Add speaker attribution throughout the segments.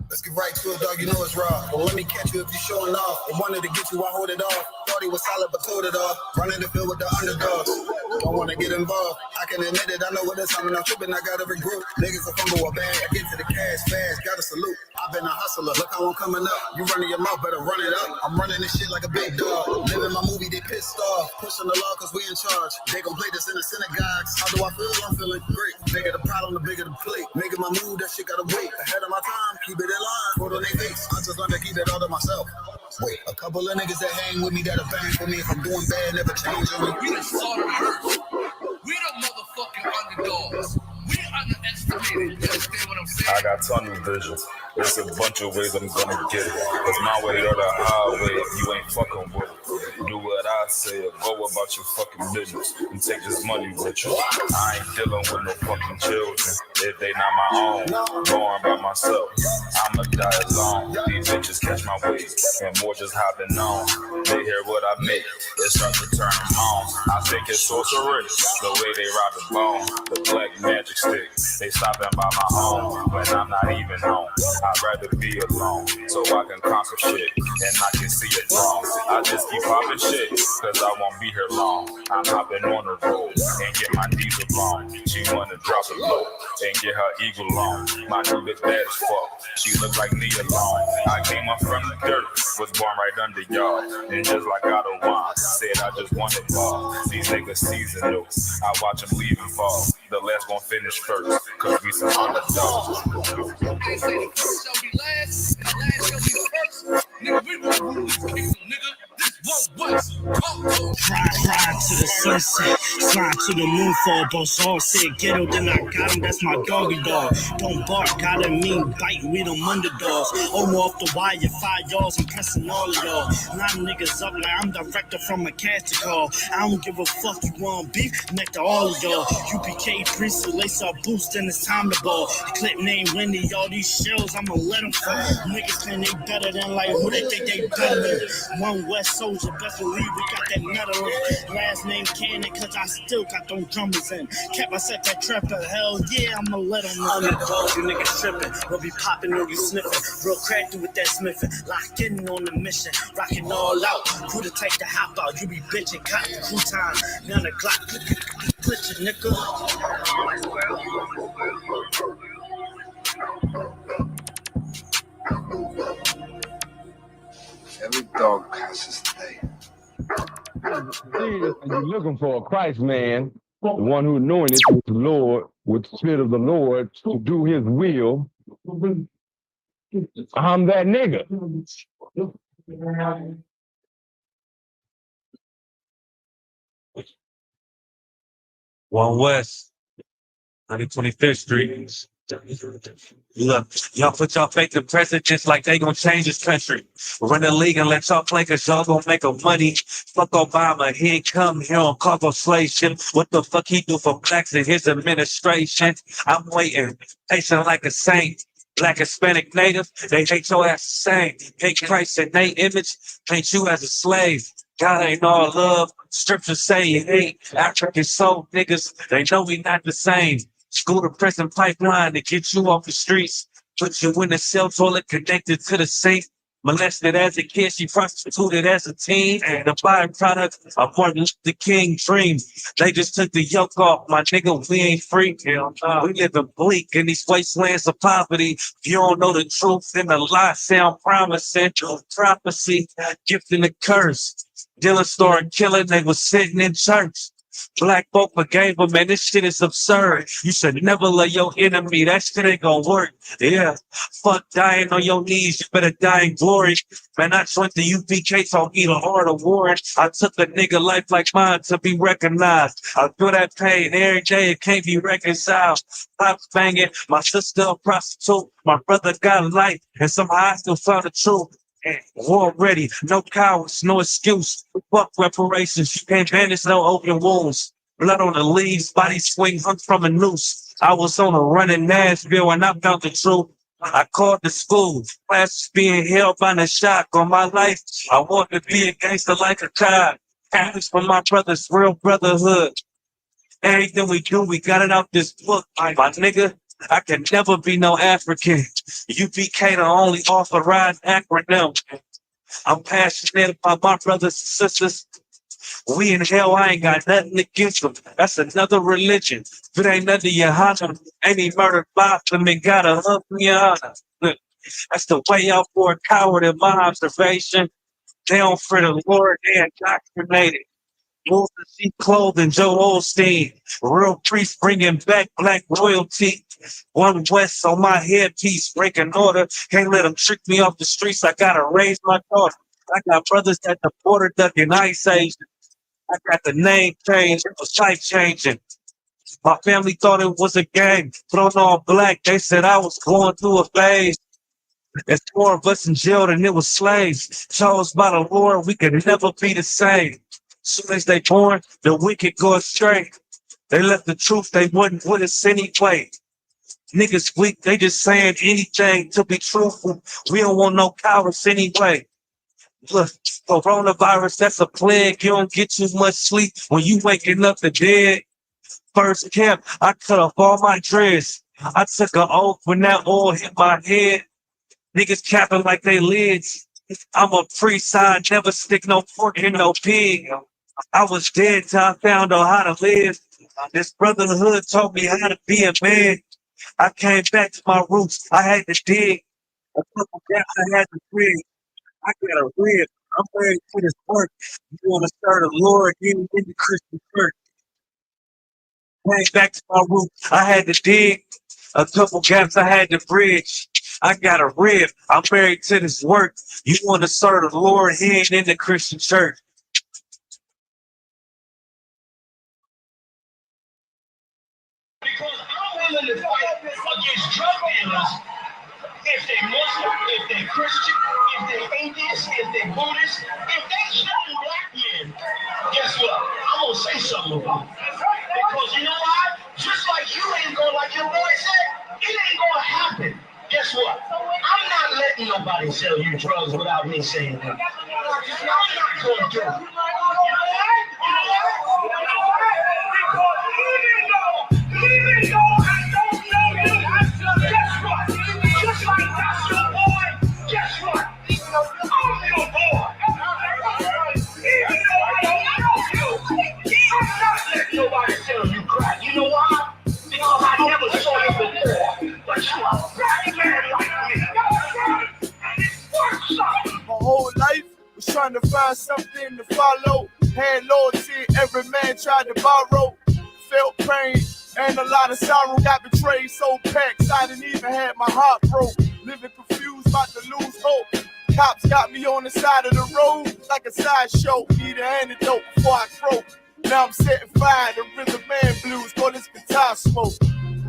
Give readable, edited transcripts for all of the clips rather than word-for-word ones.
Speaker 1: Let's get right to it, dog. You know it's raw. But let me catch you if you're showing off. I wanted to get you, I hold it off. Thought he was solid, but told it off. Running the field with the underdogs. Don't want to get involved. I can admit it. I know what it's time when I'm tripping. I got every group. Niggas a fumble a bag. I get to the cash fast. Got a salute. I've been a hustler. Look how I'm coming up. You running your mouth, better run it up. I'm running this shit like a big dog. Living my movie, they pissed off. Pushing the law cause we in charge. They gon' play this in the synagogues. How do I feel? I'm feeling great. Bigger the problem, the bigger the plate. Making my move, that shit gotta wait. Ahead of my time, keep it in line. Put on their face. I just learned to keep it all to myself. Wait, a couple of niggas that hang with me that'll bang for me. If I'm doing bad, never change on me.
Speaker 2: We the salt of the earth. We the motherfucking underdogs. We underestimated. You understand what I'm saying?
Speaker 3: I got tunnel vision. There's a bunch of ways I'm gonna get it. It's my way or the highway. You ain't fucking with it. Do what I say or go about your fucking business. And take this money with you. I ain't dealing with no fucking children. If they not my own, going by myself. I'ma die alone. These bitches catch my weight. And more just hopping on. They hear what I make. It starts to turn them on. I think it's sorcery. The way they rob the bone. The black magic stick. They stopping by my home when I'm not even home. I'd rather be alone so I can conquer shit and I can see it wrong. I just keep popping shit cause I won't be here long. I'm hopping on the road and get my diesel blown. She wanna drop it low and get her eagle on. My new bitch bad as fuck. She look like me alone. I came up from the dirt, was born right under y'all. And just like God of wine, said I just wanted ball. These niggas seasonal. I watch them leave and fall. The last gon' finish first, cause we some underdogs.
Speaker 2: They say the first shall be last, and the last shall be the first. Nigga, we gon' rule this kingdom, nigga. This one was.
Speaker 4: Ride to the sunset, slide to the moon for a boss. All said ghetto, then I got him, that's my doggy dog. Don't bark, gotta mean bite, we them underdogs. Over off the wire, 5 yards, I'm pressing all of y'all. Line niggas up like I'm director from a casting call. I don't give a fuck, you want beef, neck to all of y'all. UPK priest, lace up boost, then it's time to ball. The clip name Wendy, all these shells, I'ma let them fall. Niggas think they better than like who they think they better than. One West Soldier, best believe we got that metal in. Last name Cannon, cause I still got them drummers in. Kept my set that trapper, hell yeah, I'ma let them know. Underdog, you niggas tripping, we'll be popping on you sniffing. Real crafty with that smithing, locked in on the mission, rocking all out. Who to take the hop out, you be bitching, caught the crew time. Now the Glock, glitching, nigga.
Speaker 5: Every dog has his day.
Speaker 6: You're looking for a Christ man, the one who's knowing it with the Lord, with the Spirit of the Lord, to do his will. I'm that nigga.
Speaker 7: One West, 125th Street. Look, y'all put y'all faith in presidents like they gonna change this country. Run the league and let y'all play cause y'all gonna make a money. Fuck Obama, he ain't come here on cargo slave ship. What the fuck he do for blacks in his administration? I'm waiting, patient like a saint. Black, Hispanic, Native, they hate your ass the same. Hate Christ and they image, paint you as a slave. God ain't all love. Scriptures say you hate African soul niggas. They know we not the same. School to prison pipeline to get you off the streets. Put you in a cell toilet connected to the safe. Molested as a kid, she prostituted as a teen. The byproduct of Martin Luther King dreams. They just took the yoke off, my nigga, we ain't free. We living bleak in these wastelands of poverty. If you don't know the truth, then the lie sound promising. Prophecy, gift and a curse. Dylan started killing, they was sitting in church. Black folk forgave him, man, this shit is absurd. You should never love your enemy, that shit ain't gonna work. Yeah, fuck dying on your knees, you better die in glory. Man, I joined the UPK, so I'll eat a hard award. I took a nigga life like mine to be recognized. I feel that pain every day, it can't be reconciled. Pops banging, my sister a prostitute, my brother got life, and somehow I still found the truth. War ready, no cowards, no excuse. Fuck reparations, you can't banish no open wounds. Blood on the leaves, body swing hung from a noose. I was on a run in Nashville and I found the truth. I called the school, class being held by the shock on my life. I want to be a gangster like a child. Catholics for my brothers, real brotherhood. Everything we do, we got it out this book. My nigga, I can never be no African. UPK the only authorized acronym. I'm passionate about my brothers and sisters. We in hell, I ain't got nothing against them. That's another religion. If it ain't under your honor, any murdered by them and gotta hug me your honor. Look, that's the way out for a coward in my observation. They don't fear the Lord, they indoctrinated. Move to sheep clothing, Joe Osteen. Real priest bringing back black royalty. One West on my headpiece, breaking order. Can't let them trick me off the streets. I gotta raise my daughter. I got brothers at the border ducking ice age. I got the name change. It was life changing. My family thought it was a game. Put on all black. They said I was going through a phase. There's more of us in jail than it was slaves. Chose by the Lord, we could never be the same. Soon as they born, the wicked go astray. They left the truth, they wasn't with us anyway. Niggas weak, they just saying anything to be truthful. We don't want no cowards anyway. Look, coronavirus, that's a plague. You don't get too much sleep when you waking up the dead. First camp, I cut off all my dreads. I took an oath when that oil hit my head. Niggas capping like they lids. I'm a priest, I never stick no fork in no pig. I was dead till I found out how to live. This brotherhood taught me how to be a man. I came back to my roots. I had to dig. A couple gaps I had to bridge. I got a rib. I'm ready for this work. You want to start a Lord in the Christian church. Came back to my roots. I had to dig. A couple gaps I had to bridge. I got a rib. I'm married to this work. You want to serve the Lord here in the Christian church.
Speaker 8: Because I'm willing to fight against drug dealers if they're Muslim, if they're Christian, if they're atheist, if they're Buddhist, if they shooting black men, guess what? I'm gonna say something about it. Because you know why? Just like you ain't gonna, like your boy said, it ain't gonna happen. Guess what? I'm not letting nobody sell you drugs without me saying that. I'm not gonna do it. Even though I don't know you, guess what? Just like that's your boy, guess what? I'm your boy. Even though I don't know you, I'm not letting nobody sell you crack. You know why? Because I never saw you before. But you are a black man like me. And it works out.
Speaker 9: My whole life was trying to find something to follow. Had loyalty, every man tried to borrow. Felt pain and a lot of sorrow. Got betrayed, so packed I didn't even have my heart broke. Living confused, about to lose hope. Cops got me on the side of the road like a sideshow. Need an antidote before I croak. Now I'm setting fire to rhythm man blues. Call this guitar smoke.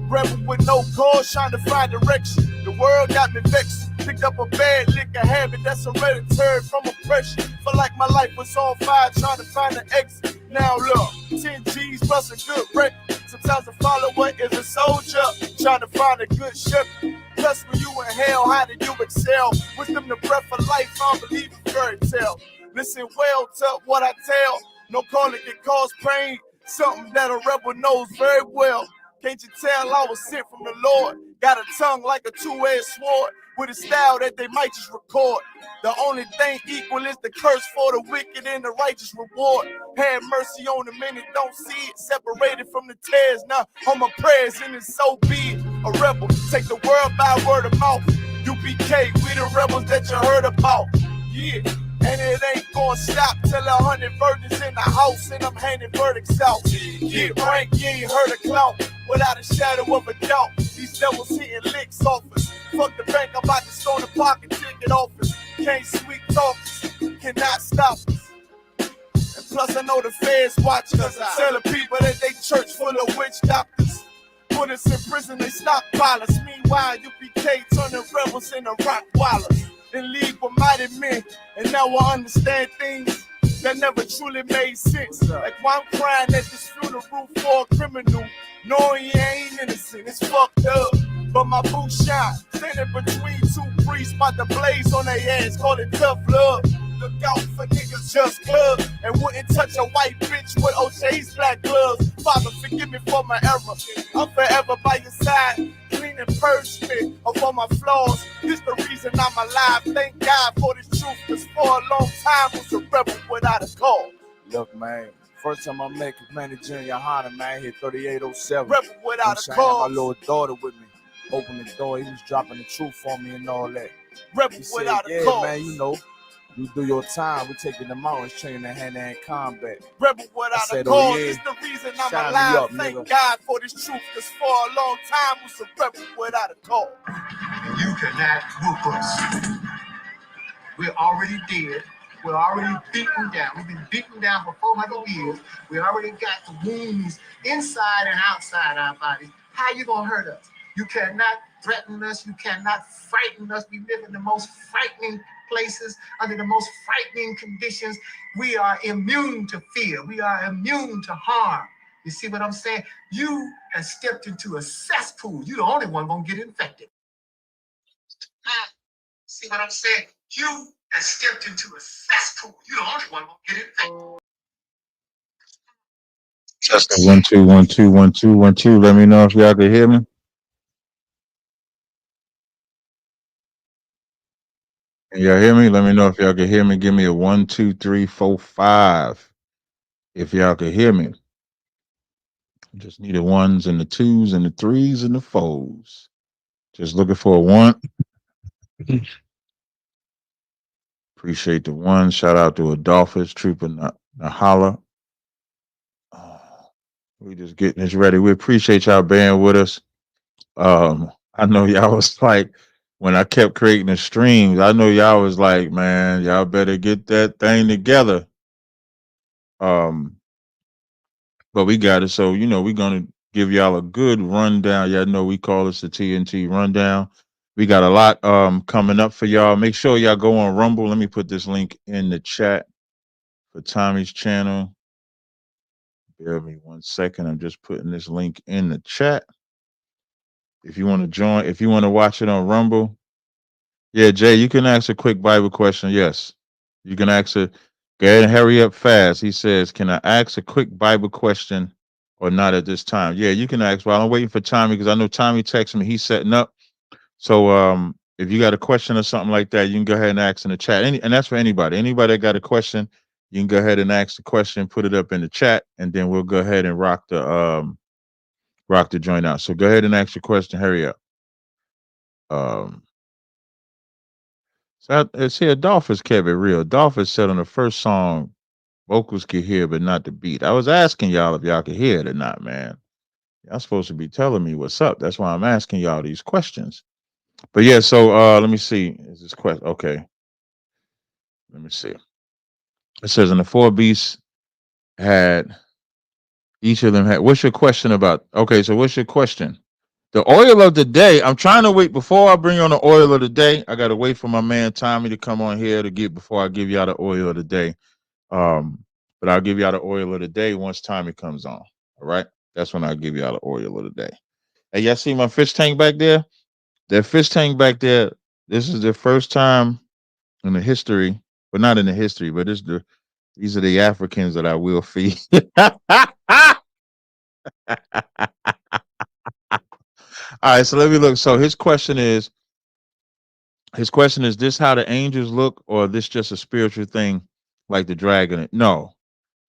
Speaker 9: Rebel with no cause, trying to find direction. The world got me vexed. Picked up a bad liquor habit that's hereditary from oppression. Felt like my life was on fire, trying to find an exit. Now look, 10 G's plus a good record. Sometimes a follower is a soldier, trying to find a good shepherd. Plus when you in hell, how did you excel? Wisdom the breath of life, I don't believe in fairy tale. Listen well to what I tell. No calling can cause pain. Something that a rebel knows very well. Can't you tell I was sent from the Lord? Got a tongue like a two-edged sword, with a style that they might just record. The only thing equal is the curse for the wicked and the righteous reward. Have mercy on the men that don't see it, separated from the tares. Now on my prayers, and it's so be it. A rebel, take the world by word of mouth. UPK, we the rebels that you heard about. Yeah. And it ain't gonna stop till 100 virgins in the house and I'm handing verdicts out. Get rank, you ain't heard a clown without a shadow of a doubt. These devils hitting licks off us. Fuck the bank, I'm about to stone the pocket ticket office. Can't sweet talk us, cannot stop us. And plus I know the feds watching us. Telling people that they church full of witch doctors. Put us in prison, they stockpile us. Meanwhile, UPK turning rebels into Rockwallers. In league with mighty men, and now I understand things that never truly made sense. Like why I'm crying at this funeral for a criminal, knowing he ain't innocent, it's fucked up. But my boots shine, standing between two priests, about to blaze on their ass, call it tough love. Look out for niggas just club and wouldn't touch a white bitch with O'Shea's black gloves. Father, forgive me for my error. I'm forever by your side. Clean and purge me of all my flaws. This the reason I'm alive. Thank God for this truth. Cause for a long time was a rebel without a cause. Look, man. First time I met Commander Junior Hunter, man, hit 3807. Rebel without a cause. My little daughter with me. Opened the door, he was dropping the truth on me and all that. Rebel without a cause. Man, you know, you do your time. We taking the mountains, training in hand-to-hand combat. Rebel without a cause. It's the reason I'm alive. Thank God for this truth, cause for a long time was a rebel without a cause.
Speaker 8: You cannot whoop us. We're already dead. We're already beaten down. We've been beaten down for 400 years. We already got the wounds inside and outside our bodies. How you gonna hurt us? You cannot threaten us. You cannot frighten us. We live in the most frightening places, under the most frightening conditions. We are immune to fear. We are immune to harm. You see what I'm saying? You have stepped into a cesspool. You're the only one gonna get infected. See what I'm saying? You have stepped into a cesspool. You're the only one gonna get infected.
Speaker 10: Testing 1 2 1 2 1 2 1 2. Let me know if y'all can hear me. Can y'all hear me? Let me know if y'all can hear me. Give me a 1 2 3 4 5. If y'all can hear me. Just need the ones and the twos and the threes and the fours. Just looking for a one. Appreciate the one. Shout out to Adolphus, Trooper Nahala. We just getting this ready. We appreciate y'all being with us. I know y'all was like, when I kept creating the streams, I know y'all was like, man, y'all better get that thing together. But we got it. So, you know, we're going to give y'all a good rundown. Y'all know we call this the TNT rundown. We got a lot coming up for y'all. Make sure y'all go on Rumble. Let me put this link in the chat for Tommy's channel. Bear with me 1 second. I'm just putting this link in the chat. If you want to join, if you want to watch it on Rumble. Yeah, Jay, you can ask a quick Bible question. Yes. You can ask a, go ahead and hurry up fast. He says, can I ask a quick Bible question or not at this time? Yeah, you can ask. While I'm waiting for Tommy, because I know Tommy texted me. He's setting up. So if you got a question or something like that, you can go ahead and ask in the chat. And that's for anybody. Anybody that got a question, you can go ahead and ask the question, put it up in the chat, and then we'll go ahead and rock the joint out. So go ahead and ask your question. Hurry up. So see, Adolphus kept it real. Adolphus said on the first song, vocals could hear, but not the beat. I was asking y'all if y'all could hear it or not, man. Y'all supposed to be telling me what's up. That's why I'm asking y'all these questions. But yeah, so let me see. Is this question okay? Let me see. It says, and the four beasts had, each of them had, what's your question about? Okay, so what's your question? The oil of the day. I'm trying to wait before I bring on the oil of the day. I got to wait for my man Tommy to come on here to get before I give y'all the oil of the day. But I'll give y'all the oil of the day once Tommy comes on. All right. That's when I'll give y'all the oil of the day. Hey, y'all see my fish tank back there? That fish tank back there, this is the first time in the history, but not in the history, but these are the Africans that I will feed. All right, so let me look. So his question is this how the angels look, or this just a spiritual thing like the dragon? No.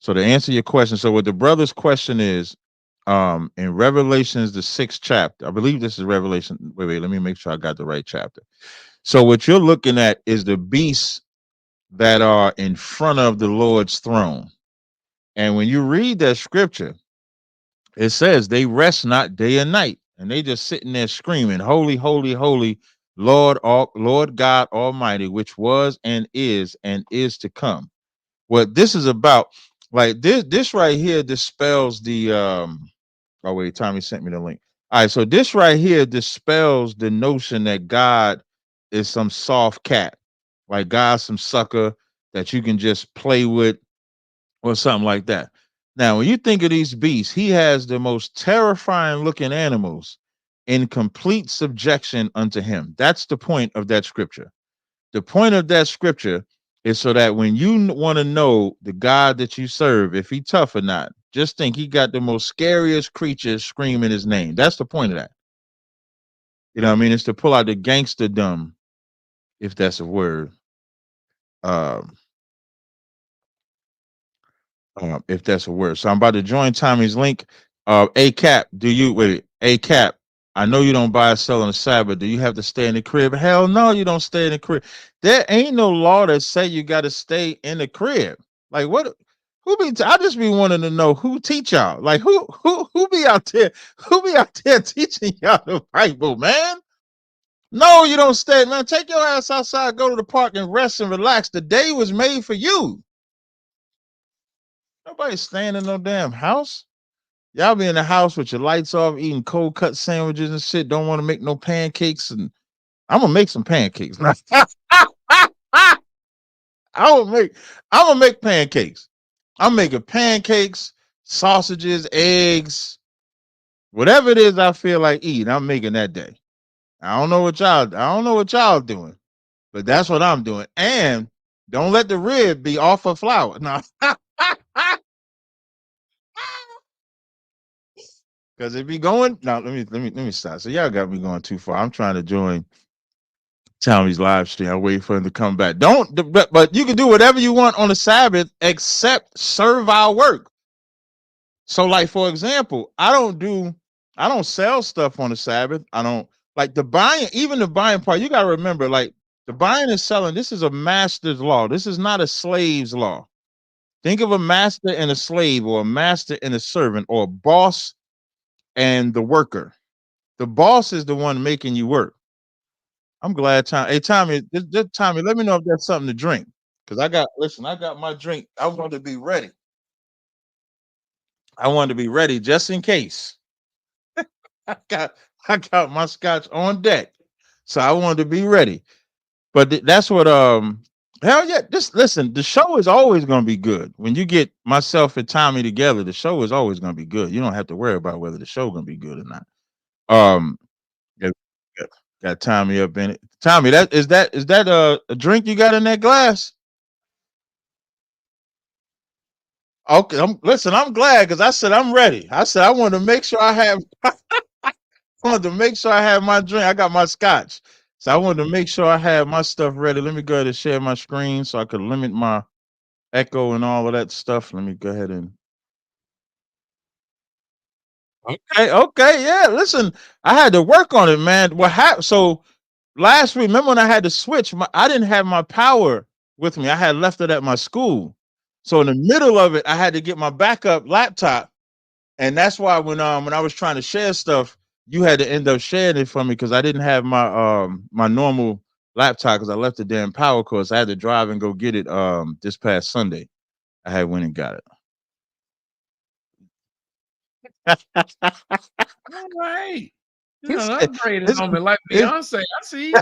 Speaker 10: So to answer your question, so what the brother's question is, in Revelations, the 6th chapter, I believe this is Revelation. Wait, let me make sure I got the right chapter. So what you're looking at is the beasts that are in front of the Lord's throne. And when you read that scripture, it says they rest not day and night, and they just sitting there screaming, holy, holy, holy, Lord God Almighty, which was and is to come. What this is about, like this right here dispels the oh wait, Tommy sent me the link. All right, so this right here dispels the notion that God is some soft cat, like God's some sucker that you can just play with or something like that. Now, when you think of these beasts, he has the most terrifying looking animals in complete subjection unto him. That's the point of that scripture. The point of that scripture is so that when you want to know the God that you serve, if he tough or not, just think he got the most scariest creatures screaming his name. That's the point of that. You know what I mean? It's to pull out the gangsterdom, if that's a word. If that's a word. So I'm about to join Tommy's link. A Cap, do you wait? A Cap, I know you don't buy or sell on the Sabbath. Do you have to stay in the crib? Hell no, you don't stay in the crib. There ain't no law that say you got to stay in the crib. Like what? I just be wanting to know who teach y'all. Like who be out there? Who be out there teaching y'all the Bible, man? No, you don't stay, man. Take your ass outside, go to the park and rest and relax. The day was made for you. Nobody's staying in no damn house. Y'all be in the house with your lights off, eating cold cut sandwiches and shit. Don't want to make no pancakes, and I'm gonna make some pancakes. I'm gonna make pancakes. I'm making pancakes, sausages, eggs, whatever it is I feel like eating. I'm making that day. I don't know what y'all doing, but that's what I'm doing. And don't let the rib be off of flour. No. Because it be going now. Let me stop. So y'all got me going too far. I'm trying to join Tommy's live stream. I wait for him to come back. But you can do whatever you want on the Sabbath except servile work. So, like for example, I don't sell stuff on the Sabbath. I don't like the buying, even the buying part. You gotta remember, like the buying and selling, this is a master's law. This is not a slave's law. Think of a master and a slave, or a master and a servant, or a boss and the worker. The boss is the one making you work. I'm glad Tommy. Hey Tommy, just Tommy, let me know if there's something to drink. Because I got my drink. I want to be ready. I want to be ready just in case. I got my scotch on deck. So I wanted to be ready. But that's what hell yeah, just listen, the show is always gonna be good. When you get myself and Tommy together, the show is always gonna be good. You don't have to worry about whether the show gonna be good or not. Got Tommy up in it. Tommy, is that a drink you got in that glass? Okay, I'm glad because I said I'm ready. I said I wanted to make sure I have my drink. I got my scotch. So I wanted to make sure I had my stuff ready. Let me go ahead and share my screen so I could limit my echo and all of that stuff. Let me go ahead and Okay, yeah. Listen, I had to work on it, man. What happened? So last week, remember when I had to switch? I didn't have my power with me. I had left it at my school. So in the middle of it, I had to get my backup laptop, and that's why when I was trying to share stuff, you had to end up sharing it for me because I didn't have my my normal laptop because I left the damn power cord. So I had to drive and go get it this past Sunday. I had went and got it.
Speaker 2: All right. You know, upgraded on me like Beyonce. I see.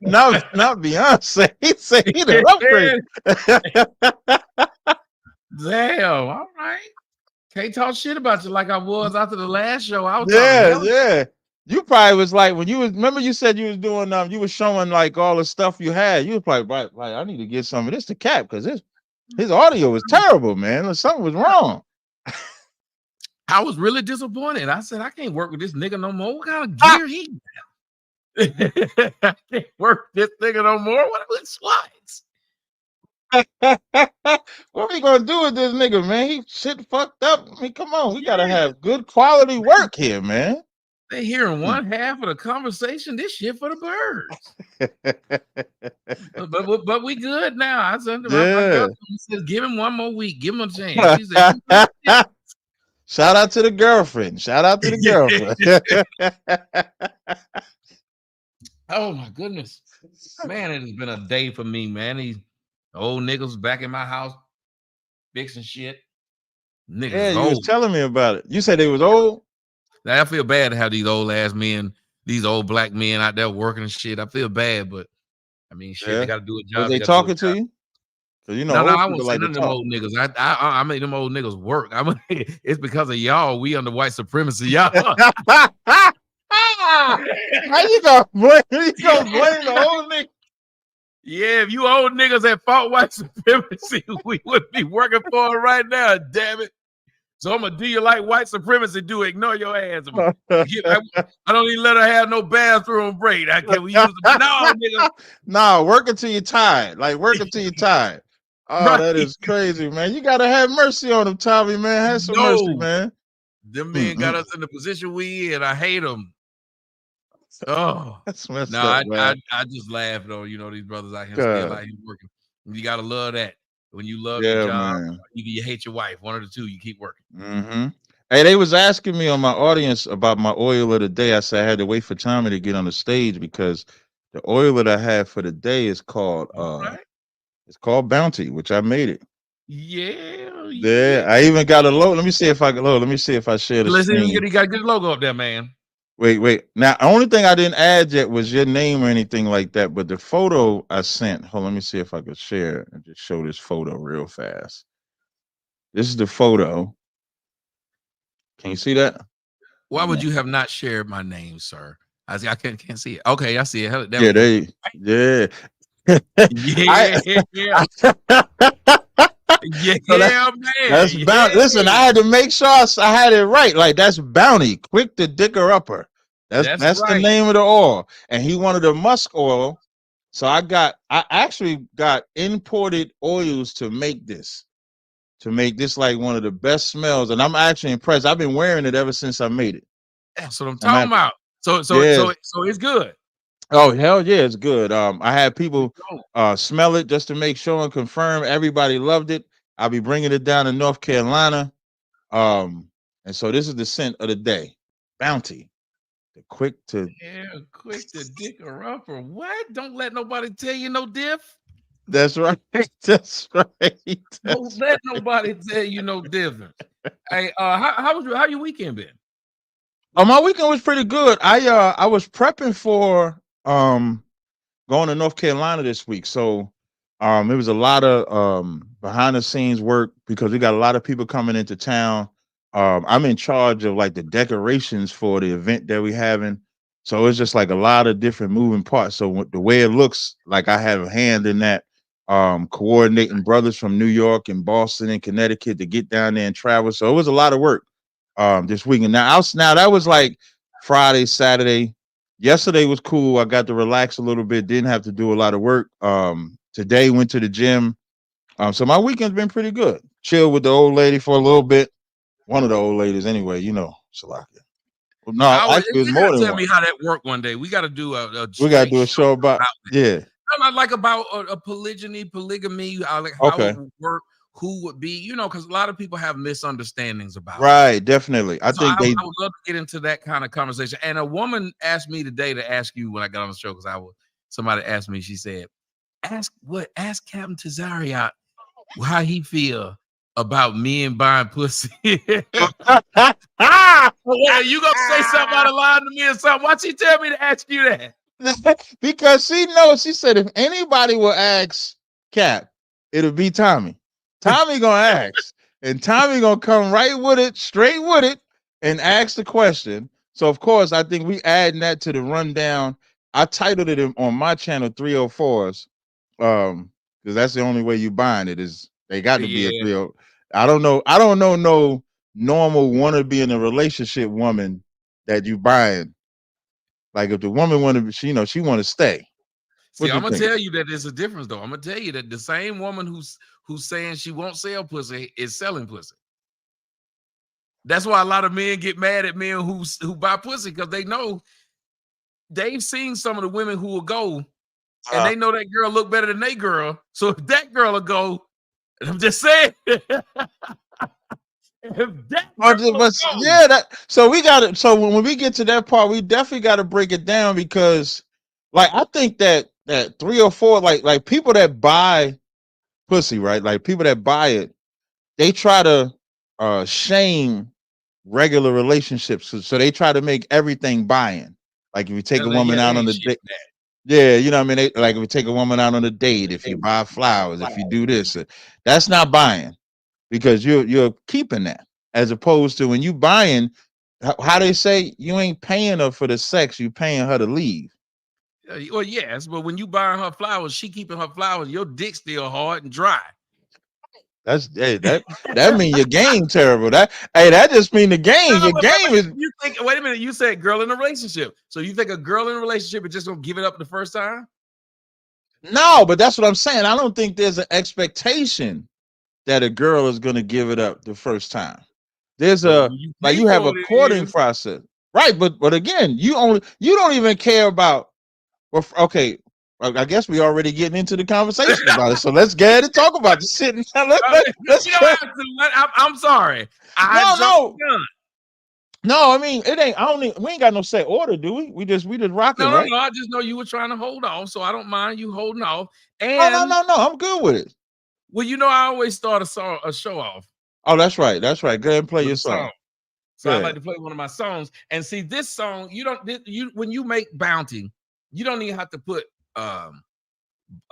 Speaker 10: not Beyonce. He said he done upgraded.
Speaker 2: Damn. All right. Can't talk shit about you like I was after the last show. I was
Speaker 10: yeah. You probably was like when you was remember you said you was doing you was showing like all the stuff you had. You was probably like I need to get some of this to Cap because his audio was terrible, man. Something was wrong.
Speaker 2: I was really disappointed. I said I can't work with this nigga no more. What kind of gear he got? I can't work with this nigga no more. What are his slides?
Speaker 10: What are we gonna do with this nigga, man? He shit fucked up. I mean, come on, we gotta have good quality work here, man.
Speaker 2: They hearing one half of the conversation. This shit for the birds. but we good now. I said, my girl said, give him one more week. Give him a chance. She said,
Speaker 10: shout out to the girlfriend.
Speaker 2: Oh my goodness, man! It has been a day for me, man. These old niggas back in my house fixing shit. Niggas,
Speaker 10: yeah, you was telling me about it. You said they was old.
Speaker 2: Now, I feel bad to have these old ass men, these old black men out there working and shit. I feel bad, but I mean, shit, they got to do a job.
Speaker 10: Was they talking to you? So you know,
Speaker 2: no, I wasn't saying them old niggas. I made them old niggas work. I mean, it's because of y'all. We under white supremacy, y'all.
Speaker 10: How you gonna blame the old nigga?
Speaker 2: Yeah, if you old niggas that fought white supremacy, we would be working for it right now, damn it. So I'm gonna do you like white supremacy do, ignore your ass. I don't even let her have no bathroom break. Can we use the no, nigga?
Speaker 10: No, work until you're tired. Like work until you're tired. Oh,
Speaker 2: Right.
Speaker 10: that is crazy, man. You gotta have mercy on him, Tommy, man. Have some mercy, man.
Speaker 2: Them men got us in the position we in. I hate them. Oh,
Speaker 10: that's messed
Speaker 2: no,
Speaker 10: up, man.
Speaker 2: I just laugh though. You know, these brothers out here still out here working. You gotta love that. When you love your job,
Speaker 10: man.
Speaker 2: you hate your wife. One of the two, you keep working.
Speaker 10: Mm-hmm. Hey, they was asking me on my audience about my oil of the day. I said I had to wait for Tommy to get on the stage because the oil that I had for the day is called it's called Bounty, which I made it.
Speaker 2: Yeah.
Speaker 10: I even got a logo. Let me see if I can load. Let me see if I share the
Speaker 2: Listen,
Speaker 10: screen.
Speaker 2: you got a good logo up there, man.
Speaker 10: Wait. Now, the only thing I didn't add yet was your name or anything like that. But the photo I sent, hold on, let me see if I could share and just show this photo real fast. This is the photo. Can you see that?
Speaker 2: Why would you have not shared my name, sir? I can't see it. Okay, I see it.
Speaker 10: Yeah.
Speaker 2: Man.
Speaker 10: That's bounty. Listen, I had to make sure I had it right. Like that's Bounty, quick to dicker upper. That's right. The name of the oil. And he wanted a musk oil. So I actually got imported oils to make this like one of the best smells. And I'm actually impressed. I've been wearing it ever since I made it.
Speaker 2: That's what I'm talking about. So it's good.
Speaker 10: Oh, hell yeah, it's good. I had people smell it just to make sure and confirm everybody loved it. I'll be bringing it down to North Carolina. And so this is the scent of the day. Bounty. The quick to
Speaker 2: dick her up or what? Don't let nobody tell you no diff.
Speaker 10: That's right.
Speaker 2: Don't let nobody tell you no difference. Hey, how your weekend been?
Speaker 10: Oh, my weekend was pretty good. I was prepping for going to North Carolina this week. So it was a lot of behind the scenes work because we got a lot of people coming into town. I'm in charge of like the decorations for the event that we're having. So it's just like a lot of different moving parts. So the way it looks like I have a hand in that, coordinating brothers from New York and Boston and Connecticut to get down there and travel. So it was a lot of work this weekend. Now that was like Friday, Saturday. Yesterday was cool. I got to relax a little bit. Didn't have to do a lot of work. Today went to the gym. So my weekend's been pretty good. Chill with the old lady for a little bit. One of the old ladies, anyway. You know, Salakia. Well, no, actually, it was more than
Speaker 2: tell
Speaker 10: one.
Speaker 2: me how that worked one day. We got to do
Speaker 10: we got to do a show about
Speaker 2: not like about a polygamy, like how it would work. Who would be, because a lot of people have misunderstandings about it.
Speaker 10: Right, definitely. I think
Speaker 2: I would love to get into that kind of conversation. And a woman asked me today to ask you when I got on the show, because somebody asked me, she said, ask Captain Tazariot how he feel about men buying pussy. You gonna say something out of line to me or something? Why'd she tell me to ask you that?
Speaker 10: Because she knows, she said if anybody will ask Cap, it'll be Tommy. Tommy gonna ask, and Tommy gonna come right with it, straight with it, and ask the question. So of course, I think we adding that to the rundown. I titled it on my channel 304's, because that's the only way you buying it is they got to be a 30. I don't know no normal wanna be in a relationship woman that you buying. Like if the woman want to, she want to stay.
Speaker 2: See, I'm gonna tell you that there's a difference, though. I'm gonna tell you that the same woman who's saying she won't sell pussy is selling pussy. That's why a lot of men get mad at men who buy pussy, because they know they've seen some of the women who will go, and they know that girl look better than they girl. So if that girl will go, and I'm just saying.
Speaker 10: So we got it. So when we get to that part, we definitely got to break it down, because like I think that 304, like people that buy pussy, right? Like people that buy it, they try to shame regular relationships. So they try to make everything buying. Like if you take a woman out on the date, you know what I mean? Like if you take a woman out on a date, if you buy flowers, if you do this, that's not buying, because you're keeping that, as opposed to when you buying, how they say you ain't paying her for the sex, you paying her to leave.
Speaker 2: Well, yes, but when you buying her flowers, she keeping her flowers. Your dick still hard and dry.
Speaker 10: That mean your game terrible. That just mean the game. Your game is.
Speaker 2: You think? Wait a minute. You said girl in a relationship. So you think a girl in a relationship is just gonna give it up the first time?
Speaker 10: No, but that's what I'm saying. I don't think there's an expectation that a girl is gonna give it up the first time. There's you have a courting process, right? But again, you don't even care about. Well, okay. I guess we already getting into the conversation about it. So let's get ahead and talk about the shit.
Speaker 2: I'm sorry.
Speaker 10: No, I mean it ain't. We ain't got no set order, do we? We just rocking.
Speaker 2: No,
Speaker 10: right?
Speaker 2: no. I just know you were trying to hold off, so I don't mind you holding off. And
Speaker 10: no. I'm good with it.
Speaker 2: Well, I always start a show off.
Speaker 10: Oh, that's right. Go ahead and play your song.
Speaker 2: So I like to play one of my songs. And see, this song, when you make Bounty, you don't even have to put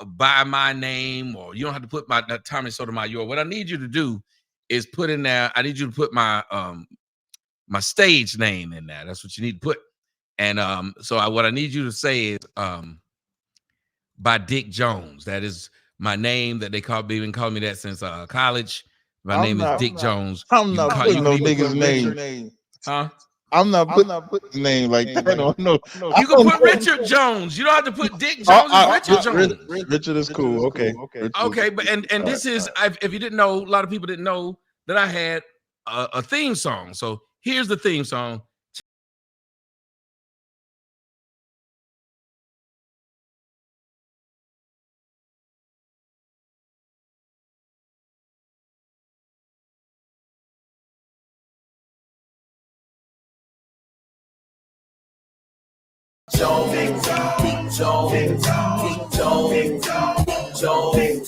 Speaker 2: by my name, or you don't have to put my Tommy Sotomayor. What I need you to do is put in there. I need you to put my my stage name in there. That's what you need to put. And what I need you to say is by Dick Jones. That is my name that they've been calling me that since college. My name is Dick Jones.
Speaker 10: I'm not putting no nigga's name.
Speaker 2: Huh?
Speaker 10: I'm not putting his name like that. No.
Speaker 2: You can put Richard Jones. You don't have to put Dick Jones. Richard Jones.
Speaker 10: Richard is cool. Okay.
Speaker 2: Okay, but and this is, if you didn't know, a lot of people didn't know that I had a theme song. So here's the theme song.
Speaker 1: Jones,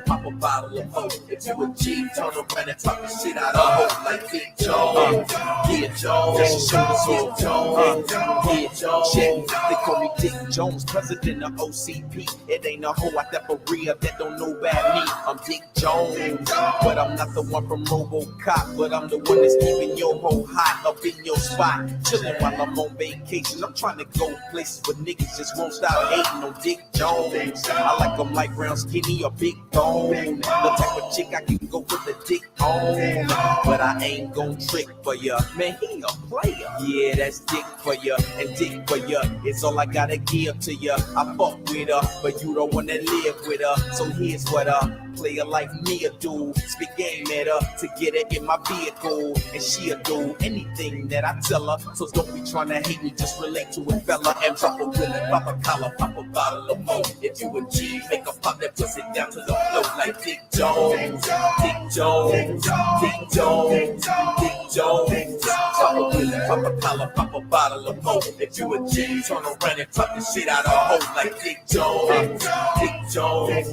Speaker 1: pop a bottle of hope. If you a G, turn around and talk the shit out of hope like Big Jones. Yeah, Jones. Yeah, Jones. Yeah, Jones. They call me Dick Jones, president of OCP. It ain't a hoe out there for real that don't know about me. I'm Dick Jones, but I'm not the one from RoboCop. But I'm the one that's keeping your hoe hot up in your spot. Chilling while I'm on vacation. I'm trying to go places where niggas just won't stop hating on Dick Jones. I like them light brown, skinny or big bone. The type of chick I can go with the dick on. But I ain't gon' trick for ya. Man, he a player. Yeah, that's dick for ya and dick for ya. It's all I gotta give to ya. I fuck with her, but you don't wanna live with her. So here's what player like me a do. Spit game at her to get her in my vehicle. And she'll do anything that I tell her. So don't be trying to hate me, just relate to it, fella. And drop a willy, pop a collar, pop a bottle of more. If you a G, make a pop that pussy down to the floor like Dick Jones. Dick Jones, Dick Jones, Dick Jones. Drop a willy, pop a collar, pop a bottle of more. If you a G, turn around and pop the shit out of a hoe like Dick Jones. Dick Jones,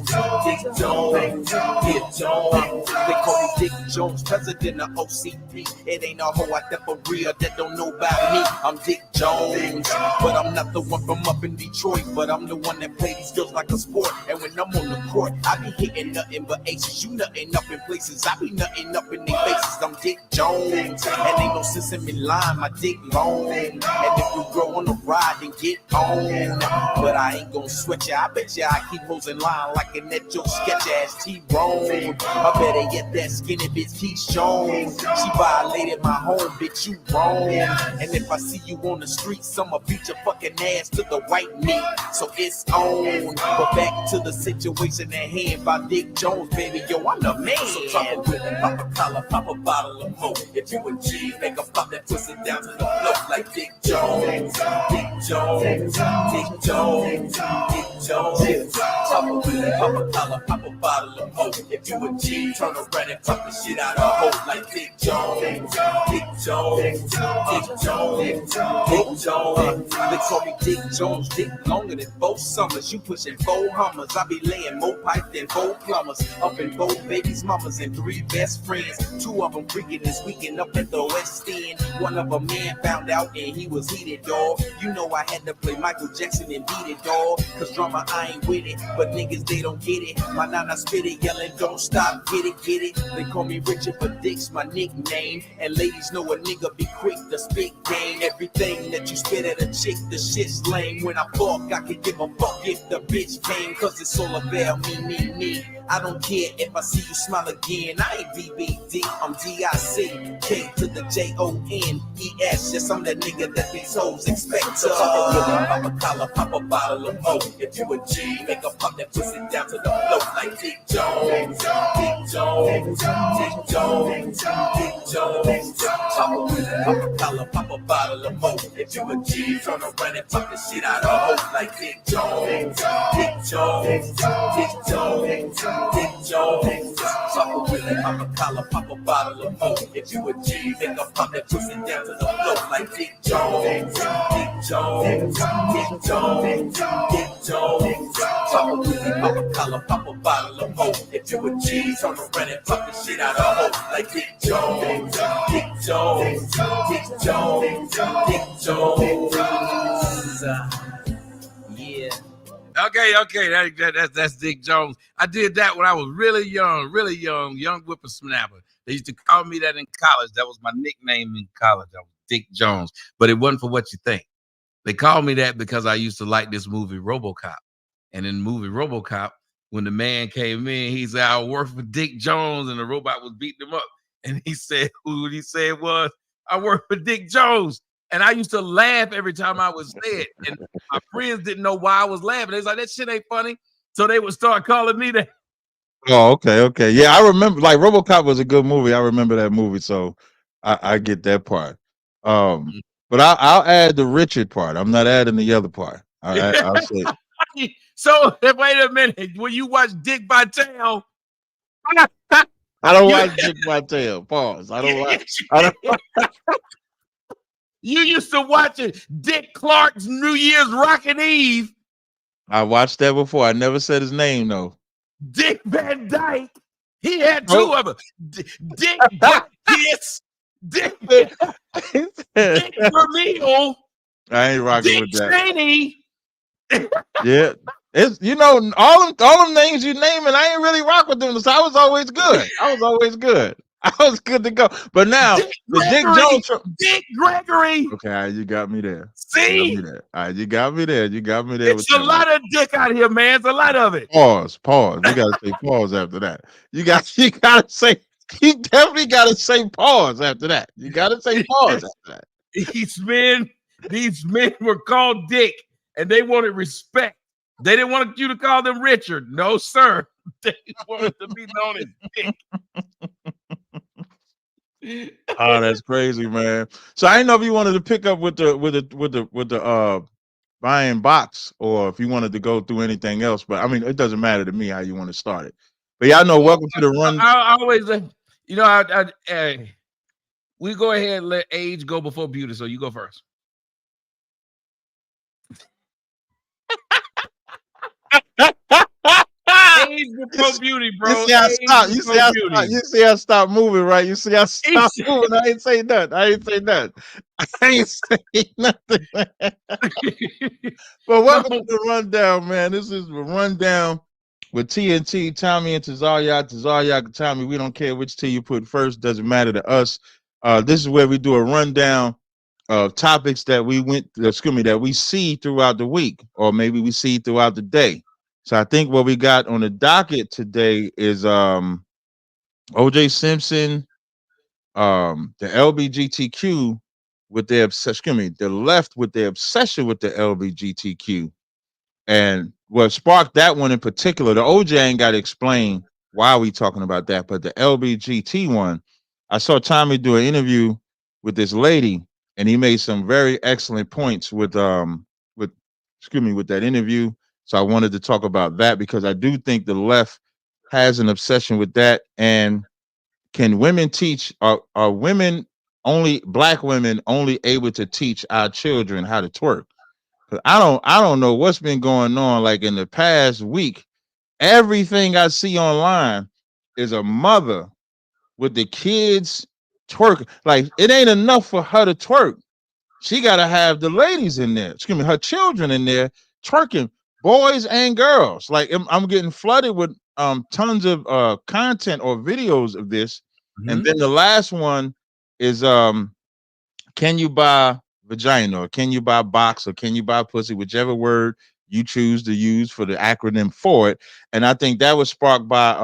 Speaker 1: Dick Jones. Yeah, Jones. They call me Dick Jones, president of OCP. It ain't a hoe out there for real that don't know about me. I'm Dick Jones, but I'm not the one from up in Detroit. But I'm the one that play these girls like a sport. And when I'm on the court, I be hitting nothing but aces. You nutting up in places, I be nutting up in their faces. I'm Dick Jones, and ain't no sense in me lying. My dick long, and if you grow on the ride, then get on. But I ain't gon' sweat ya. I bet ya I keep hoes in line like an that Joe sketch ass T-Bone. I better get that skinny bitch Keyshawn. She violated my home, bitch, you wrong. And if I see you on the streets, I'ma beat your fucking ass to the white meat. So it's on. But back to the situation at hand by Dick Jones, baby, yo, I'm the man. So drop a whip, pop a collar, pop a bottle of more. If you a G, make a pop that pussy down to the floor like Dick Jones. Dick Jones, Dick Jones, Dick Jones. Drop a whip, pop a collar, pop a bottle of more. If you a G, turn around and pop the shit out of a hoe like Dick Jones. Dick Jones, Dick Jones, Dick Jones. They call me Dick Jones, dick longer than 4 summers. You pushing 4 Hummers, I be laying more pipe than 4 plumbers. Up in 4 babies, mamas, and 3 best friends. 2 of them freaking this weekend up at the West End. One of a man found out and he was heated, dawg. You know I had to play Michael Jackson and beat it, dawg. Cause drama mama, I ain't with it. But niggas, they don't get it. My nana spit it, yelling, don't stop, get it, get it. They call me Richard, but Dick's my nickname. And ladies know a nigga be quick to spit game. Everything that you spit at a chick, the shit's lame. When I fuck, I can give a fuck if the bitch came. Cause it's all about me. I don't care if I see you smile again. I ain't BBD, I'm DIC. K to the JONES. Yes, I'm that nigga that these hoes expect to. Pop a collar, pop a bottle of Mo. If you a G, make a pop that pussy down to the floor like Dick Jones. Dick Jones, Dick Jones, Dick Jones. Pop a collar, pop a bottle of Mo. If you a G, turn around and pop the shit out of hoes like Dick Jones. Dick Jones, Dick Jones, Dick Jones. Pop a willie, pop a collar, pop a bottle of Mo. If you a G, make a pop that pussy down to the floor like Dick Jones. Dick Jones, Dick Jones, Dick Jones. Pop a willie, pop a collar, pop a bottle of Mo. If you a G, turn around and pop the shit out of hoes like Dick Jones. Dick Jones, Dick Jones, Dick Jones. Yeah.
Speaker 2: Okay, that's Dick Jones. I did that when I was really young whippersnapper. They used to call me that in college. That was my nickname in college. I was Dick Jones, but it wasn't for what you think. They called me that because I used to like this movie RoboCop. And in the movie RoboCop, when the man came in, he said, I work for Dick Jones, and the robot was beating him up. And he said, who he said was, I work for Dick Jones. And I used to laugh every time I was said. And my friends didn't know why I was laughing. They was like, that shit ain't funny. So they would start calling me that.
Speaker 10: Oh, okay. Yeah, I remember, like, RoboCop was a good movie. I remember that movie, so I get that part. But I'll add the Richard part. I'm not adding the other part. I'll say.
Speaker 2: So wait a minute. When you watch Dick by Tail,
Speaker 10: I don't watch Dick by Tail. Pause. I don't watch.
Speaker 2: You used to watch it, Dick Clark's New Year's Rockin' Eve.
Speaker 10: I watched that before. I never said his name though.
Speaker 2: Dick Van Dyke. He had two of them. Dick Kiss. Dick Vermeil.
Speaker 10: I ain't rocking
Speaker 2: Dick
Speaker 10: with that.
Speaker 2: Cheney.
Speaker 10: Yeah. It's all them names you name, and I ain't really rock with them. So I was always good. I was good to go. But now
Speaker 2: Dick
Speaker 10: Dick
Speaker 2: Gregory,
Speaker 10: Jones.
Speaker 2: Dick Gregory.
Speaker 10: Okay, all right, you got me there.
Speaker 2: See?
Speaker 10: All right, you got me there.
Speaker 2: It's a lot of dick out here, man. It's a lot of it.
Speaker 10: Pause. We gotta say pause after that. You gotta say. You definitely gotta say pause after that. You gotta say pause after that.
Speaker 2: These men were called Dick, and they wanted respect. They didn't want you to call them Richard. No, sir. They wanted to be known as Dick.
Speaker 10: Oh, that's crazy, man. So I didn't know if you wanted to pick up with the buying box, or if you wanted to go through anything else. But I mean, it doesn't matter to me how you want to start it. But y'all know, welcome to the run.
Speaker 2: I always, we go ahead and let age go before beauty. So you go first. Age before beauty, bro.
Speaker 10: You see I stopped moving, right? You see I stopped moving. I ain't say nothing. I ain't say nothing. But welcome to the rundown, man. This is the rundown with TNT, Tommy, and Tazaryak, Tommy. We don't care which T you put first. Doesn't matter to us. This is where we do a rundown of topics that we see throughout the week, or maybe we see throughout the day. So I think what we got on the docket today is O.J. Simpson, the LBGTQ with their obsession, the left with their obsession with the LBGTQ. And what sparked that one in particular, the OJ ain't got to explain why we talking about that, but the LBGT one, I saw Tommy do an interview with this lady, and he made some very excellent points with that interview. So I wanted to talk about that because I do think the left has an obsession with that. And can women teach? Are women only, black women only, able to teach our children how to twerk? I don't know what's been going on. Like in the past week, everything I see online is a mother with the kids twerk. Like, it ain't enough for her to twerk. She got to have the ladies in there, her children in there twerking. boys and girls. Like I'm getting flooded with tons of content or videos of this. And then the last one is can you buy vagina, or can you buy box, or can you buy pussy, whichever word you choose to use for the acronym for it. And I think that was sparked by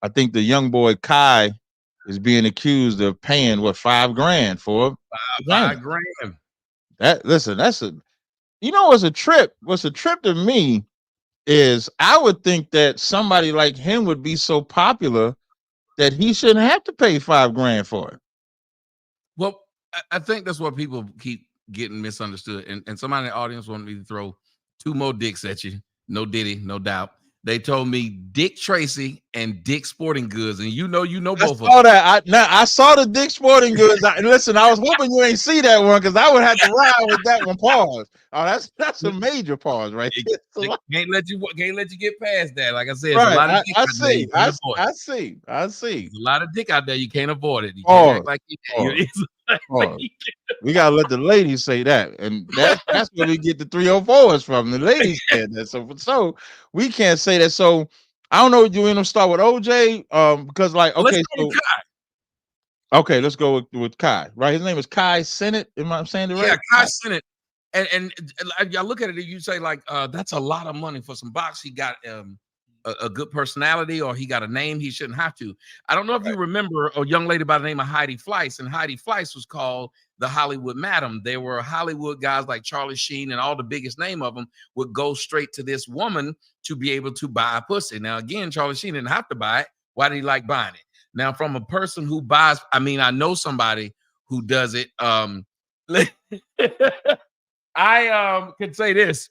Speaker 10: I think the young boy Kai is being accused of paying what $5 grand for
Speaker 2: $5 grand.
Speaker 10: That listen, that's a what's a trip? What's a trip to me is I would think that somebody like him would be so popular that he shouldn't have to pay $5 grand for it.
Speaker 2: Well, I think that's what people keep getting misunderstood. And somebody in the audience wanted me to throw 2 more dicks at you. No Diddy, no doubt. They told me Dick Tracy and Dick Sporting Goods, and you know both of them.
Speaker 10: I saw the Dick Sporting Goods. Listen, I was hoping you ain't see that one because I would have to ride with that one. Pause. Oh, that's a major pause, right?
Speaker 2: Can't let you get past that. Like I said,
Speaker 10: right.
Speaker 2: a lot of dick
Speaker 10: I see.
Speaker 2: There's a lot of dick out there. You can't avoid it. You
Speaker 10: can't
Speaker 2: act like
Speaker 10: we gotta let the ladies say that, and that's where we get the 304's from. The ladies said that, so we can't say that. So I don't know. Do you want to start with OJ? Because like okay, let's go with Kai. Right, his name is Kai Sennett. Am I saying it right?
Speaker 2: Yeah, Kai Sennett. And I look at it, you say like that's a lot of money for some box. He got a good personality, or he got a name he shouldn't have to. I don't know if you remember a young lady by the name of Heidi Fleiss, and Heidi Fleiss was called the Hollywood Madam. There were Hollywood guys like Charlie Sheen, and all the biggest name of them would go straight to this woman to be able to buy a pussy. Now, again, Charlie Sheen didn't have to buy it. Why did he like buying it? Now, from a person who buys, I mean, I know somebody who does it. I could say this.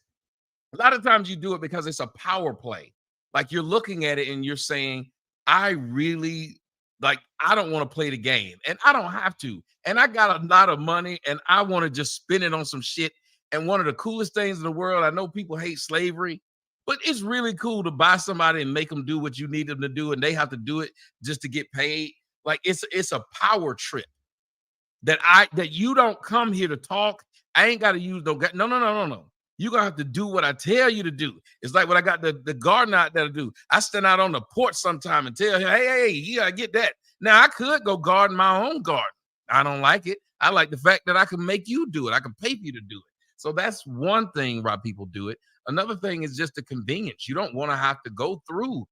Speaker 2: A lot of times you do it because it's a power play. Like you're looking at it and you're saying, I really I don't want to play the game, and I don't have to. And I got a lot of money and I want to just spend it on some shit. And one of the coolest things in the world, I know people hate slavery, but it's really cool to buy somebody and make them do what you need them to do, and they have to do it just to get paid. Like it's a power trip that you don't come here to talk. I ain't got to use no. You're going to have to do what I tell you to do. It's like when I got the garden out there to do. I stand out on the porch sometime and tell him, hey, you got to get that. Now, I could go garden my own garden. I don't like it. I like the fact that I can make you do it. I can pay for you to do it. So that's one thing why people do it. Another thing is just the convenience. You don't want to have to go through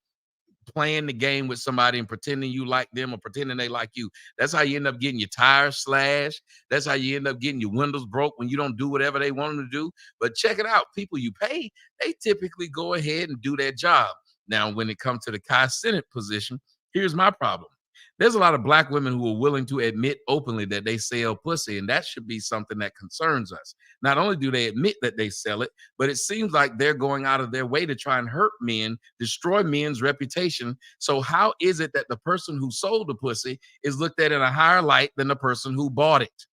Speaker 2: playing the game with somebody and pretending you like them or pretending they like you. That's how you end up getting your tires slashed. That's how you end up getting your windows broke when you don't do whatever they want them to do. But check it out. People you pay, they typically go ahead and do their job. Now, when it comes to the Kai Sennett position, here's my problem. There's a lot of black women who are willing to admit openly that they sell pussy, and that should be something that concerns us. Not only do they admit that they sell it, but it seems like they're going out of their way to try and hurt men, destroy men's reputation. So how is it that the person who sold the pussy is looked at in a higher light than the person who bought it?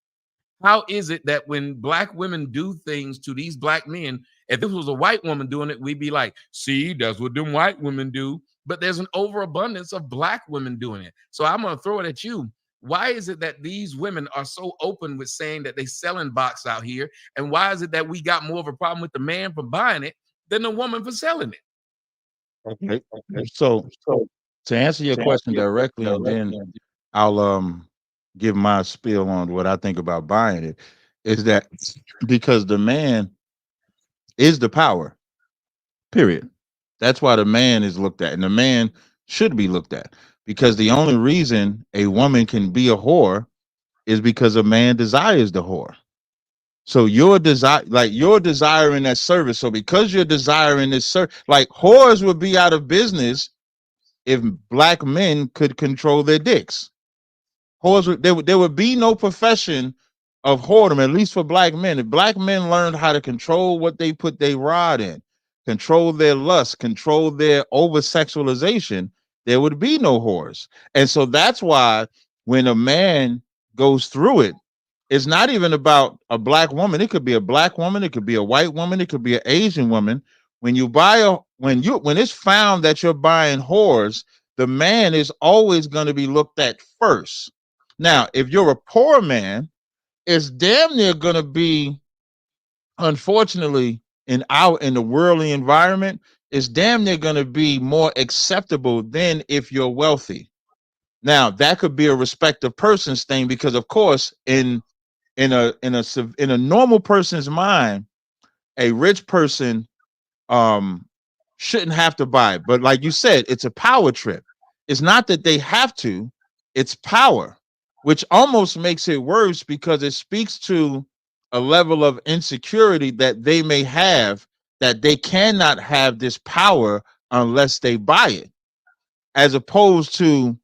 Speaker 2: How is it that when black women do things to these black men, if it was a white woman doing it, we'd be like, see, that's what them white women do. But there's an overabundance of black women doing it. So I'm going to throw it at you. Why is it that these women are so open with saying that they selling box out here? And why is it that we got more of a problem with the man for buying it than the woman for selling it?
Speaker 10: Okay. So to answer your question directly, and then I'll give my spiel on what I think about buying it, is that because the man is the power, period. That's why the man is looked at, and the man should be looked at, because the only reason a woman can be a whore is because a man desires the whore. So you're desiring that service. So because you're desiring this service, like whores would be out of business if black men could control their dicks. Whores, there would be no profession of whoredom, at least for black men. If black men learned how to control what they put their rod in, control their lust, control their over-sexualization, there would be no whores. And so that's why when a man goes through it, it's not even about a black woman. It could be a black woman, it could be a white woman, it could be an Asian woman. When you buy when it's found that you're buying whores, the man is always going to be looked at first. Now, if you're a poor man, it's damn near going to be, unfortunately, in the worldly environment, is damn near going to be more acceptable than if you're wealthy. Now, that could be a respective person's thing, because of course, in a normal person's mind, a rich person shouldn't have to buy. But like you said, it's a power trip. It's not that they have to, it's power, which almost makes it worse because it speaks to a level of insecurity that they may have, that they cannot have this power unless they buy it. As opposed to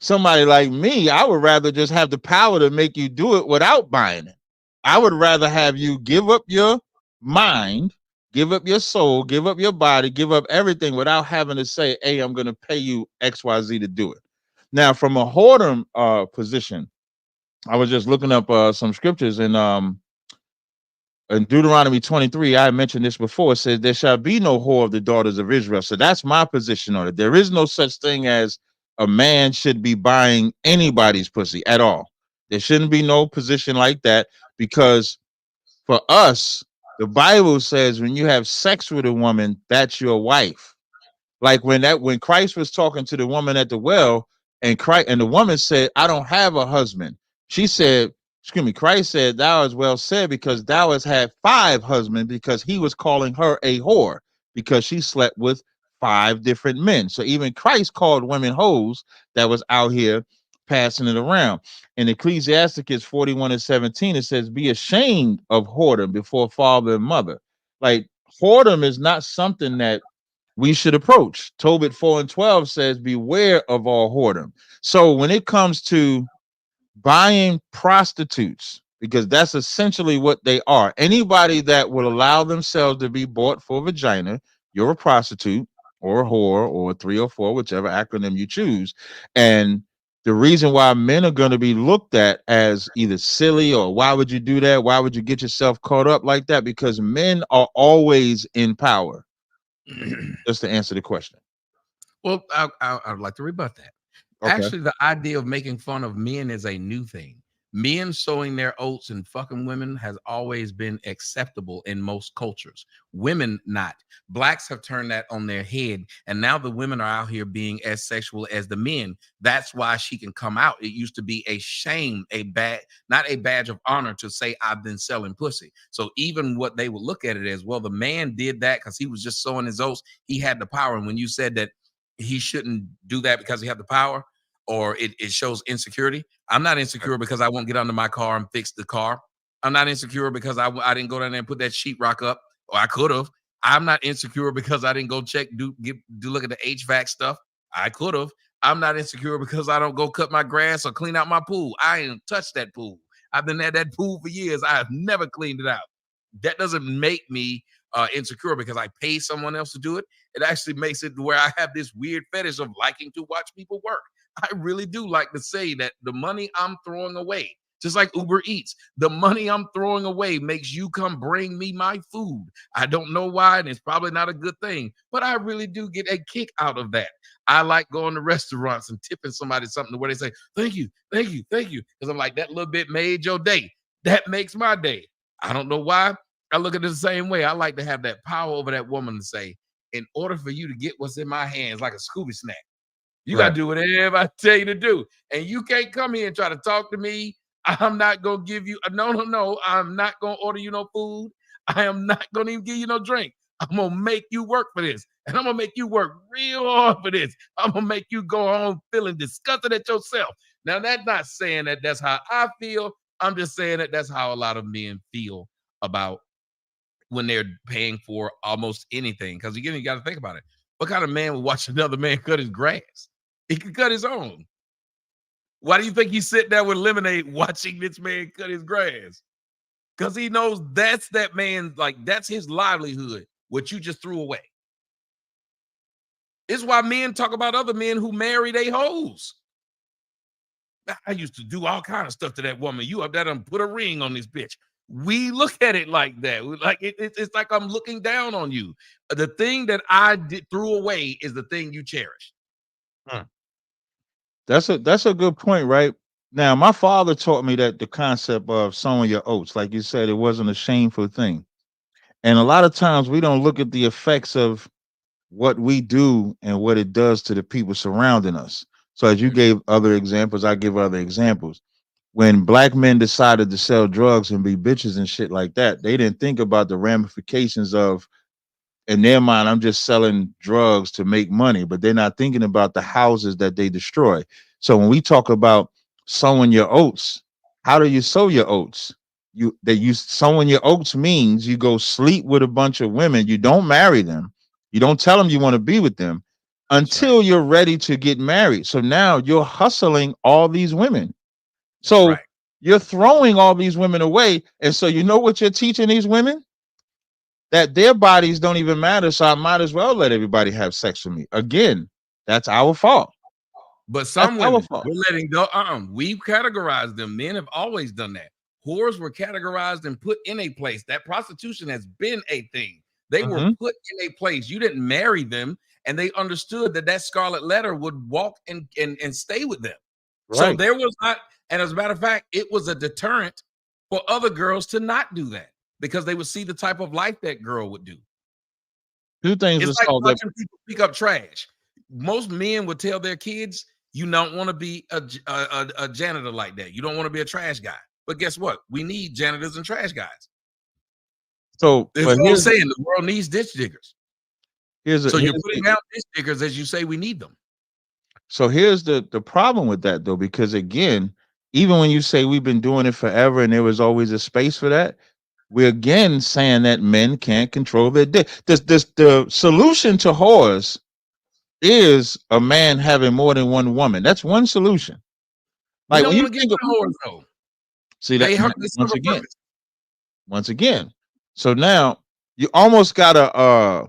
Speaker 10: somebody like me, I would rather just have the power to make you do it without buying it. I would rather have you give up your mind, give up your soul, give up your body, give up everything without having to say, hey, I'm going to pay you XYZ to do it. Now, from a whoredom position, I was just looking up some scriptures, and in Deuteronomy 23, I mentioned this before. It says, there shall be no whore of the daughters of Israel. So that's my position on it. There is no such thing as a man should be buying anybody's pussy at all. There shouldn't be no position like that, because for us, the Bible says when you have sex with a woman, that's your wife. Like when Christ was talking to the woman at the well, and the woman said, I don't have a husband. She said, excuse me, Christ said, thou hast well said, because thou hast had 5 husbands, because he was calling her a whore because she slept with 5 different men. So even Christ called women hoes that was out here passing it around. In Ecclesiasticus 41:17, it says, be ashamed of whoredom before father and mother. Like, whoredom is not something that we should approach. Tobit 4:12 says, beware of all whoredom. So when it comes to buying prostitutes, because that's essentially what they are, anybody that will allow themselves to be bought for vagina, you're a prostitute or a whore or a 304, whichever acronym you choose. And the reason why men are going to be looked at as either silly or why would you do that? Why would you get yourself caught up like that? Because men are always in power. Just to answer the question.
Speaker 2: Well, I'd like to rebut that.
Speaker 10: Okay.
Speaker 2: Actually, the idea of making fun of men is a new thing. Men sowing their oats and fucking women has always been acceptable in most cultures. Women not. Blacks have turned that on their head, and now the women are out here being as sexual as the men. That's why she can come out. It used to be a shame, not a badge of honor to say I've been selling pussy. So even what they would look at it as, well, the man did that because he was just sowing his oats. He had the power. And when you said that he shouldn't do that because he had the power, or it shows insecurity. I'm not insecure because I won't get under my car and fix the car. I'm not insecure because I didn't go down there and put that sheetrock up, or I could have. I'm not insecure because I didn't go look at the HVAC stuff. I could have. I'm not insecure because I don't go cut my grass or clean out my pool. I ain't touched that pool. I've been at that pool for years. I have never cleaned it out. That doesn't make me insecure because I pay someone else to do it. It actually makes it where I have this weird fetish of liking to watch people work. I really do like to say that the money I'm throwing away, just like Uber Eats, the money I'm throwing away makes you come bring me my food. I don't know why, and it's probably not a good thing, but I really do get a kick out of that. I like going to restaurants and tipping somebody something where they say, thank you, thank you, thank you. Because I'm like, that little bit made your day. That makes my day. I don't know why. I look at it the same way. I like to have that power over that woman to say, in order for you to get what's in my hands, like a Scooby snack, you got to do whatever I tell you to do. And you can't come here and try to talk to me. I'm not going to give you no. I'm not going to order you no food. I am not going to even give you no drink. I'm going to make you work for this. And I'm going to make you work real hard for this. I'm going to make you go home feeling disgusted at yourself. Now, that's not saying that that's how I feel. I'm just saying that that's how a lot of men feel about when they're paying for almost anything. Because again, you got to think about it. What kind of man would watch another man cut his grass? He could cut his own. Why do you think he's sitting there with lemonade watching this man cut his grass? Because he knows that's that man's, like, that's his livelihood, what you just threw away. It's why men talk about other men who marry they hoes. I used to do all kind of stuff to that woman. You up there and put a ring on this bitch. We look at it like that. Like it's like I'm looking down on you. The thing that I threw away is the thing you cherish.
Speaker 10: That's a good point, right? Now, my father taught me that the concept of sowing your oats, like you said, it wasn't a shameful thing. And a lot of times we don't look at the effects of what we do and what it does to the people surrounding us. So as you gave other examples, I give other examples. When black men decided to sell drugs and be bitches and shit like that, they didn't think about the ramifications of, in their mind, I'm just selling drugs to make money, but they're not thinking about the houses that they destroy. So when we talk about sowing your oats, how do you sow your oats? You sowing your oats means you go sleep with a bunch of women. You don't marry them. You don't tell them you want to be with them until you're ready to get married. So now you're hustling all these women. So you're throwing all these women away. And so you know what you're teaching these women? That their bodies don't even matter. So I might as well let everybody have sex with me. Again, that's our fault.
Speaker 2: But some women, we're letting go. We've categorized them. Men have always done that. Whores were categorized and put in a place. That prostitution has been a thing. They were put in a place. You didn't marry them, and they understood that that scarlet letter would walk and stay with them. Right. So there was not, and as a matter of fact, it was a deterrent for other girls to not do that because they would see the type of life that girl would do.
Speaker 10: Two things.
Speaker 2: It's like watching people pick up trash. Most men would tell their kids, you don't want to be a janitor like that. You don't want to be a trash guy. But guess what? We need janitors and trash guys.
Speaker 10: So
Speaker 2: that's what I'm saying. The world needs ditch diggers. So you're putting out ditch diggers as you say we need them.
Speaker 10: So here's the problem with that, though, because again, even when you say we've been doing it forever and there was always a space for that, we're again saying that men can't control their dick. The solution to whores is a man having more than one woman. That's one solution. Like when you think of
Speaker 2: whores, though.
Speaker 10: See that once again. So now you almost gotta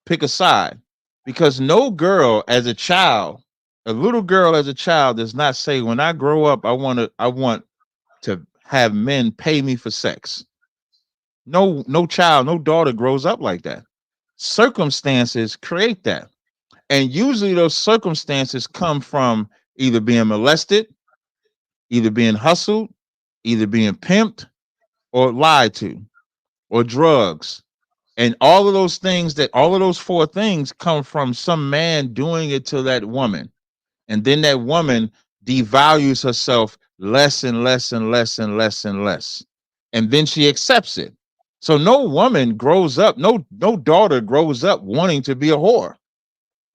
Speaker 10: pick a side, because no girl as a child, a little girl as a child, does not say, when I grow up, I want to have men pay me for sex. No child, no daughter grows up like that. Circumstances create that. And usually those circumstances come from either being molested, either being hustled, either being pimped, or lied to, or drugs. And all of those things, all of those four things come from some man doing it to that woman. And then that woman devalues herself less and less and less and less and less. And then she accepts it. So no woman grows up, no daughter grows up wanting to be a whore.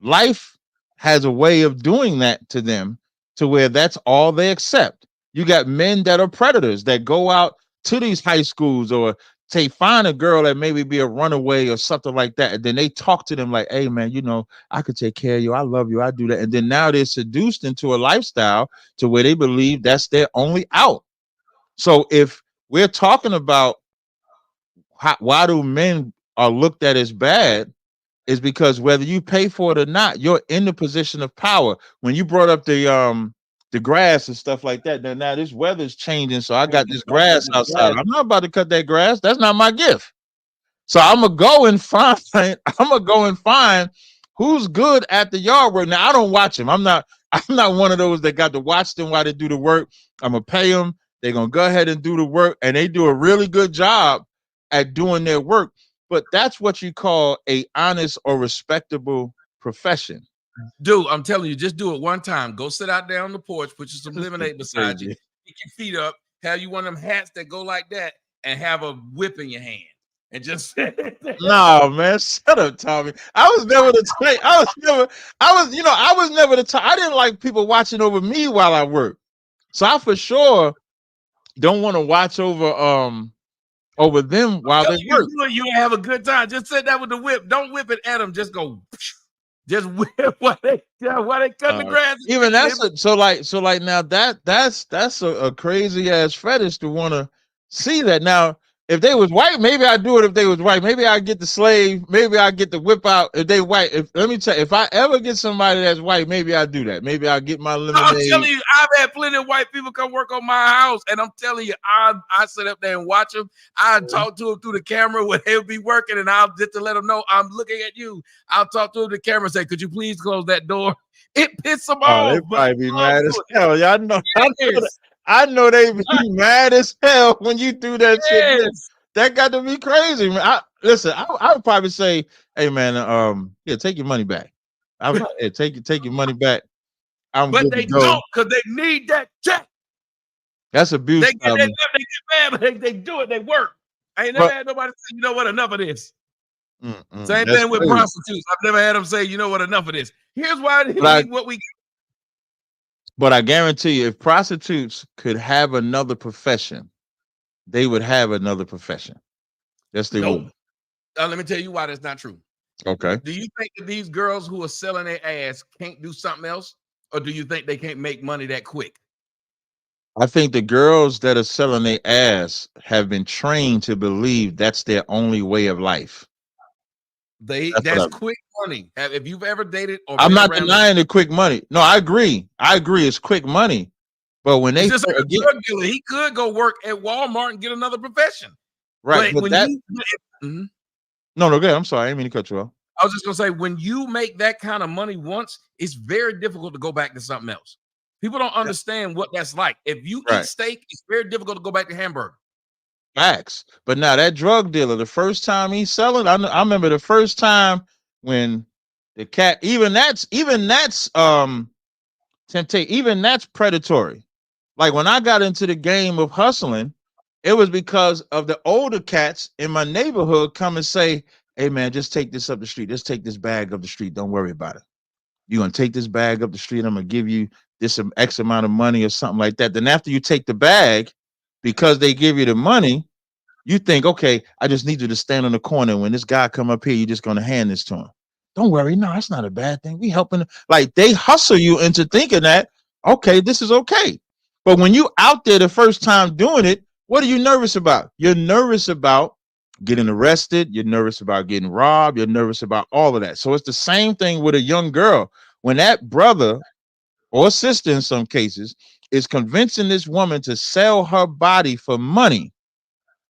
Speaker 10: Life has a way of doing that to them, to where that's all they accept. You got men that are predators that go out to these high schools, or say find a girl that maybe be a runaway or something like that, and then they talk to them like, hey man, you know, I could take care of you, I love you, I do that. And then now they're seduced into a lifestyle to where they believe that's their only out. So if we're talking about why do men are looked at as bad, is because whether you pay for it or not, you're in the position of power. When you brought up the grass and stuff like that, now this weather's changing, so I got this grass outside. I'm not about to cut that grass. That's not my gift. So I'm gonna go and find who's good at the yard work. Now I don't watch them. I'm not one of those that got to watch them while they do the work. I'm gonna pay them. They're gonna go ahead and do the work, and they do a really good job at doing their work. But that's what you call a honest or respectable profession.
Speaker 2: Dude, I'm telling you, just do it one time. Go sit out there on the porch, put you some lemonade beside you, pick your feet up, have you one of them hats that go like that, and have a whip in your hand. And just
Speaker 10: no, man, shut up, Tommy. I was never the type. I was never the type. I didn't like people watching over me while I work. So I for sure don't want to watch over them while they work.
Speaker 2: You have a good time. Just sit there with the whip. Don't whip it at them. Just go. Just whip while they cut the grass.
Speaker 10: Even so like now that's a crazy ass fetish to want to see that. Now if they was white, maybe I do it. If they was white, maybe I get the slave. Maybe I get the whip out. If they white, let me tell you, if I ever get somebody that's white, maybe I do that. Maybe I get my lemonade.
Speaker 2: I'm telling you, I've had plenty of white people come work on my house, and I'm telling you, I sit up there and watch them. I talk to them through the camera when they'll be working, and I'll just to let them know I'm looking at you. I'll talk to them the camera and say, "Could you please close that door?" It pisses them off.
Speaker 10: They probably be mad as hell. Y'all know. I know they be mad as hell when you do that shit. That got to be crazy, man. Listen, I would probably say, hey man, yeah, take your money back. I would yeah, take your money back. I'm
Speaker 2: But
Speaker 10: good
Speaker 2: they
Speaker 10: to go.
Speaker 2: don't, because they need that check.
Speaker 10: That's abuse.
Speaker 2: They get mad, but they do it. They work. I ain't never
Speaker 10: But
Speaker 2: had nobody say, you know what, enough of this. Same
Speaker 10: that's
Speaker 2: thing with
Speaker 10: crazy.
Speaker 2: prostitutes. I've never had them say, you know what, enough of this. Here's why what we.
Speaker 10: But I guarantee you, if prostitutes could have another profession, they would have another profession. Yes, they would.
Speaker 2: Let me tell you why that's not true.
Speaker 10: Okay.
Speaker 2: Do you think that these girls who are selling their ass can't do something else? Or do you think they can't make money that quick?
Speaker 10: I think the girls that are selling their ass have been trained to believe that's their only way of life.
Speaker 2: That's quick money. If you've ever dated or
Speaker 10: I'm not denying the quick money. No, I agree. It's quick money. But when they
Speaker 2: just like a drug dealer, he could go work at Walmart and get another profession.
Speaker 10: Right.
Speaker 2: But when
Speaker 10: that,
Speaker 2: you
Speaker 10: No, good. I'm sorry. I didn't mean to cut you off.
Speaker 2: I was just gonna say, when you make that kind of money once, it's very difficult to go back to something else. People don't understand what that's like. If you eat steak, it's very difficult to go back to hamburger.
Speaker 10: Facts. But now that drug dealer, the first time he's selling, I remember the first time when the cat, even that's temptation, even that's predatory. Like when I got into the game of hustling, it was because of the older cats in my neighborhood come and say, hey man, just take this up the street. Just take this bag up the street. Don't worry about it. You're gonna take this bag up the street. I'm gonna give you this X amount of money or something like that. Then after you take the bag, because they give you the money, you think, okay, I just need you to stand on the corner. When this guy come up here, you're just gonna hand this to him. Don't worry, no, that's not a bad thing. We helping. Like they hustle you into thinking that, okay, this is okay. But when you out there the first time doing it, what are you nervous about? You're nervous about getting arrested. You're nervous about getting robbed. You're nervous about all of that. So it's the same thing with a young girl. When that brother or sister in some cases is convincing this woman to sell her body for money,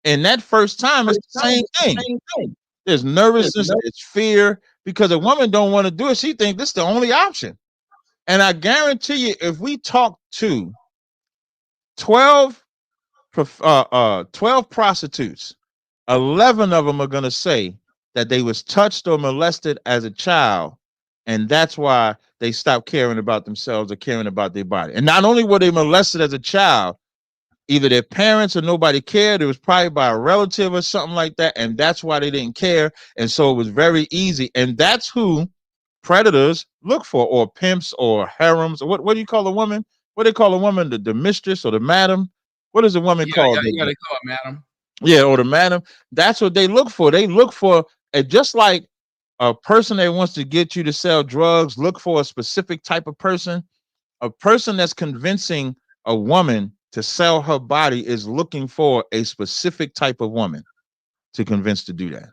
Speaker 10: and that first time it's the same thing. There's nervousness, it's fear, because a woman don't want to do it. She thinks this is the only option. And I guarantee you, if we talk to 12 prostitutes, 11 of them are going to say that they was touched or molested as a child, and that's why they stopped caring about themselves or caring about their body. And not only were they molested as a child, either their parents or nobody cared. It was probably by a relative or something like that, and that's why they didn't care. And so it was very easy. And that's who predators look for, or pimps, or harems. Or what do you call a woman? What do they call a woman? The mistress or the madam? What is a woman called?
Speaker 2: Yeah, they call it madam.
Speaker 10: Yeah, or the madam. That's what they look for. They look for, just like a person that wants to get you to sell drugs, look for a specific type of person. A person that's convincing a woman to sell her body is looking for a specific type of woman to convince to do that.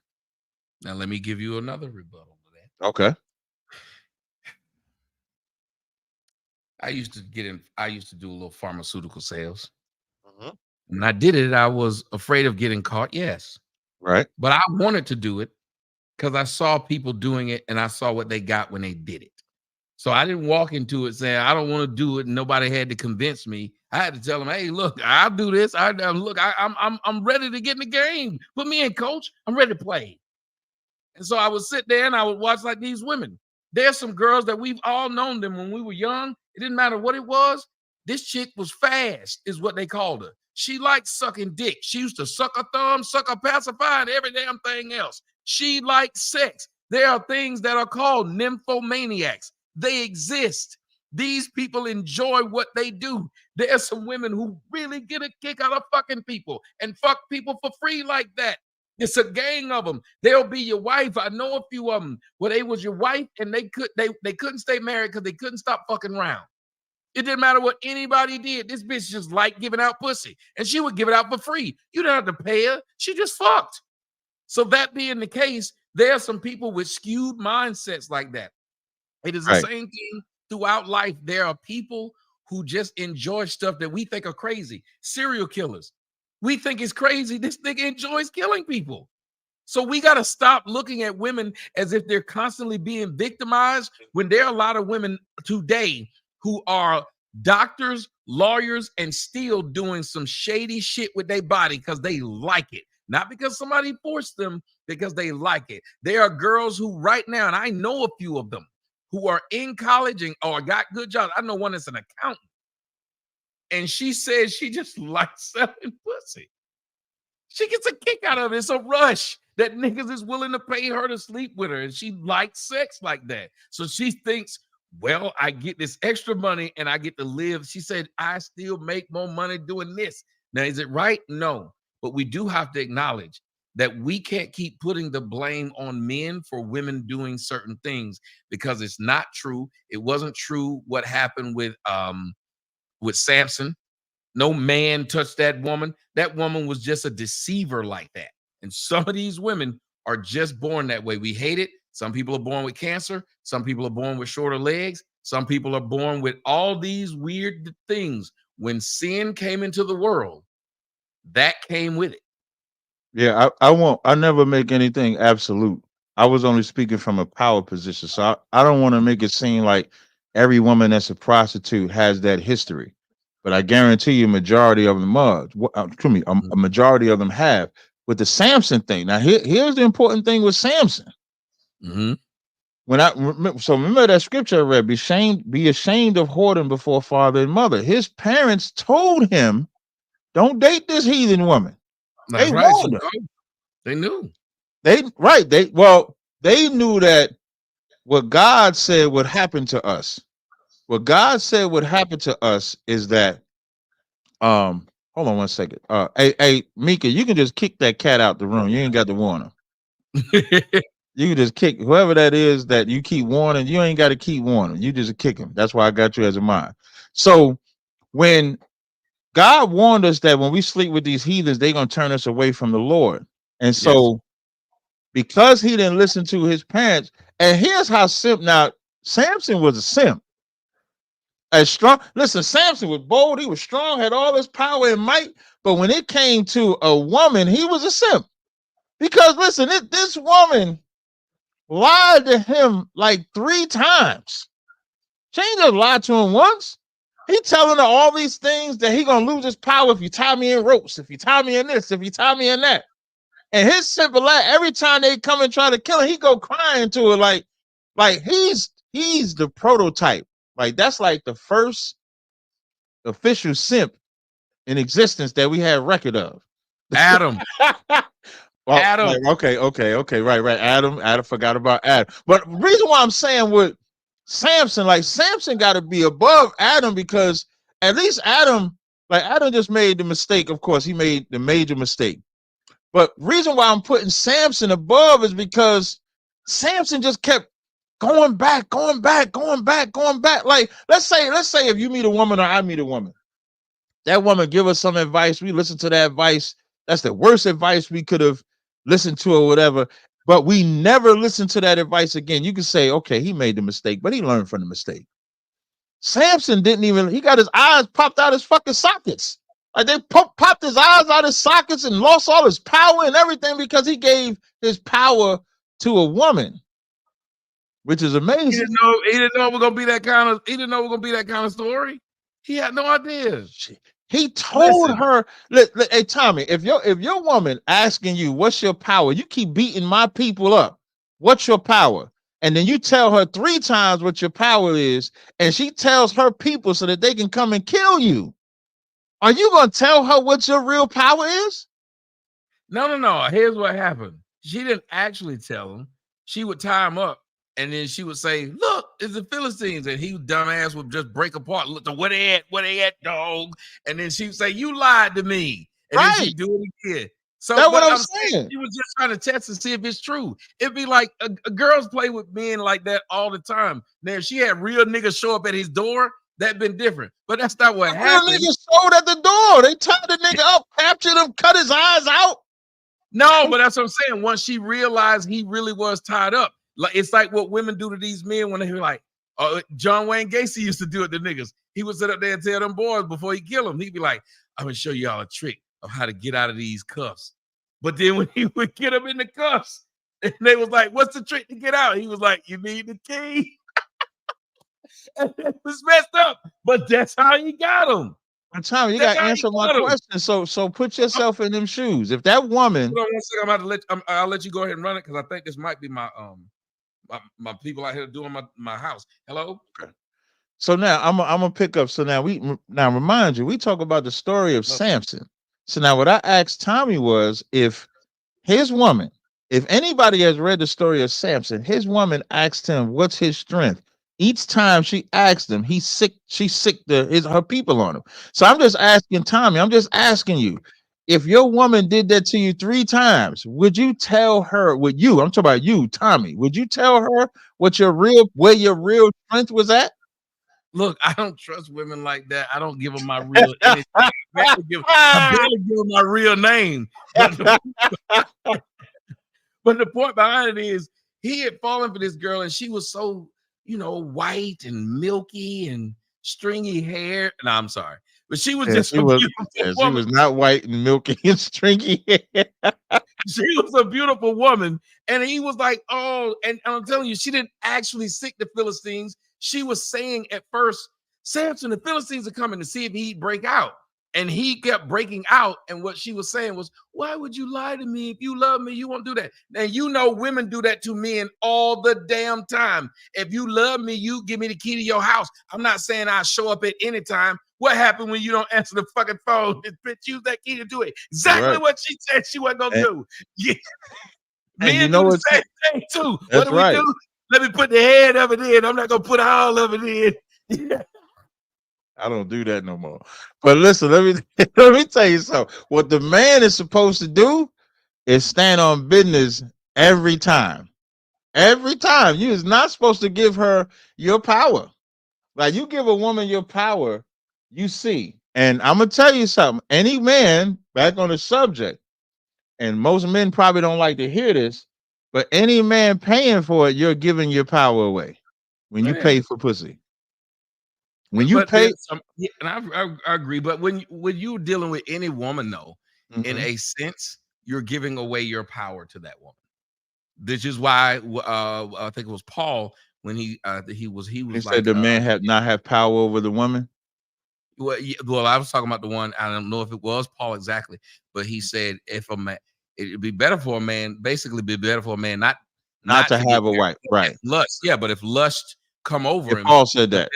Speaker 2: Now, let me give you another rebuttal to that.
Speaker 10: Okay.
Speaker 2: I used to do a little pharmaceutical sales. When I did it, I was afraid of getting caught. Yes.
Speaker 10: Right.
Speaker 2: But I wanted to do it because I saw people doing it and I saw what they got when they did it. So I didn't walk into it saying, I don't want to do it. And nobody had to convince me. I had to tell them, hey, look, I'll do this. I'm ready to get in the game. Put me in, coach. I'm ready to play. And so I would sit there and I would watch like these women. There's some girls that we've all known them when we were young. It didn't matter what it was. This chick was fast, is what they called her. She liked sucking dick. She used to suck her thumb, suck her pacifier, and every damn thing else. She liked sex. There are things that are called nymphomaniacs. They exist. These people enjoy what they do. There are some women who really get a kick out of fucking people and fuck people for free like that. It's a gang of them. They'll be your wife. I know a few of them where they was your wife and they couldn't stay married because they couldn't stop fucking around. It didn't matter what anybody did. This bitch just liked giving out pussy, and she would give it out for free. You didn't have to pay her. She just fucked. So that being the case, there are some people with skewed mindsets like that. It is the same thing throughout life. There are people who just enjoy stuff that we think are crazy. Serial killers. We think it's crazy. This nigga enjoys killing people. So we got to stop looking at women as if they're constantly being victimized, when there are a lot of women today who are doctors, lawyers, and still doing some shady shit with their body because they like it. not because somebody forced them, because they like it. There are girls who right now, and I know a few of them, who are in college and or got good jobs. I know one that's an accountant. And she says she just likes selling pussy. She gets a kick out of it. It's a rush that niggas is willing to pay her to sleep with her. And she likes sex like that. So she thinks, well, I get this extra money and I get to live. She said, I still make more money doing this. Now, is it right? No. But we do have to acknowledge that we can't keep putting the blame on men for women doing certain things, because it's not true. It wasn't true what happened with Samson. No man touched that woman. That woman was just a deceiver like that. And some of these women are just born that way. We hate it. Some people are born with cancer. Some people are born with shorter legs. Some people are born with all these weird things. When sin came into the world, that came with it.
Speaker 10: Yeah, I never make anything absolute. I was only speaking from a power position. So I don't want to make it seem like every woman that's a prostitute has that history. But I guarantee you, majority of them are. A majority of them have. With the Samson thing, now here's the important thing with Samson.
Speaker 2: Mm-hmm.
Speaker 10: Remember that scripture I read: be ashamed of whoredom before father and mother. His parents told him, "Don't date this heathen woman."
Speaker 2: That's
Speaker 10: They
Speaker 2: right.
Speaker 10: warned him.
Speaker 2: They knew.
Speaker 10: They knew that what God said would happen to us. What God said would happen to us is that hold on one second. Hey, Mika, you can just kick that cat out the room. You ain't got to warn him. You can just kick whoever that is that you keep warning. You ain't got to keep warning. You just kick him. That's why I got you as a mind. So when God warned us that when we sleep with these heathens, they're going to turn us away from the Lord. And so because he didn't listen to his parents, and here's how Samson was a simp. As strong, listen, Samson was bold, he was strong, had all this power and might, but when it came to a woman, he was a simp. Because listen, this woman lied to him like 3 times. She ain't just lied to him once. He telling her all these things that he gonna lose his power if you tie me in ropes, if you tie me in this, if you tie me in that. And his simple lie, every time they come and try to kill him, he go crying to her like he's the prototype. Like that's like the first official simp in existence that we have record of.
Speaker 2: Adam.
Speaker 10: Well,
Speaker 2: Adam.
Speaker 10: Like, okay, right. Adam forgot about Adam. But the reason why I'm saying with Samson, like Samson got to be above Adam, because at least Adam just made the mistake. Of course, he made the major mistake. But reason why I'm putting Samson above is because Samson just kept going back. Like, let's say if you meet a woman or I meet a woman, that woman give us some advice, we listen to that advice. That's the worst advice we could have listened to or whatever, but we never listen to that advice again. You can say, okay, he made the mistake, but he learned from the mistake. Samson he got his eyes popped out his fucking sockets. Like they popped his eyes out his sockets and lost all his power and everything because he gave his power to a woman, which is amazing.
Speaker 2: He didn't know it was gonna be that kind of story. He had no idea.
Speaker 10: He told her, hey Tommy, if your woman asking you what's your power, you keep beating my people up. What's your power? And then you tell her 3 times what your power is, and she tells her people so that they can come and kill you. Are you gonna tell her what your real power is?
Speaker 2: No. Here's what happened. She didn't actually tell him. She would tie him up, and then she would say, "Look, it's the Philistines," and he dumbass would just break apart. Look, where they at, dog? And then she would say, "You lied to me," and then she'd do it again. So
Speaker 10: that's what I'm saying.
Speaker 2: She was just trying to test to see if it's true. It'd be like girls play with men like that all the time. Now, if she had real niggas show up at his door, that'd been different. But that's not what happened.
Speaker 10: Real niggas showed at the door. They tied the nigga up, captured him, cut his eyes out.
Speaker 2: No, but that's what I'm saying. Once she realized he really was tied up, like it's like what women do to these men when they're like, John Wayne Gacy used to do it to niggas. He would sit up there and tell them boys before he kill them, he'd be like, "I'm gonna show y'all a trick of how to get out of these cuffs." But then when he would get them in the cuffs, and they was like, "What's the trick to get out?" He was like, "You need the key." And it was messed up, but that's how he got him.
Speaker 10: And Tommy, you got to answer my question. So put yourself in them shoes. If that woman,
Speaker 2: hold on 1 second, I'm about to I'll let you go ahead and run it because I think this might be my my people out here doing my house. Hello.
Speaker 10: Okay. So now I'm gonna pick up. So now remind you, we talk about the story of Samson. So now what I asked Tommy was, if his woman, if anybody has read the story of Samson, his woman asked him, what's his strength? Each time she asked him, she sicked her people on him. So I'm just asking Tommy, I'm just asking you, if your woman did that to you 3 times, would you tell her, I'm talking about you, Tommy, would you tell her where your real strength was at?
Speaker 2: Look, I don't trust women like that. I don't give them my real anything. I barely give them my real name. But the point behind it is he had fallen for this girl and she was so, white and milky and stringy hair. No, I'm sorry. But she was just a beautiful woman.
Speaker 10: She was not white and milky and stringy hair.
Speaker 2: She was a beautiful woman. And he was like, oh, and I'm telling you, she didn't actually sick the Philistines. She was saying at first, Samson, the Philistines are coming to see if he'd break out. And he kept breaking out. And what she was saying was, why would you lie to me? If you love me, you won't do that. And women do that to men all the damn time. If you love me, you give me the key to your house. I'm not saying I show up at any time. What happened when you don't answer the fucking phone? Bitch, use that key to do it. Exactly what she said she wasn't going to do. Yeah. Men do the same thing too. What do we do? Let me put the head of it in. I'm not going to put all of it in.
Speaker 10: I don't do that no more. But listen, let me tell you something. What the man is supposed to do is stand on business every time. Every time. You is not supposed to give her your power. Like, you give a woman your power, you see. And I'm going to tell you something. Any man, back on the subject, and most men probably don't like to hear this, but any man paying for it, you're giving your power away when you pay for pussy. When you pay,
Speaker 2: and I agree, but when you're dealing with any woman, though, in a sense, you're giving away your power to that woman. This is why I think it was Paul when he said
Speaker 10: the man not have power over the woman.
Speaker 2: Well, I was talking about the one. I don't know if it was Paul exactly, but he said if a man, it'd be better for a man, not to have a wife, right? Lust, but if lust come over him,
Speaker 10: Paul said that.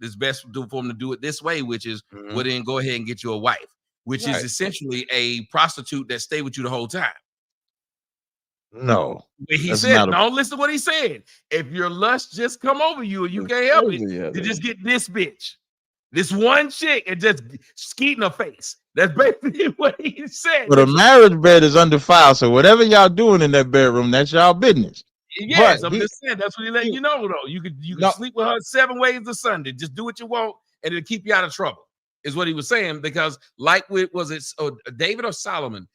Speaker 2: It's best for him to do it this way, which is then go ahead and get you a wife, which is essentially a prostitute that stay with you the whole time.
Speaker 10: No,
Speaker 2: he said, don't listen to what he said. If your lust just come over you and you can't help it, you just get this bitch, this one chick, and just skeet in her face. That's basically what he said.
Speaker 10: But a marriage bed is undefiled, so whatever y'all doing in that bedroom, that's y'all business.
Speaker 2: Yes, I'm just saying that's what he letting you know, though. You can sleep with her 7 ways a Sunday. Just do what you want, and it'll keep you out of trouble, is what he was saying. Because like was it David or Solomon,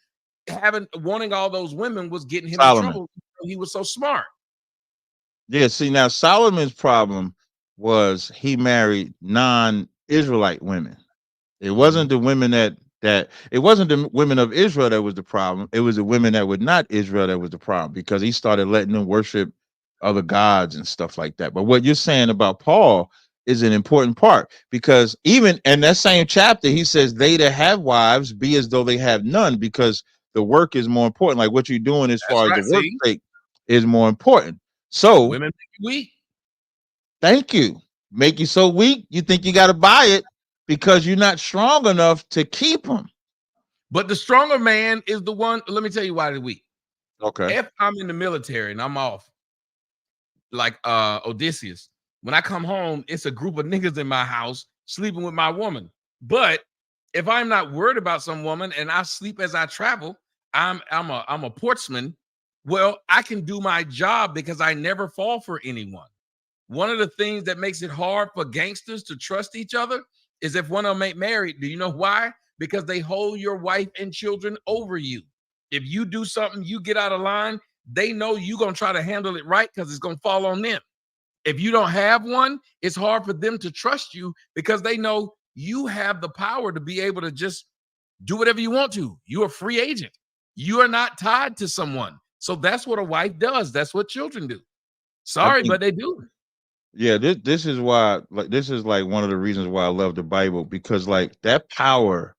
Speaker 2: wanting all those women was getting him in trouble. He was so smart.
Speaker 10: Yeah, see, now Solomon's problem was he married non-Israelite women. It wasn't the women that it wasn't the women of Israel that was the problem. It was the women that were not Israel that was the problem, because he started letting them worship other gods and stuff like that. But what you're saying about Paul is an important part, because even in that same chapter, he says they that have wives be as though they have none, because the work is more important. Like what you're doing as far as the work sake is more important. So
Speaker 2: women make you weak.
Speaker 10: Thank you. Make you so weak, you think you got to buy it because you're not strong enough to keep them.
Speaker 2: But the stronger man is the one. Let me tell you why they're weak.
Speaker 10: Okay.
Speaker 2: If I'm in the military and I'm off, like Odysseus, when I come home, it's a group of niggas in my house sleeping with my woman. But if I'm not worried about some woman and I sleep as I travel, I'm a portsman. Well, I can do my job because I never fall for anyone. One of the things that makes it hard for gangsters to trust each other is if one of them ain't married. Do you know why? Because they hold your wife and children over you. If you do something, you get out of line, they know you're going to try to handle it right because it's going to fall on them. If you don't have one, it's hard for them to trust you because they know you have the power to be able to just do whatever you want to. You're a free agent. You are not tied to someone. So that's what a wife does. That's what children do. Sorry, but they do.
Speaker 10: Yeah, this is why, like, this is like one of the reasons why I love the Bible, because like that power,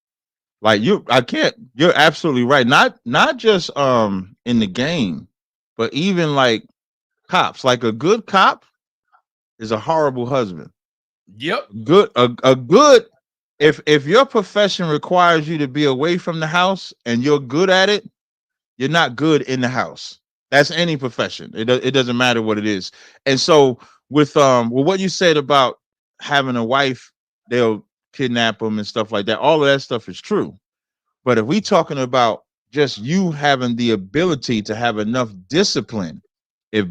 Speaker 10: like you're absolutely right. Not just in the game, but even like cops. Like a good cop is a horrible husband.
Speaker 2: Yep.
Speaker 10: Good a good if your profession requires you to be away from the house and you're good at it, you're not good in the house. That's any profession. It doesn't matter what it is. And so with what you said about having a wife, they'll kidnap them and stuff like that. All of that stuff is true. But if we talking about just you having the ability to have enough discipline, if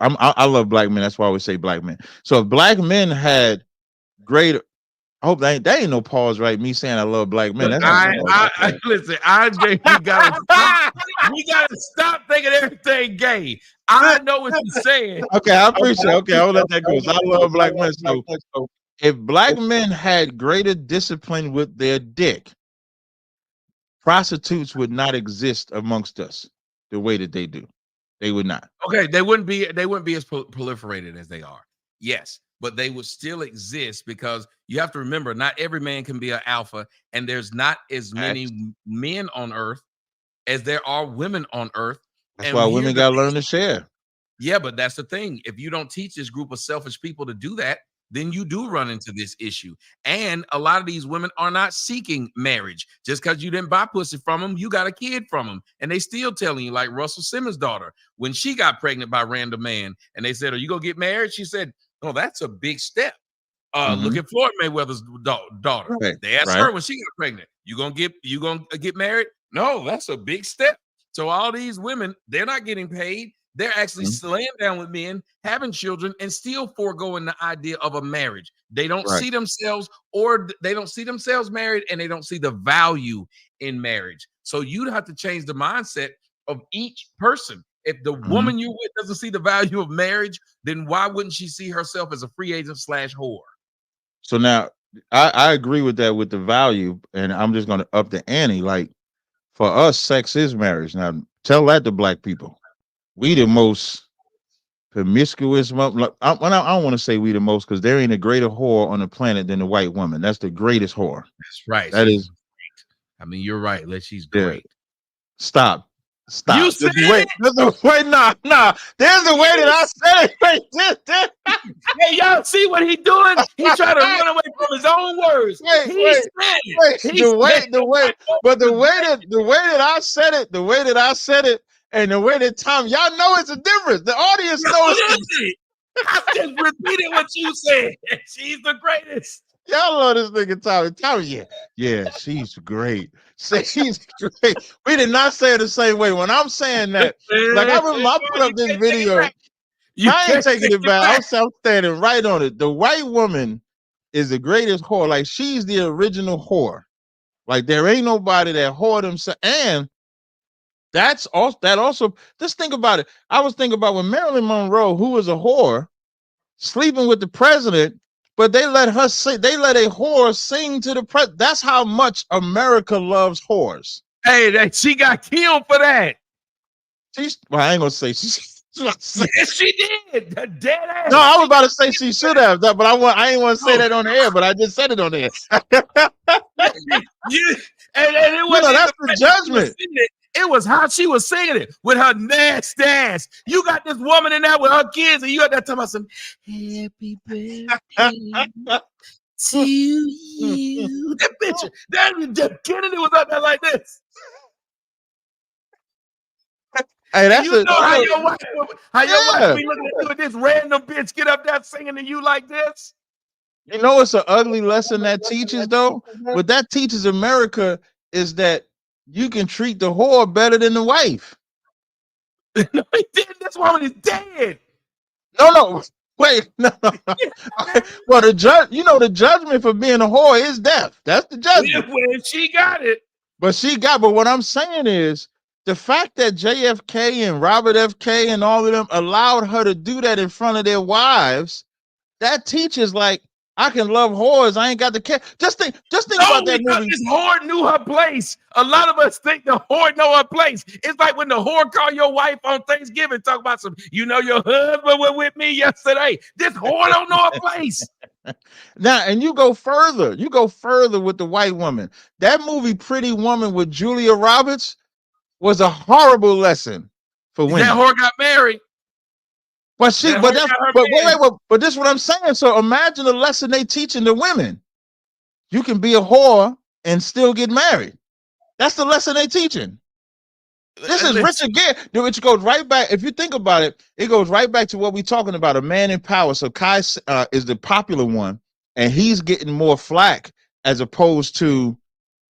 Speaker 10: I love black men. That's why I always say black men. So if black men had greater, I hope that ain't no pause, right? Me saying I love black men.
Speaker 2: Look,
Speaker 10: That's not
Speaker 2: listen, we gotta stop thinking everything gay. I know what you're saying.
Speaker 10: Okay, I appreciate it. Okay, I'll let that go. So I love black men. So if black men had greater discipline with their dick, prostitutes would not exist amongst us the way that they do. They would not.
Speaker 2: Okay, they wouldn't be as proliferated as they are. Yes, but they would still exist, because you have to remember, not every man can be an alpha, and there's not as many men on earth as there are women on earth.
Speaker 10: That's why women gotta learn to share.
Speaker 2: Yeah, but that's the thing. If you don't teach this group of selfish people to do that, then you do run into this issue. And a lot of these women are not seeking marriage. Just because you didn't buy pussy from them, you got a kid from them. And they still telling you, like Russell Simmons' daughter, when she got pregnant by a random man, and they said, "Are you gonna get married?" She said, "Oh, that's a big step." Look at Floyd Mayweather's daughter.
Speaker 10: Right,
Speaker 2: They asked her when she got pregnant, you gonna get married? No, that's a big step. So all these women, they're not getting paid. They're actually laying down with men, having children, and still foregoing the idea of a marriage. They don't see themselves, or they don't see themselves married, and they don't see the value in marriage. So you'd have to change the mindset of each person. If the woman you're with doesn't see the value of marriage, then why wouldn't she see herself as a free agent / whore?
Speaker 10: So now I agree with that, with the value, and I'm just gonna up the ante. Like, for us, sex is marriage. Now tell that to black people. We the most promiscuous. I don't want to say we the most, because there ain't a greater whore on the planet than the white woman. That's the greatest whore.
Speaker 2: That's right.
Speaker 10: That is.
Speaker 2: I mean, you're right. She's great.
Speaker 10: Stop.
Speaker 2: You said
Speaker 10: wait, nah. There's a way that I said it.
Speaker 2: Hey, y'all see what he doing? He trying to run away from his own words. The way that I said it, and the way that Tom, y'all know it's a difference. The audience knows. I just repeated what you said. She's the greatest.
Speaker 10: Y'all love this nigga Tommy. Tommy, yeah, she's great. She's great. We did not say it the same way. When I'm saying that, like, I remember I put up this video. I ain't taking it back. I'm standing right on it. The white woman is the greatest whore. Like, she's the original whore. Like, there ain't nobody that whore themselves. And that's also, just think about it. I was thinking about when Marilyn Monroe, who was a whore, sleeping with the president, but they let her sing. They let a whore sing to the president. That's how much America loves whores.
Speaker 2: Hey, she got killed for that.
Speaker 10: Well, I ain't gonna say she.
Speaker 2: Yes, she did. The dead ass.
Speaker 10: No, I was about to say she should have. But I ain't want to say that on the air. But I just said it on the air.
Speaker 2: And it wasn't.
Speaker 10: That's the judgment.
Speaker 2: It was how she was singing it with her nasty ass. You got this woman in there with her kids, and you got that talking about some happy birthday to you. That bitch, Kennedy was up there like this.
Speaker 10: Hey, that's
Speaker 2: how your wife be looking at you with this random bitch get up there singing to you like this.
Speaker 10: You know, it's an ugly lesson that teaches, though. What that teaches America is that you can treat the whore better than the wife.
Speaker 2: No, he didn't. This woman is dead.
Speaker 10: No. Wait, no. Well, the judgment for being a whore is death. That's the judgment.
Speaker 2: Well, she got it.
Speaker 10: But what I'm saying is, the fact that JFK and Robert FK and all of them allowed her to do that in front of their wives, that teaches, like, I can love whores. I ain't got to care. Just think about that movie.
Speaker 2: This whore knew her place. A lot of us think the whore know her place. It's like when the whore call your wife on Thanksgiving, talk about some, you know, your husband was with me yesterday. This whore don't know her place.
Speaker 10: Now, and you go further. You go further with the white woman. That movie, Pretty Woman with Julia Roberts, was a horrible lesson for women.
Speaker 2: That whore got married.
Speaker 10: But this is what I'm saying. So imagine the lesson they teaching the women. You can be a whore and still get married. That's the lesson they teaching. This is Richard Gere, which goes right back. If you think about it, it goes right back to what we're talking about, a man in power. So Kai is the popular one, and he's getting more flack as opposed to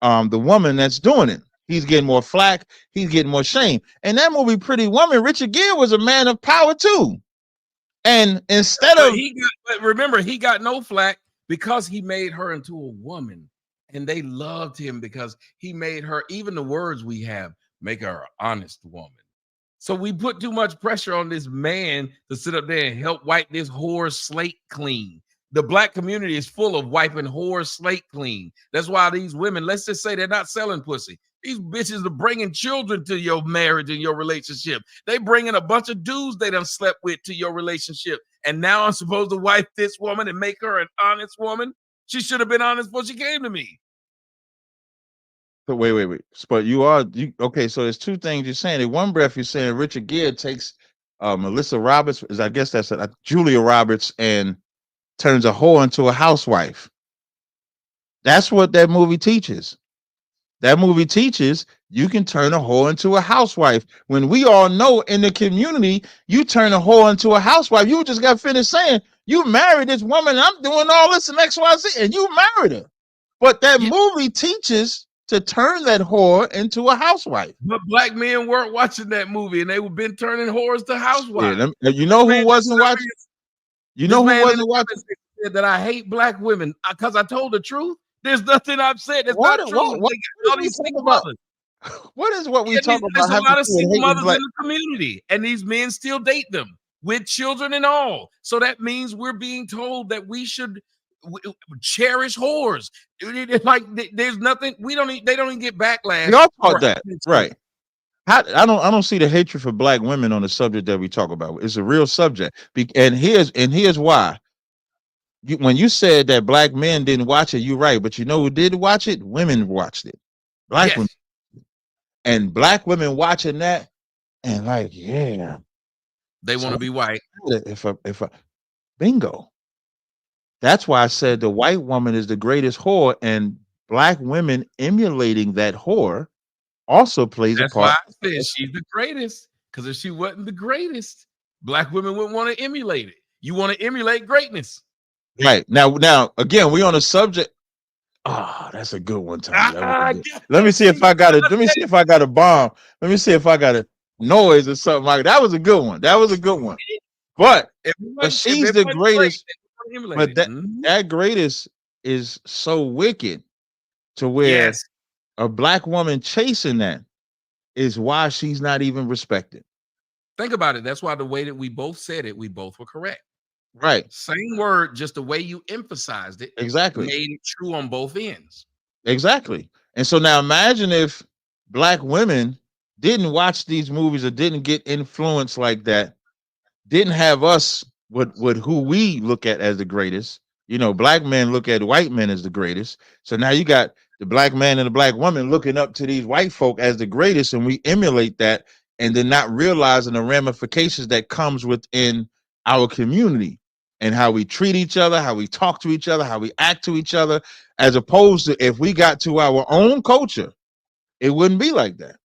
Speaker 10: the woman that's doing it. He's getting more flack. He's getting more shame. And that movie, Pretty Woman, Richard Gere was a man of power too. And
Speaker 2: remember, he got no flack because he made her into a woman, and they loved him because he made her, even the words we have, make her an honest woman. So we put too much pressure on this man to sit up there and help wipe this whore slate clean. The black community is full of wiping whore slate clean. That's why these women, let's just say they're not selling pussy. These bitches are bringing children to your marriage and your relationship. They bringing a bunch of dudes they done slept with to your relationship. And now I'm supposed to wipe this woman and make her an honest woman? She should have been honest before she came to me.
Speaker 10: But wait. But okay, so there's two things you're saying. In one breath, you're saying Richard Gere takes Melissa Roberts, I guess that's Julia Roberts, and turns a whore into a housewife. That's what that movie teaches. That movie teaches you can turn a whore into a housewife. When we all know in the community, you turn a whore into a housewife. You just got finished saying, you married this woman, I'm doing all this and XYZ, and you married her. But that movie teaches to turn that whore into a housewife.
Speaker 2: But black men weren't watching that movie, and they were been turning whores to housewives.
Speaker 10: Yeah, you know who wasn't watching? You know who wasn't watching?
Speaker 2: Said that I hate black women because I told the truth. There's nothing I've said that's not true. What
Speaker 10: is what we talk about?
Speaker 2: There's a lot of single mothers in the community, and these men still date them with children and all. So that means we're being told that we should cherish whores. It's like there's nothing. They don't even get backlash.
Speaker 10: Y'all taught that, right? I don't see the hatred for black women on the subject that we talk about. It's a real subject, and here's why. When you said that black men didn't watch it, you're right. But you know who did watch it? Women watched it. Black women. And black women watching that and like, yeah.
Speaker 2: They want to be white.
Speaker 10: If bingo. That's why I said the white woman is the greatest whore, and black women emulating that whore also plays a part.
Speaker 2: That's why I said she's the greatest. Because if she wasn't the greatest, black women wouldn't want to emulate it. You want to emulate greatness.
Speaker 10: Right. Now again, we on a subject. Oh, that's a good one, Tommy. Let me see if I got it. Let me see if I got a bomb. Let me see if I got a noise or something like that. That was a good one. But she's the greatest. But that greatest is so wicked to where a black woman chasing that is why she's not even respected.
Speaker 2: Think about it. That's why the way that we both said it, we both were correct.
Speaker 10: Right.
Speaker 2: Same word, just the way you emphasized it.
Speaker 10: Exactly.
Speaker 2: Made it true on both ends.
Speaker 10: Exactly. And so now imagine if black women didn't watch these movies or didn't get influenced like that, didn't have us with who we look at as the greatest. You know, black men look at white men as the greatest. So now you got the black man and the black woman looking up to these white folk as the greatest, and we emulate that, and then not realizing the ramifications that comes within our community and how we treat each other, how we talk to each other, how we act to each other, as opposed to if we got to our own culture, it wouldn't be like that.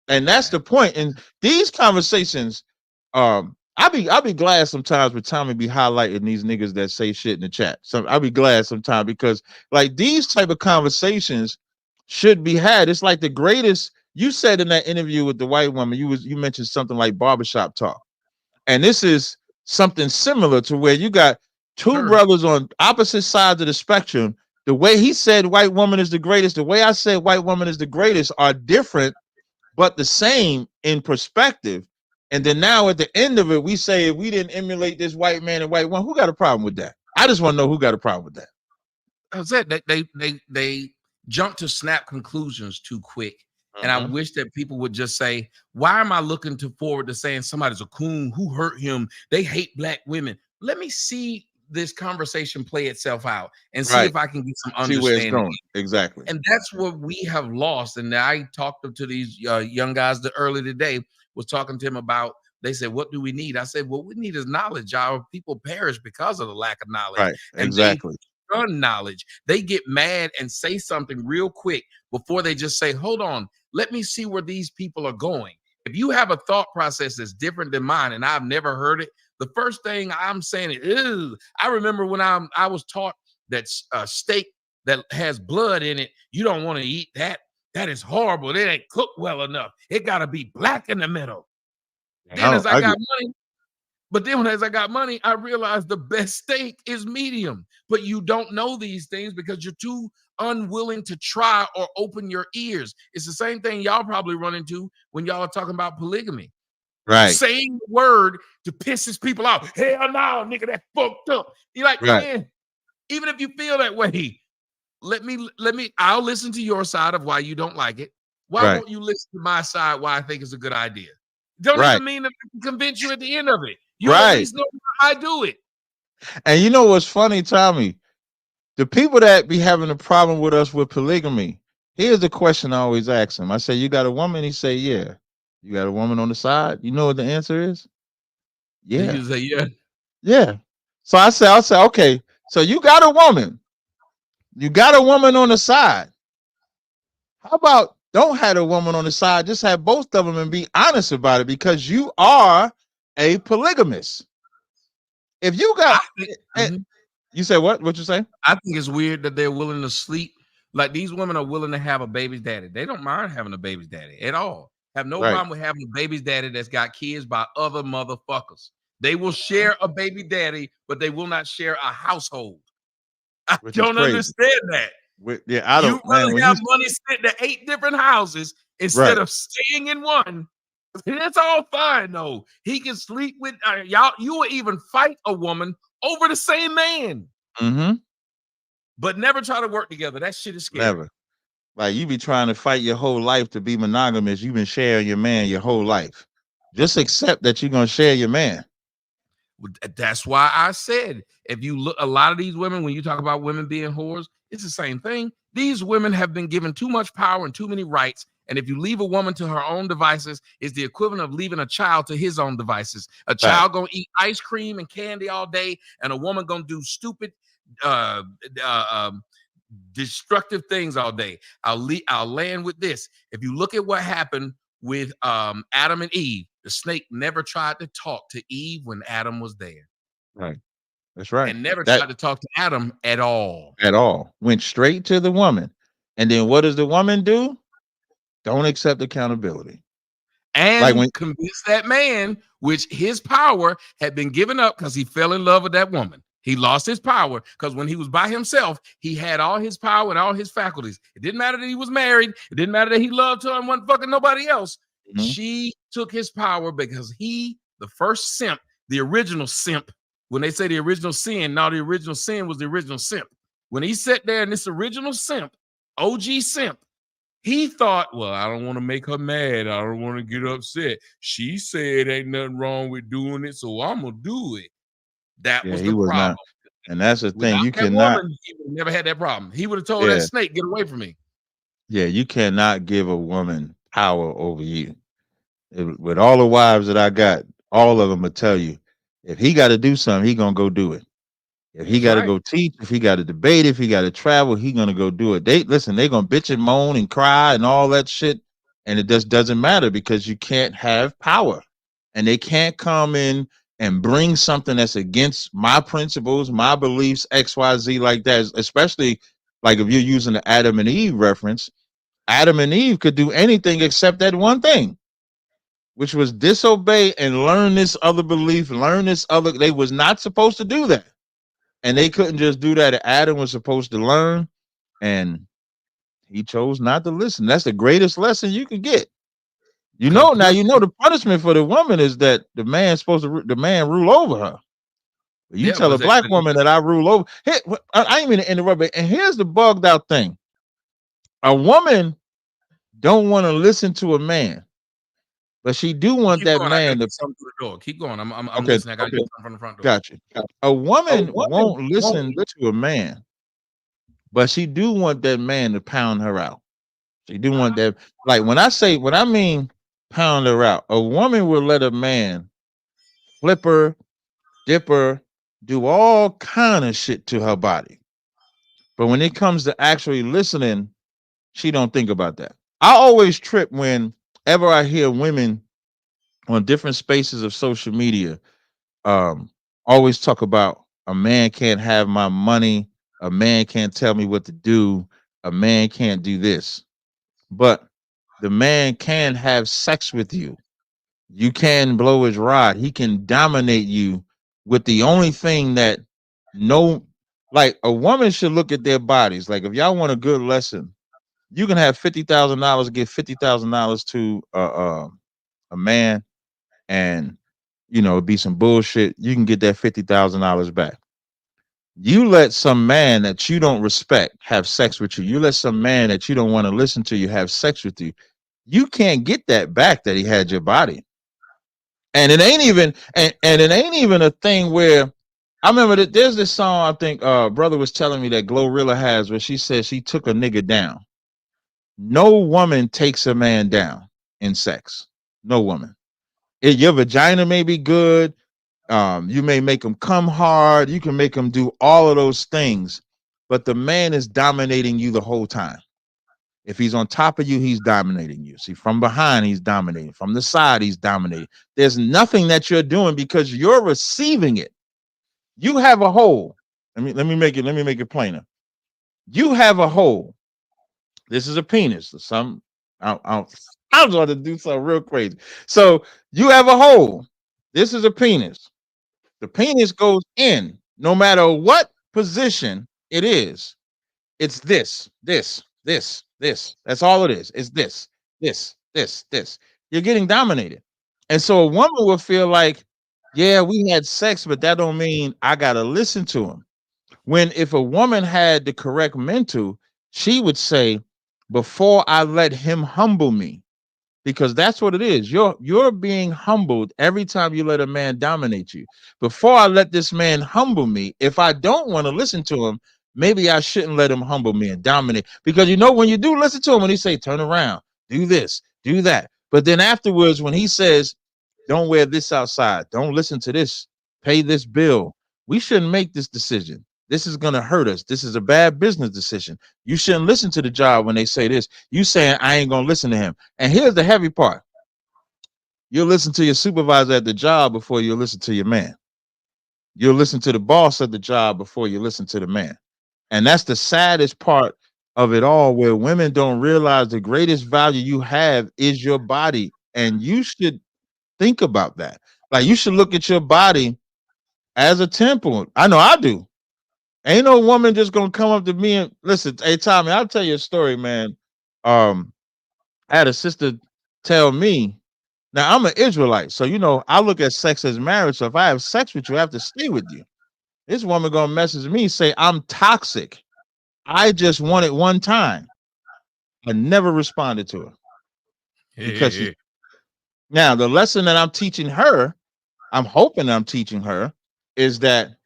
Speaker 10: And that's the point. And these conversations, I'll be glad sometimes when Tommy be highlighting these niggas that say shit in the chat. So I'll be glad sometimes, because like these type of conversations should be had. It's like the greatest. You said in that interview with the white woman, you mentioned something like barbershop talk. And this is something similar to where you got two brothers on opposite sides of the spectrum. The way he said white woman is the greatest, the way I said white woman is the greatest are different, but the same in perspective. And then now at the end of it, we say if we didn't emulate this white man and white woman, who got a problem with that? I just want to know who got a problem with that.
Speaker 2: I said that they jump to snap conclusions too quick. And I wish that people would just say, why am I looking forward to saying somebody's a coon? Who hurt him? They hate black women. Let me see this conversation play itself out and see if I can get some understanding.
Speaker 10: See where it's going. Exactly.
Speaker 2: And that's what we have lost. And I talked to these young guys earlier today, was talking to him about, they said, what do we need? I said, what we need is knowledge. Our people perish because of the lack of knowledge.
Speaker 10: Right.
Speaker 2: And
Speaker 10: exactly.
Speaker 2: Knowledge. They get mad and say something real quick before they just say, hold on, let me see where these people are going. If you have a thought process that's different than mine and I've never heard it, the first thing I'm saying is, I remember when I was taught that steak that has blood in it, you don't want to eat that. That is horrible. It ain't cooked well enough. It got to be black in the middle. Then as I got money, but then as I got money, I realized the best steak is medium. But you don't know these things because you're too unwilling to try or open your ears. It's the same thing y'all probably run into when y'all are talking about polygamy.
Speaker 10: Right.
Speaker 2: Saying the word to pisses people off. Hell no, nigga, that's fucked up. You're like, man, even if you feel that way, let me, I'll listen to your side of why you don't like it. Why won't you listen to my side why I think it's a good idea? Don't even mean to convince you at the end of it. You at least know how I do it.
Speaker 10: And you know what's funny, Tommy? The people that be having a problem with us with polygamy, here's the question I always ask them. I say, you got a woman? He say, yeah. You got a woman on the side? You know what the answer is? Yeah.
Speaker 2: You say, yeah.
Speaker 10: Yeah. So I say, okay, so you got a woman. You got a woman on the side. How about don't have a woman on the side, just have both of them and be honest about it, because you are a polygamist. If you got, you say what? What you say?
Speaker 2: I think it's weird that they're willing to sleep. Like, these women are willing to have a baby's daddy. They don't mind having a baby's daddy at all. Have no problem with having a baby's daddy that's got kids by other motherfuckers. They will share a baby daddy, but they will not share a household. I don't understand that.
Speaker 10: I don't.
Speaker 2: You rather have money spent to 8 different houses instead of staying in one. That's all fine, though. He can sleep with y'all. You will even fight a woman over the same man, but never try to work together. That shit is scary.
Speaker 10: Never. Like, you be trying to fight your whole life to be monogamous. You've been sharing your man your whole life. Just accept that you're gonna share your man.
Speaker 2: That's why I said, if you look, a lot of these women, when you talk about women being whores, it's the same thing. These women have been given too much power and too many rights. And if you leave a woman to her own devices, it's the equivalent of leaving a child to his own devices. A child gonna eat ice cream and candy all day, and a woman gonna do stupid, destructive things all day. I'll land with this. If you look at what happened with Adam and Eve, the snake never tried to talk to Eve when Adam was there.
Speaker 10: Right. That's right.
Speaker 2: And never tried to talk to Adam at all.
Speaker 10: At all. Went straight to the woman. And then what does the woman do? Don't accept accountability.
Speaker 2: And convince that man, which his power had been given up because he fell in love with that woman. He lost his power because when he was by himself, he had all his power and all his faculties. It didn't matter that he was married. It didn't matter that he loved her and wasn't fucking nobody else. She took his power because he, the first simp, the original simp, when they say the original sin, now the original sin was the original simp. When he sat there in this original simp, OG simp, he thought, well, I don't want to make her mad. I don't want to get upset. She said ain't nothing wrong with doing it, so I'm going to do it. That was the problem.
Speaker 10: Not. And that's the thing.
Speaker 2: Without
Speaker 10: you
Speaker 2: that
Speaker 10: cannot.
Speaker 2: Woman, he would never had that problem. He would have told that snake, get away from me.
Speaker 10: Yeah, you cannot give a woman power over you. With all the wives that I got, all of them will tell you, if he got to do something, he going to go do it. If he got to go teach, if he got to debate, if he got to travel, he going to go do it. They going to bitch and moan and cry and all that shit. And it just doesn't matter because you can't have power. And they can't come in and bring something that's against my principles, my beliefs, XYZ like that. Especially like if you're using the Adam and Eve reference, Adam and Eve could do anything except that one thing, which was disobey and learn this other belief, learn this other. They was not supposed to do that. And they couldn't just do that. Adam was supposed to learn, and he chose not to listen. That's the greatest lesson you can get. You know, now you know the punishment for the woman is that the man rule over her. You
Speaker 2: Yeah,
Speaker 10: tell a
Speaker 2: but
Speaker 10: black woman that I rule over. Hey, I ain't mean to interrupt, and here's the bugged out thing. A woman don't want to listen to a man, but she do want
Speaker 2: keep
Speaker 10: that
Speaker 2: going. I gotta
Speaker 10: man to.
Speaker 2: get something to the door. Keep going. I'm
Speaker 10: Okay,
Speaker 2: listening. I gotta get something from the front door.
Speaker 10: got you. A woman won't listen to a man, but she do want that man to pound her out. She do want that. Like when I mean pound her out, a woman will let a man flip her, dip her, do all kind of shit to her body. But when it comes to actually listening, she don't think about that. I always trip whenever I hear women on different spaces of social media always talk about a man can't have my money, a man can't tell me what to do, a man can't do this. But the man can have sex with you. You can blow his rod. He can dominate you with the only thing that like a woman should look at their bodies. Like if y'all want a good lesson, you can have $50,000, give $50,000 to a man, and it'd be some bullshit. You can get that $50,000 back. You let some man that you don't respect have sex with you. You let some man that you don't want to listen to you have sex with you. You can't get that back that he had your body. And it ain't even and it ain't even a thing where I remember that there's this song I think brother was telling me that Glorilla has where she says she took a nigga down. No woman takes a man down in sex. No woman. Your vagina may be good. You may make him come hard. You can make him do all of those things, but the man is dominating you the whole time. If he's on top of you, he's dominating you. See, from behind, he's dominating. From the side, he's dominating. There's nothing that you're doing because you're receiving it. You have a hole. Let me make it plainer. You have a hole. This is a penis. I was about to do something real crazy. So you have a hole. This is a penis. The penis goes in no matter what position it is. It's this. That's all it is. It's this. You're getting dominated. And so a woman will feel like, yeah, we had sex, but that don't mean I got to listen to him. When if a woman had the correct mental, she would say, before I let him humble me, because that's what it is. You're being humbled every time you let a man dominate you. Before I let this man humble me, if I don't want to listen to him, maybe I shouldn't let him humble me and dominate. Because when you do listen to him, when he say turn around, do this, do that, but then afterwards when he says don't wear this outside, don't listen to this, pay this bill, we shouldn't make this decision. This is going to hurt us. This is a bad business decision. You shouldn't listen to the job when they say this. You saying I ain't going to listen to him. And here's the heavy part. You'll listen to your supervisor at the job before you listen to your man. You'll listen to the boss at the job before you listen to the man. And that's the saddest part of it all, where women don't realize the greatest value you have is your body. And you should think about that. Like you should look at your body as a temple. I know I do. Ain't no woman just gonna come up to me and listen. Hey, Tommy, I'll tell you a story, man. I had a sister tell me. Now I'm an Israelite, so I look at sex as marriage. So if I have sex with you, I have to stay with you. This woman gonna message me, say I'm toxic. I just want it one time. I never responded to her because now the lesson that I'm teaching her, I'm hoping I'm teaching her, is that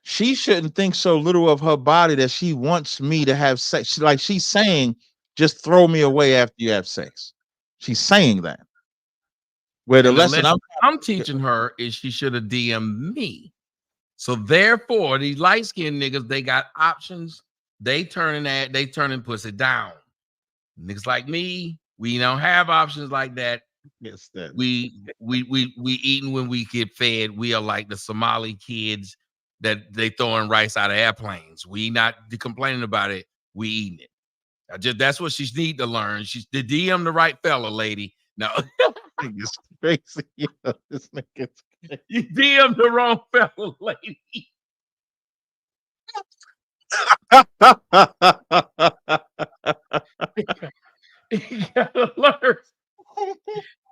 Speaker 10: she shouldn't think so little of her body that she wants me to have sex. Like she's saying, just throw me away after you have sex. She's saying that. Where the lesson
Speaker 2: I'm teaching her is she should have DM'd me. So therefore, these light-skinned niggas, they got options. They turning pussy down. Niggas like me, we don't have options like that.
Speaker 10: Yes, that
Speaker 2: we eating when we get fed. We are like the Somali kids that they throwing rice out of airplanes. We not complaining about it. We eating it. That's what she need to learn. She's the DM the right fella, lady. No,
Speaker 10: nigga's crazy. This nigga's crazy.
Speaker 2: You DM the wrong fella, lady. You gotta learn.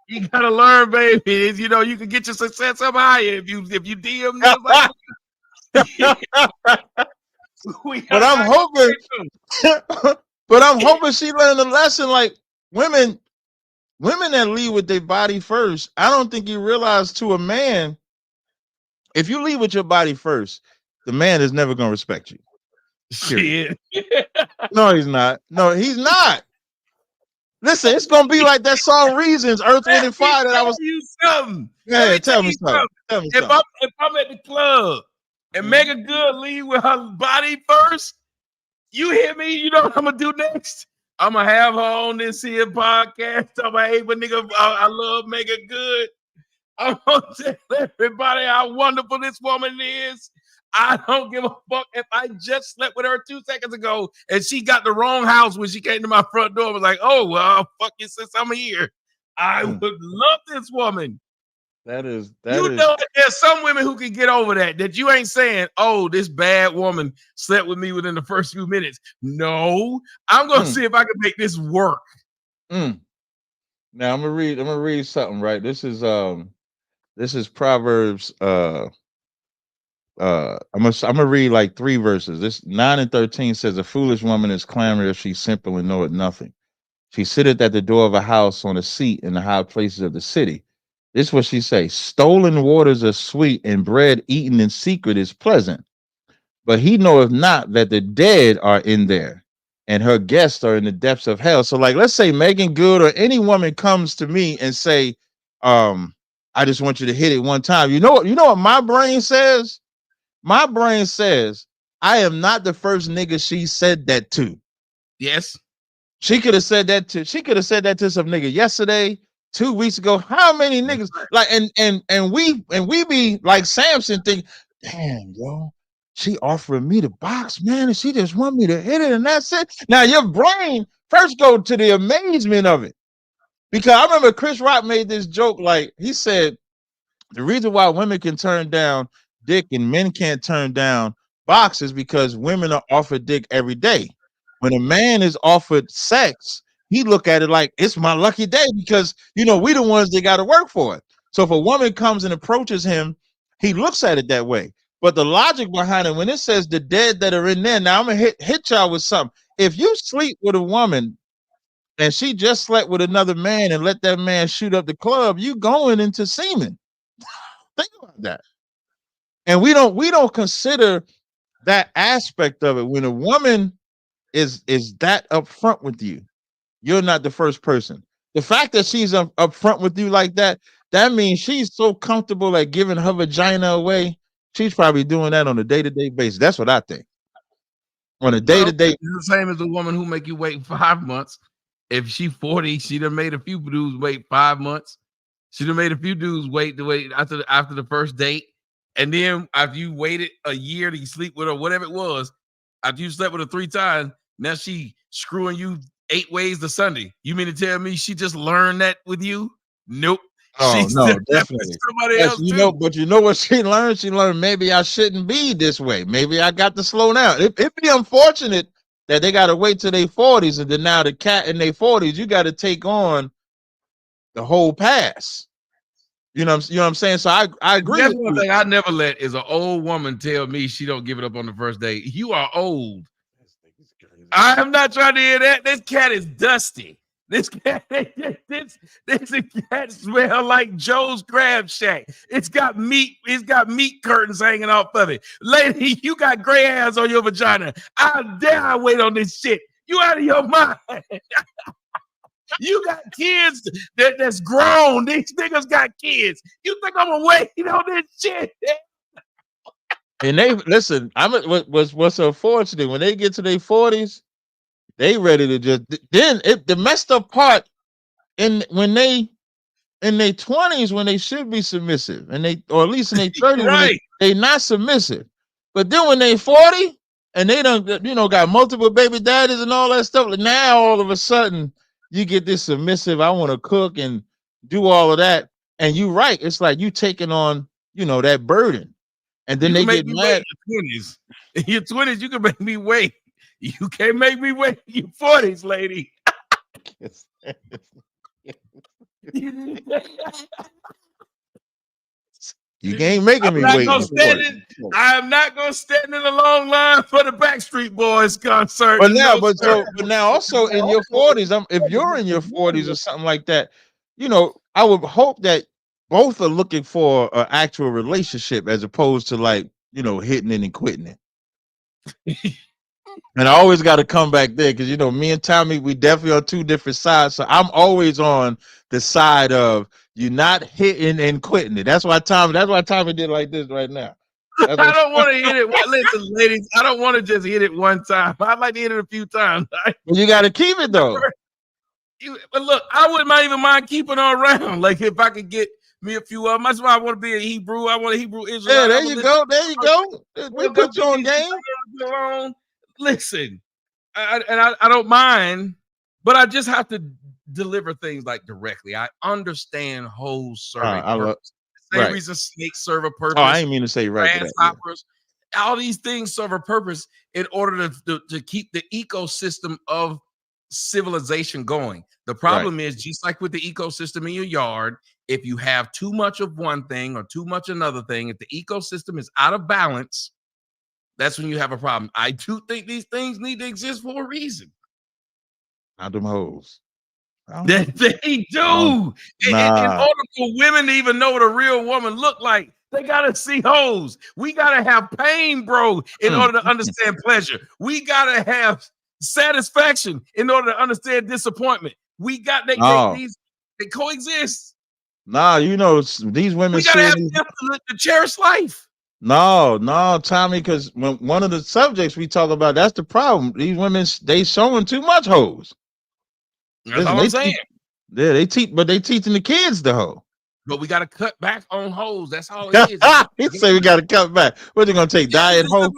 Speaker 2: You gotta learn, baby. You can get your success up higher if you DM them like
Speaker 10: But I'm hoping, but I'm hoping she learned a lesson. Like women that lead with their body first. I don't think you realize to a man, if you lead with your body first, the man is never gonna respect you. Period.
Speaker 2: Shit.
Speaker 10: No, he's not. No, he's not. Listen, it's gonna be like that song "Reasons," Earth, Wind, and Fire. That I was.
Speaker 2: You something.
Speaker 10: Yeah, tell me something. Tell me something.
Speaker 2: If I'm at the club and Mega Good lead with her body first, you hear me? You know what I'm gonna do next? I'm gonna have her on this here podcast. I'm gonna, hey, but nigga, I love Mega Good. I'm gonna tell everybody how wonderful this woman is. I don't give a fuck if I just slept with her 2 seconds ago and she got the wrong house when she came to my front door. I was like, oh, well, fuck you since I'm here. I would love this woman.
Speaker 10: That is.
Speaker 2: Know there's some women who can get over that you ain't saying, oh, this bad woman slept with me within the first few minutes. No, I'm gonna see if I can make this work.
Speaker 10: Now I'm gonna read something, right? This is Proverbs. I'm gonna read like 3 verses. This 9 and 13 says, "A foolish woman is clamorous; she's simple and knoweth nothing. She sitteth at the door of a house on a seat in the high places of the city." This is what she say: "Stolen waters are sweet, and bread eaten in secret is pleasant. But he knoweth not that the dead are in there, and her guests are in the depths of hell." So, like, let's say Megan Good or any woman comes to me and say, "I just want you to hit it one time." You know what my brain says? My brain says, I am not the first nigga she said that to.
Speaker 2: Yes.
Speaker 10: She could have said that to some nigga yesterday, 2 weeks ago. How many niggas like and we be like Samson think, damn, yo, she offering me the box, man, and she just want me to hit it, and that's it. Now your brain first go to the amazement of it. Because I remember Chris Rock made this joke, like he said, the reason why women can turn down dick and men can't turn down box is because women are offered dick every day. When a man is offered sex, he look at it like it's my lucky day because we the ones that got to work for it. So if a woman comes and approaches him, he looks at it that way. But the logic behind it, when it says the dead that are in there, now I'm gonna hit y'all with something. If you sleep with a woman and she just slept with another man and let that man shoot up the club, you going into semen. Think about that. And we don't consider that aspect of it. When a woman is that upfront with you, you're not the first person. The fact that she's upfront with you like that means she's so comfortable at giving her vagina away. She's probably doing that on a day-to-day basis. That's what I think. On a day-to-day,
Speaker 2: it's the same as the woman who make you wait 5 months. If she 40, she done made a few dudes wait 5 months. She done made a few dudes wait after the first date. And then after you waited a year to sleep with her, whatever it was, after you slept with her 3 times, now she screwing you 8 ways to Sunday. You mean to tell me she just learned that with you? Nope.
Speaker 10: Oh no, definitely.
Speaker 2: Somebody else too.
Speaker 10: But you know what she learned? She learned maybe I shouldn't be this way. Maybe I got to slow down. It'd be unfortunate that they got to wait till their 40s, and then now the cat in their 40s, you got to take on the whole pass. You know what I'm saying? So I agree.
Speaker 2: That's one thing I never let is an old woman tell me she don't give it up on the first date. You are old. I am not trying to hear that. This cat is dusty. This cat smell like Joe's Crab Shack. It's got meat curtains hanging off of it. Lady, you got gray hairs on your vagina. How dare I wait on this shit? You out of your mind. You got kids that's grown. These niggas got kids. You think I'm gonna wait on this shit?
Speaker 10: And they listen. What's unfortunate when they get to their 40s, they ready to just. Then the messed up part when they in their 20s when they should be submissive, or at least in their 30s right. when they not submissive. But then when they 40 and they don't got multiple baby daddies and all that stuff, now all of a sudden. You get this submissive, I want to cook and do all of that. And you're right. It's like you taking on, that burden. And then they get mad.
Speaker 2: In your 20s, you can make me wait. You can't make me wait in your 40s, lady.
Speaker 10: You ain't making
Speaker 2: I'm
Speaker 10: me
Speaker 2: not
Speaker 10: wait.
Speaker 2: gonna stand in. I am not gonna stand in a long line for the Backstreet Boys concert.
Speaker 10: But now,
Speaker 2: No, sir.
Speaker 10: but now also in your 40s, if you're in your 40s or something like that, you know, I would hope that both are looking for an actual relationship as opposed to like, you know, hitting it and quitting it. And I always got to come back there because, you know, me and Tommy, we definitely on two different sides. So I'm always on the side of you not hitting and quitting it. That's why Tommy did like this right now.
Speaker 2: I don't want to hit it. Listen, ladies, I don't want to just hit it one time. I'd like to hit it a few times.
Speaker 10: Well, you got to keep it though.
Speaker 2: But look, I wouldn't even mind keeping on around. Like if I could get me a few of them. That's why I want to be a Hebrew. I want a Hebrew Israelite.
Speaker 10: Yeah, there you go. There you go. We put you on game.
Speaker 2: Listen, I don't mind, but I just have to deliver things like directly. I understand hoes serve a purpose. Same reason snakes serve a purpose.
Speaker 10: Oh, I ain't mean to say right.
Speaker 2: Grasshoppers, all these things serve a purpose in order to keep the ecosystem of civilization going. The problem is, just like with the ecosystem in your yard, if you have too much of one thing or too much another thing, if the ecosystem is out of balance, that's when you have a problem. I do think these things need to exist for a reason.
Speaker 10: Not them hoes.
Speaker 2: That they do. In order for women to even know what a real woman look like, they gotta see hoes. We gotta have pain, bro, in order to understand pleasure. We gotta have satisfaction in order to understand disappointment. We got they coexist.
Speaker 10: Nah, you know, these women.
Speaker 2: We gotta have to cherish life.
Speaker 10: No, Tommy, because when one of the subjects we talk about, that's the problem. These women, they showing too much hoes.
Speaker 2: That's all I'm saying.
Speaker 10: They teaching the kids the hoe.
Speaker 2: But we got to cut back on hoes. That's all it is.
Speaker 10: He say we got to cut back. What they gonna take diet hoe?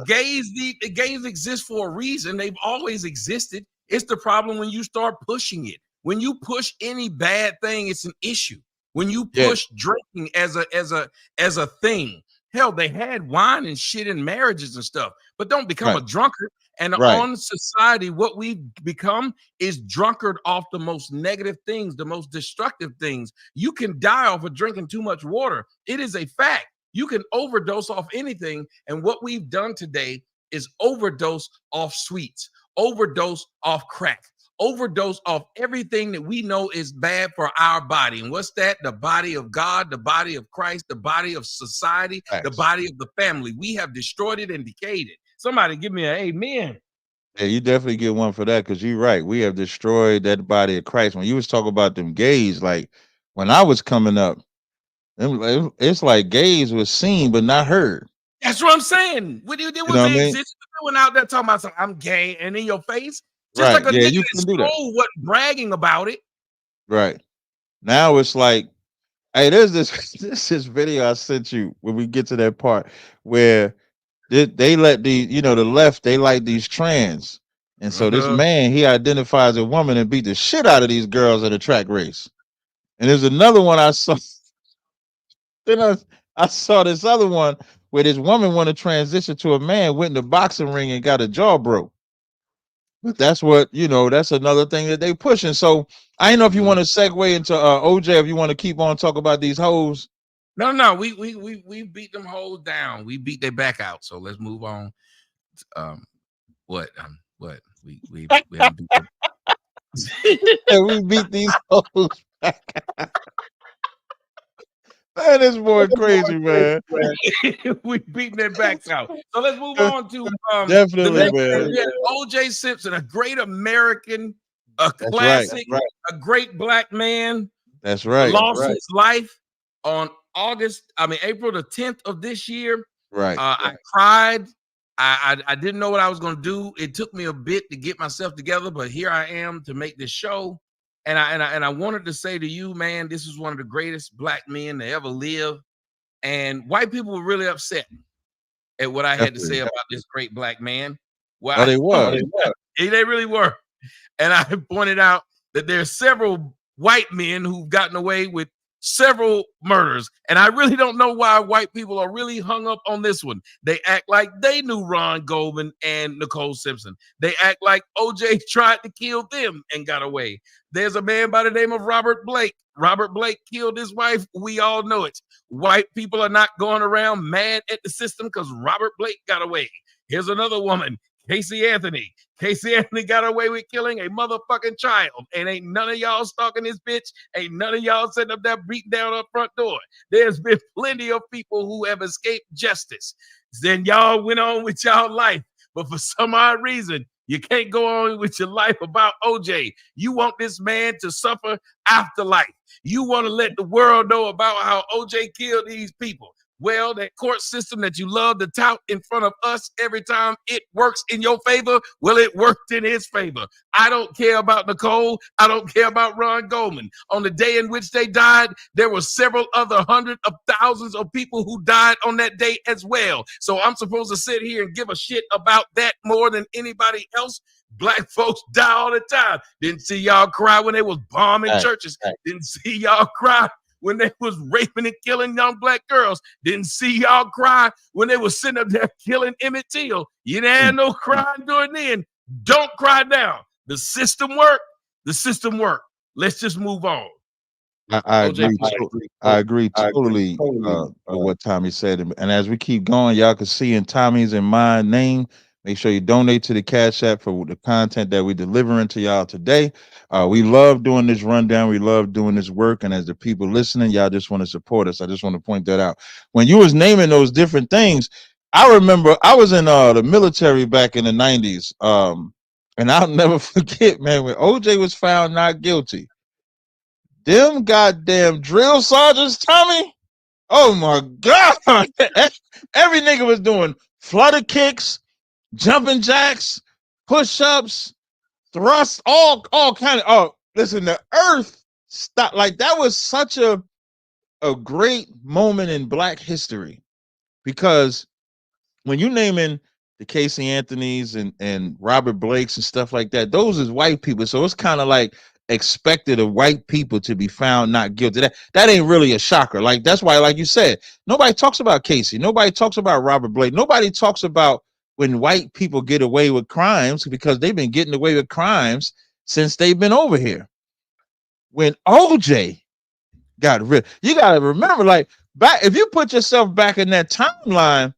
Speaker 2: Gays exist for a reason. They've always existed. It's the problem when you start pushing it. When you push any bad thing, it's an issue. When you push drinking as a thing. Hell, they had wine and shit in marriages and stuff, but don't become a drunkard. And on society, what we've become is drunkard off the most negative things, the most destructive things. You can die off of drinking too much water. It is a fact. You can overdose off anything. And what we've done today is overdose off sweets, overdose off crack, overdose off everything that we know is bad for our body. And what's that? The body of God, the body of Christ, the body of society, the body of the family. We have destroyed it and decayed it. Somebody give me an amen.
Speaker 10: Yeah, you definitely get one for that because you're right. We have destroyed that body of Christ. When you was talking about them gays, like when I was coming up, it's like gays was seen but not heard.
Speaker 2: That's what I'm saying. There was an existence went out there talking about something, I'm gay, and in your face, just like a nigga
Speaker 10: you can do that.
Speaker 2: Wasn't bragging about it.
Speaker 10: Right. Now it's like, hey, there's this video I sent you when we get to that part where they let the left, they like these trans. And so this man, he identifies a woman and beat the shit out of these girls at a track race. And there's another one I saw. Then I saw this other one where this woman wanted to transition to a man, went in the boxing ring and got a jaw broke. But that's what, that's another thing that they pushing. So I don't know if you want to segue into OJ, if you want to keep on talking about these hoes.
Speaker 2: No, we beat them hoes down. We beat their back out. So let's move on. What? We haven't beat them.
Speaker 10: We beat these hoes back out. Man, this boy crazy, man.
Speaker 2: We beating their backs out. So let's move on to
Speaker 10: definitely, man.
Speaker 2: OJ Simpson, a great American, a classic, a great black man.
Speaker 10: That's right.
Speaker 2: Lost his life on April the 10th of this year.
Speaker 10: Right.
Speaker 2: I cried. I didn't know what I was going to do. It took me a bit to get myself together, but here I am to make this show. And I wanted to say to you, man, this is one of the greatest black men to ever live. And white people were really upset at what I had to say about this great black man.
Speaker 10: Well, they were.
Speaker 2: They really were. And I pointed out that there are several white men who've gotten away with several murders. And I really don't know why white people are really hung up on this one. They act like they knew Ron Goldman and Nicole Simpson. They act like OJ tried to kill them and got away. There's a man by the name of Robert Blake. Robert Blake killed his wife. We all know it. White people are not going around mad at the system because Robert Blake got away. Here's another woman, Casey Anthony. Casey Anthony got away with killing a motherfucking child. And ain't none of y'all stalking this bitch. Ain't none of y'all sitting up there beating down her front door. There's been plenty of people who have escaped justice. Then y'all went on with y'all life. But for some odd reason, you can't go on with your life about OJ. You want this man to suffer afterlife. You want to let the world know about how OJ killed these people. Well, that court system that you love to tout in front of us every time it works in your favor, well, it worked in his favor. I don't care about Nicole. I don't care about Ron Goldman. On the day in which they died, there were several other hundreds of thousands of people who died on that day as well. So I'm supposed to sit here and give a shit about that more than anybody else? Black folks die all the time. Didn't see y'all cry when they was bombing churches. Didn't see y'all cry when they was raping and killing young black girls. Didn't see y'all cry when they was sitting up there killing Emmett Till. You didn't have no crying during then. Don't cry now. The system worked. The system worked. Let's just move on.
Speaker 10: I agree totally with what Tommy said. And as we keep going, y'all can see in Tommy's and my name, make sure you donate to the Cash App for the content that we're delivering to y'all today. We love doing this rundown. We love doing this work. And as the people listening, y'all just want to support us. I just want to point that out. When you was naming those different things, I remember I was in the military back in the 90s. And I'll never forget, man, when OJ was found not guilty. Them goddamn drill sergeants, Tommy. Oh my God. Every nigga was doing flutter kicks, jumping jacks, push-ups, thrusts, all kind of. Oh, listen, the earth stopped. Like, that was such a great moment in Black history, because when you naming the Casey Anthonys and Robert Blakes and stuff like that, those is white people. So it's kind of like expected of white people to be found not guilty. That ain't really a shocker. Like, that's why, like you said, nobody talks about Casey. Nobody talks about Robert Blake. Nobody talks about when white people get away with crimes, because they've been getting away with crimes since they've been over here. When OJ got rid, you got to remember, like, back, if you put yourself back in that timeline,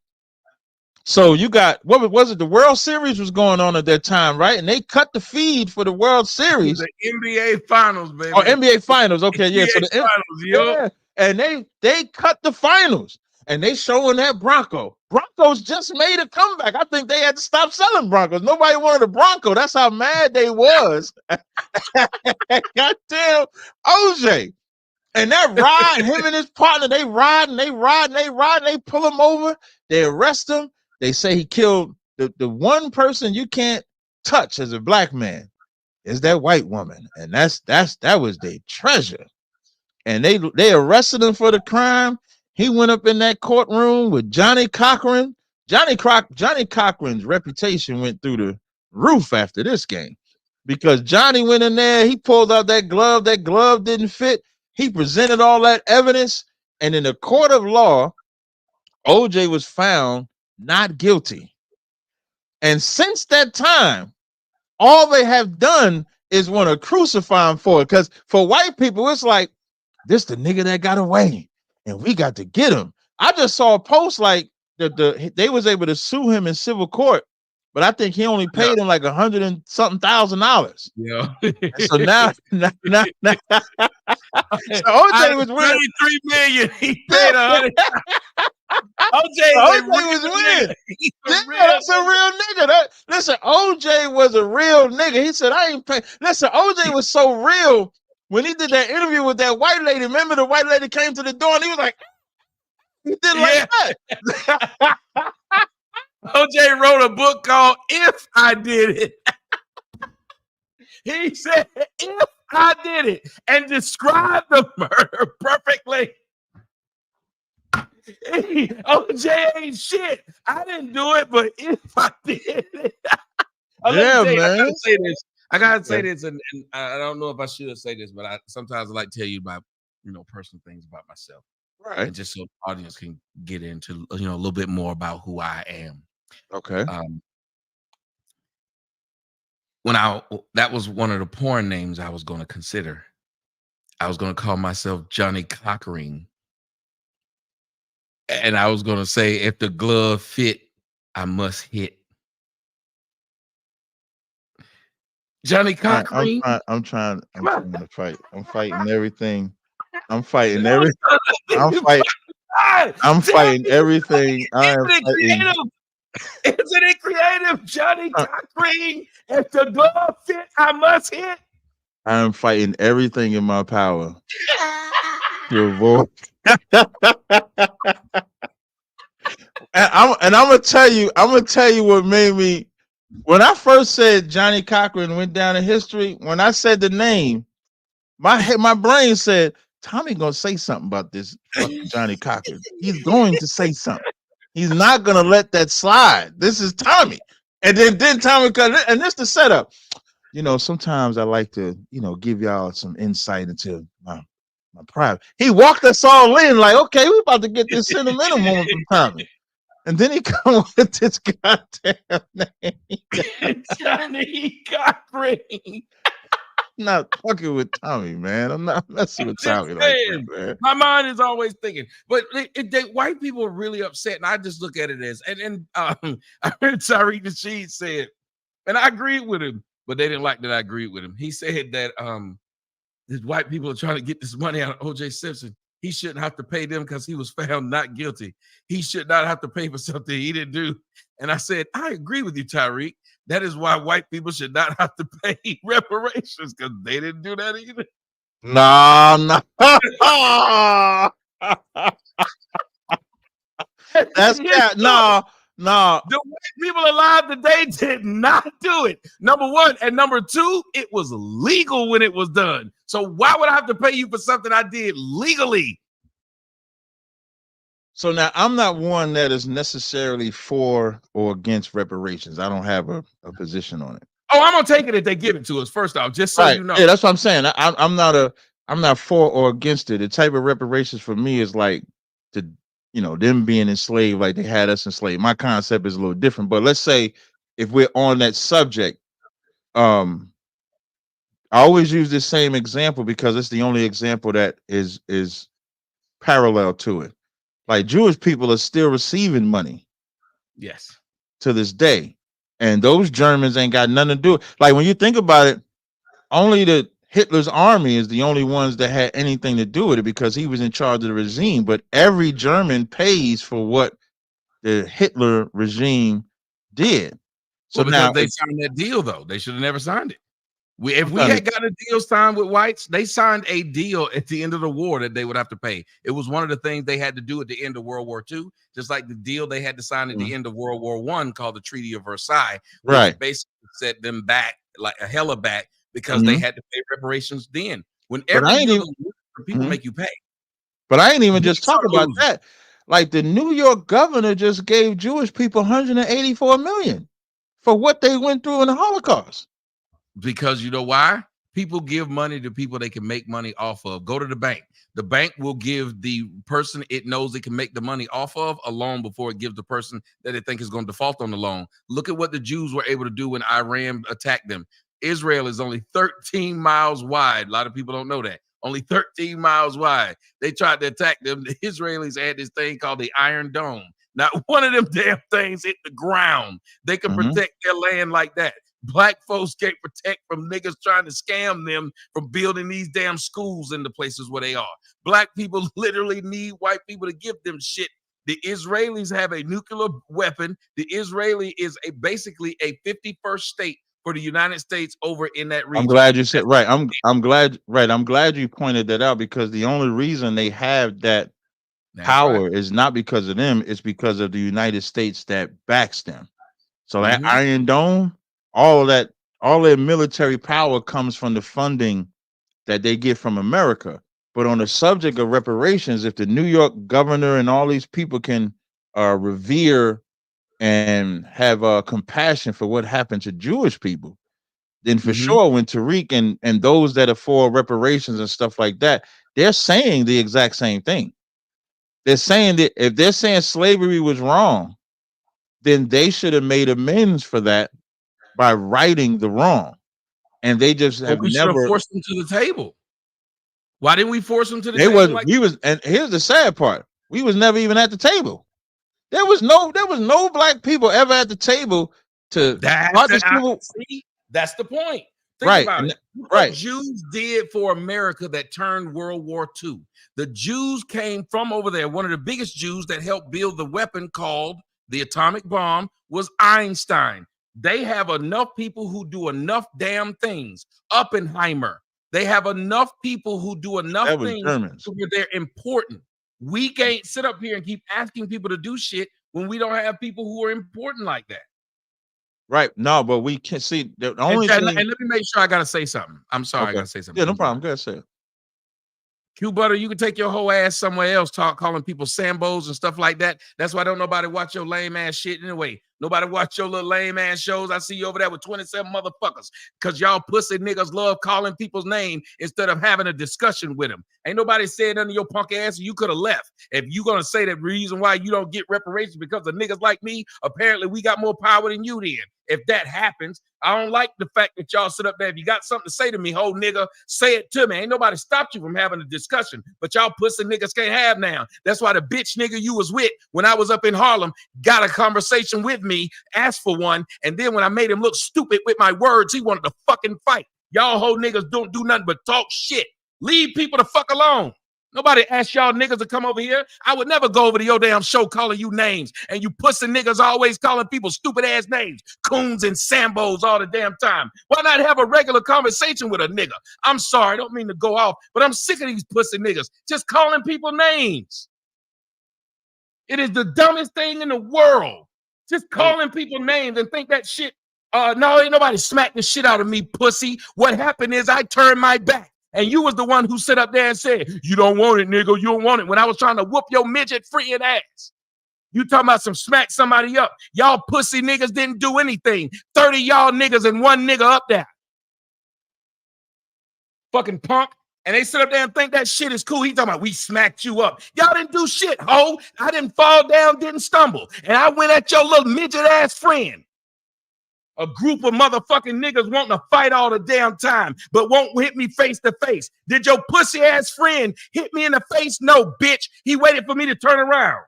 Speaker 10: so you got, what was it? The World Series was going on at that time, right? And they cut the feed for the World Series.
Speaker 2: The NBA Finals, baby.
Speaker 10: Oh, NBA Finals. Okay, yeah. So the
Speaker 2: Finals,
Speaker 10: yeah, and they cut the finals, and they showing that Broncos just made a comeback. I think they had to stop selling Broncos. Nobody wanted a Bronco. That's how mad they was. Goddamn OJ. And that ride, him and his partner, they ride, and they pull him over, they arrest him. They say he killed the one person you can't touch as a Black man is that white woman. And that was their treasure. And they arrested him for the crime. He went up in that courtroom with Johnny Cochran. Johnny Cochran's reputation went through the roof after this game, because Johnny went in there, he pulled out that glove didn't fit. He presented all that evidence, and in the court of law, OJ was found not guilty. And since that time, all they have done is want to crucify him for it. Because for white people, it's like, this the nigga that got away, and we got to get him. I just saw a post like they was able to sue him in civil court, but I think he only paid him like $100 and something thousand.
Speaker 2: Yeah.
Speaker 10: So now so OJ was winning
Speaker 2: $33 million. He paid $100.
Speaker 10: OJ was winning. That's a real nigga. Listen, OJ was a real nigga. He said, I ain't paying. Listen, OJ was so real. When he did that interview with that white lady, remember the white lady came to the door and he was like, he did like that.
Speaker 2: OJ wrote a book called If I Did It. He said, if I did it, and described the murder perfectly. OJ ain't shit. I didn't do it, but if I did it.
Speaker 10: Yeah, man.
Speaker 2: I gotta say this, and I don't know if I should say this, but sometimes I like to tell you personal things about myself,
Speaker 10: Right.
Speaker 2: and just so the audience can get into a little bit more about who I am.
Speaker 10: Okay.
Speaker 2: That was one of the porn names I was going to consider. I was going to call myself Johnny Cockring, and I was going to say, if the glove fit, I must hit. Johnny Cockring.
Speaker 10: I'm trying to fight. I'm fighting everything. I'm fighting everything. I'm fighting everything. I am fighting.
Speaker 2: Isn't it creative, Johnny Cockring? If the glove fit, I must hit.
Speaker 10: I am fighting everything in my power to avoid. I'm gonna tell you what made me. When I first said Johnny Cochran went down in history, when I said the name, my brain said Tommy gonna say something about this fucking Johnny Cochran. He's going to say something. He's not gonna let that slide. This is Tommy. And then Tommy comes, and this the setup. Sometimes I like to, give y'all some insight into my private. He walked us all in like, okay, we're about to get this sentimental moment from Tommy. And then he come with this goddamn name.
Speaker 2: Johnny Cochran.
Speaker 10: I'm not fucking with Tommy, man. I'm not messing with Tommy like that, man.
Speaker 2: My mind is always thinking, but white people are really upset, and I just look at it as, and I heard Tariq Nasheed said, and I agreed with him, but they didn't like that I agreed with him. He said that these white people are trying to get this money out of O.J. Simpson. He shouldn't have to pay them because he was found not guilty. He should not have to pay for something he didn't do. And I said, I agree with you, Tariq. That is why white people should not have to pay reparations, because they didn't do that either.
Speaker 10: No. That's cat. No.
Speaker 2: The white people alive today did not do it. Number one. And number two, it was legal when it was done. So why would I have to pay you for something I did legally?
Speaker 10: So now I'm not one that is necessarily for or against reparations. I don't have a position on it.
Speaker 2: Oh, I'm gonna take it if they give it to us. First off, just so you know.
Speaker 10: Yeah, that's what I'm saying. I'm not for or against it. The type of reparations for me is like them being enslaved, like they had us enslaved. My concept is a little different. But let's say if we're on that subject, I always use this same example because it's the only example that is parallel to it. Like Jewish people are still receiving money.
Speaker 2: Yes.
Speaker 10: To this day. And those Germans ain't got nothing to do. Like when you think about it, only the Hitler's army is the only ones that had anything to do with it because he was in charge of the regime. But every German pays for what the Hitler regime did. So
Speaker 2: because
Speaker 10: now
Speaker 2: they signed that deal, though. They should have never signed it. If we had gotten a deal signed with whites, they signed a deal at the end of the war that they would have to pay. It was one of the things they had to do at the end of World War II, just like the deal they had to sign at the end of World War I called the Treaty of Versailles, which basically set them back like a hella back because they had to pay reparations then. Whenever people make you pay.
Speaker 10: But I ain't even just talking about that. Like the New York governor just gave Jewish people $184 million for what they went through in the Holocaust.
Speaker 2: Because you know why? People give money to people they can make money off of. Go to the bank. The bank will give the person it knows it can make the money off of a loan before it gives the person that they think is going to default on the loan. Look at what the Jews were able to do when Iran attacked them. Israel is only 13 miles wide. A lot of people don't know that. Only 13 miles wide. They tried to attack them. The Israelis had this thing called the Iron Dome. Not one of them damn things hit the ground. They can protect their land like that. Black folks can't protect from niggas trying to scam them from building these damn schools in the places where they are. Black people literally need white people to give them shit. The Israelis have a nuclear weapon. The Israeli is basically a 51st state for the United States over in that region.
Speaker 10: I'm glad you said right. I'm glad you pointed that out because the only reason they have that power is not because of them, it's because of the United States that backs them. So that Iron Dome, all their military power comes from the funding that they get from America. But on the subject of reparations, if the New York governor and all these people can revere and have compassion for what happened to Jewish people, then for sure when Tariq and those that are for reparations and stuff like that, they're saying the exact same thing. They're saying that if they're saying slavery was wrong, then they should have made amends for that by righting the wrong. And they just have
Speaker 2: we should have
Speaker 10: never
Speaker 2: forced them to the table. Why didn't we force them to the
Speaker 10: they
Speaker 2: table?
Speaker 10: was and here's the sad part. We was never even at the table. There was no black people ever at the table to
Speaker 2: That's the point. Think about it. Look what Jews did for America that turned World War II. The Jews came from over there. One of the biggest Jews that helped build the weapon called the atomic bomb was Einstein. They have enough people who do enough damn things. Oppenheimer. They have enough people who do enough things where they're important. We can't sit up here and keep asking people to do shit when we don't have people who are important like that.
Speaker 10: Right. No, but we can see the only thing.
Speaker 2: And let me make sure I gotta say something. I'm sorry, I gotta say something.
Speaker 10: Yeah, no problem. Go ahead, say it.
Speaker 2: Q Butter, you can take your whole ass somewhere else, calling people Sambos and stuff like that. That's why don't nobody watch your lame ass shit anyway. Nobody watch your little lame ass shows. I see you over there with 27 motherfuckers because y'all pussy niggas love calling people's name instead of having a discussion with them. Ain't nobody said under your punk ass, you could have left. If you gonna say that reason why you don't get reparations because of niggas like me, apparently we got more power than you then. If that happens, I don't like the fact that y'all sit up there. If you got something to say to me, whole nigga, say it to me. Ain't nobody stopped you from having a discussion, but y'all pussy niggas can't have now. That's why the bitch nigga you was with when I was up in Harlem got a conversation with me, asked for one, and then when I made him look stupid with my words, he wanted to fucking fight. Y'all whole niggas don't do nothing but talk shit. Leave people the fuck alone. Nobody asked y'all niggas to come over here. I would never go over to your damn show calling you names. And you pussy niggas always calling people stupid ass names. Coons and Sambos all the damn time. Why not have a regular conversation with a nigga? I'm sorry, I don't mean to go off, but I'm sick of these pussy niggas just calling people names. It is the dumbest thing in the world. Just calling people names and think that shit. No, ain't nobody smacked the shit out of me, pussy. What happened is I turned my back. And you was the one who sit up there and said, you don't want it, nigga, you don't want it. When I was trying to whoop your midget freeing ass. You talking about some smack somebody up. Y'all pussy niggas didn't do anything. 30 y'all niggas and one nigga up there. Fucking punk. And they sit up there and think that shit is cool. He talking about we smacked you up. Y'all didn't do shit, ho. I didn't fall down, didn't stumble. And I went at your little midget ass friend. A group of motherfucking niggas wanting to fight all the damn time, but won't hit me face to face. Did your pussy ass friend hit me in the face? No, bitch. He waited for me to turn around.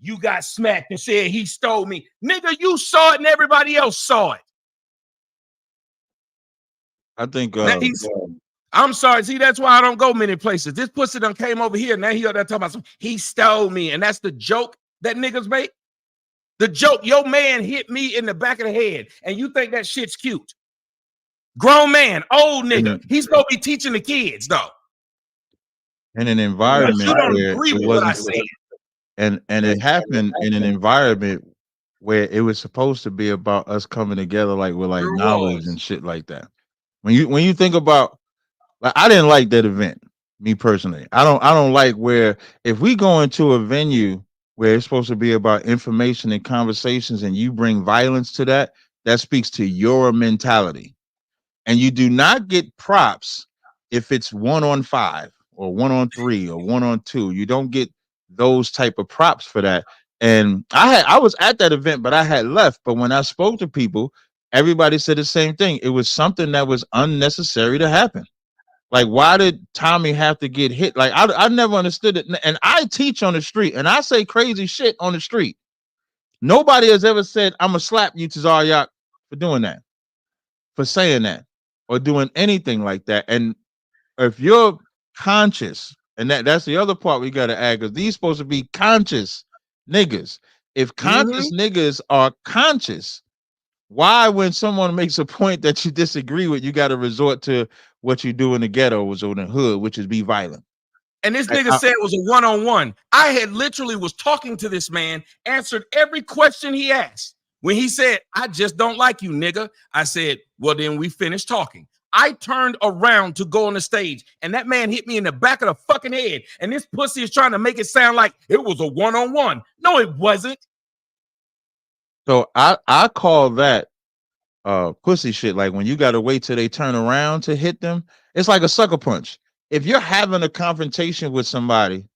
Speaker 2: You got smacked and said he stole me. Nigga, you saw it and everybody else saw it.
Speaker 10: I think
Speaker 2: I'm sorry. See, that's why I don't go many places. This pussy done came over here. Now he out there talking about some, he stole me. And that's the joke that niggas make. The joke, your man hit me in the back of the head, and you think that shit's cute. Grown man, old nigga. He's supposed to be teaching the kids, though.
Speaker 10: In an environment where it wasn't, and it happened in an environment where it was supposed to be about us coming together, like with like knowledge and shit like that. When you think about, like, I didn't like that event, me personally. I don't like where if we go into a venue where it's supposed to be about information and conversations and you bring violence to that, that speaks to your mentality. And you do not get props if it's 1-on-5 or 1-on-3 or 1-on-2. You don't get those type of props for that. And I was at that event, but I had left. But when I spoke to people, everybody said the same thing. It was something that was unnecessary to happen. Like, why did Tommy have to get hit? Like, I never understood it. And I teach on the street, and I say crazy shit on the street. Nobody has ever said, I'm going to slap you, Tazaryak, for doing that, for saying that, or doing anything like that. And if you're conscious, and that's the other part we got to add, because these supposed to be conscious niggas. If conscious niggas are conscious, why, when someone makes a point that you disagree with, you got to resort to what you do in the ghettos or in the hood, which is be violent?
Speaker 2: And this nigga said it was a one-on-one. I had literally was talking to this man, answered every question he asked. When he said, I just don't like you, nigga, I said, well, then we finished talking. I turned around to go on the stage, and that man hit me in the back of the fucking head. And this pussy is trying to make it sound like it was a one-on-one. No, it wasn't.
Speaker 10: So I call that pussy shit. Like when you gotta wait till they turn around to hit them, it's like a sucker punch. if you're having a confrontation with somebody,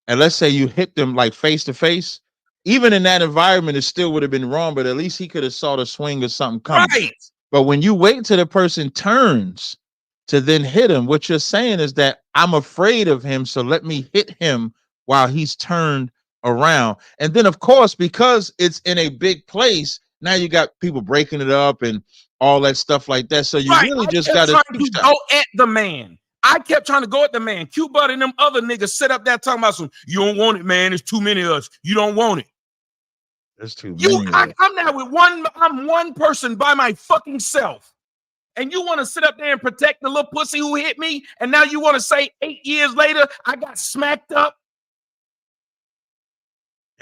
Speaker 10: and let's say you hit them like face to face, even in that environment, it still would have been wrong, but at least he could have saw the swing of something coming.
Speaker 2: Right.
Speaker 10: But when you wait till the person turns to then hit him, what you're saying is that I'm afraid of him, so let me hit him while he's turned around. And then, of course, because it's in a big place, now you got people breaking it up and all that stuff like that. So you really just got
Speaker 2: to go at the man. I kept trying to go at the man. Q-Bud and them other niggas sit up there talking about some, you don't want it, man. There's too many of us. You don't want it.
Speaker 10: There's too many.
Speaker 2: I'm now with I'm one person by my fucking self. And you want to sit up there and protect the little pussy who hit me? And now you want to say 8 years later, I got smacked up?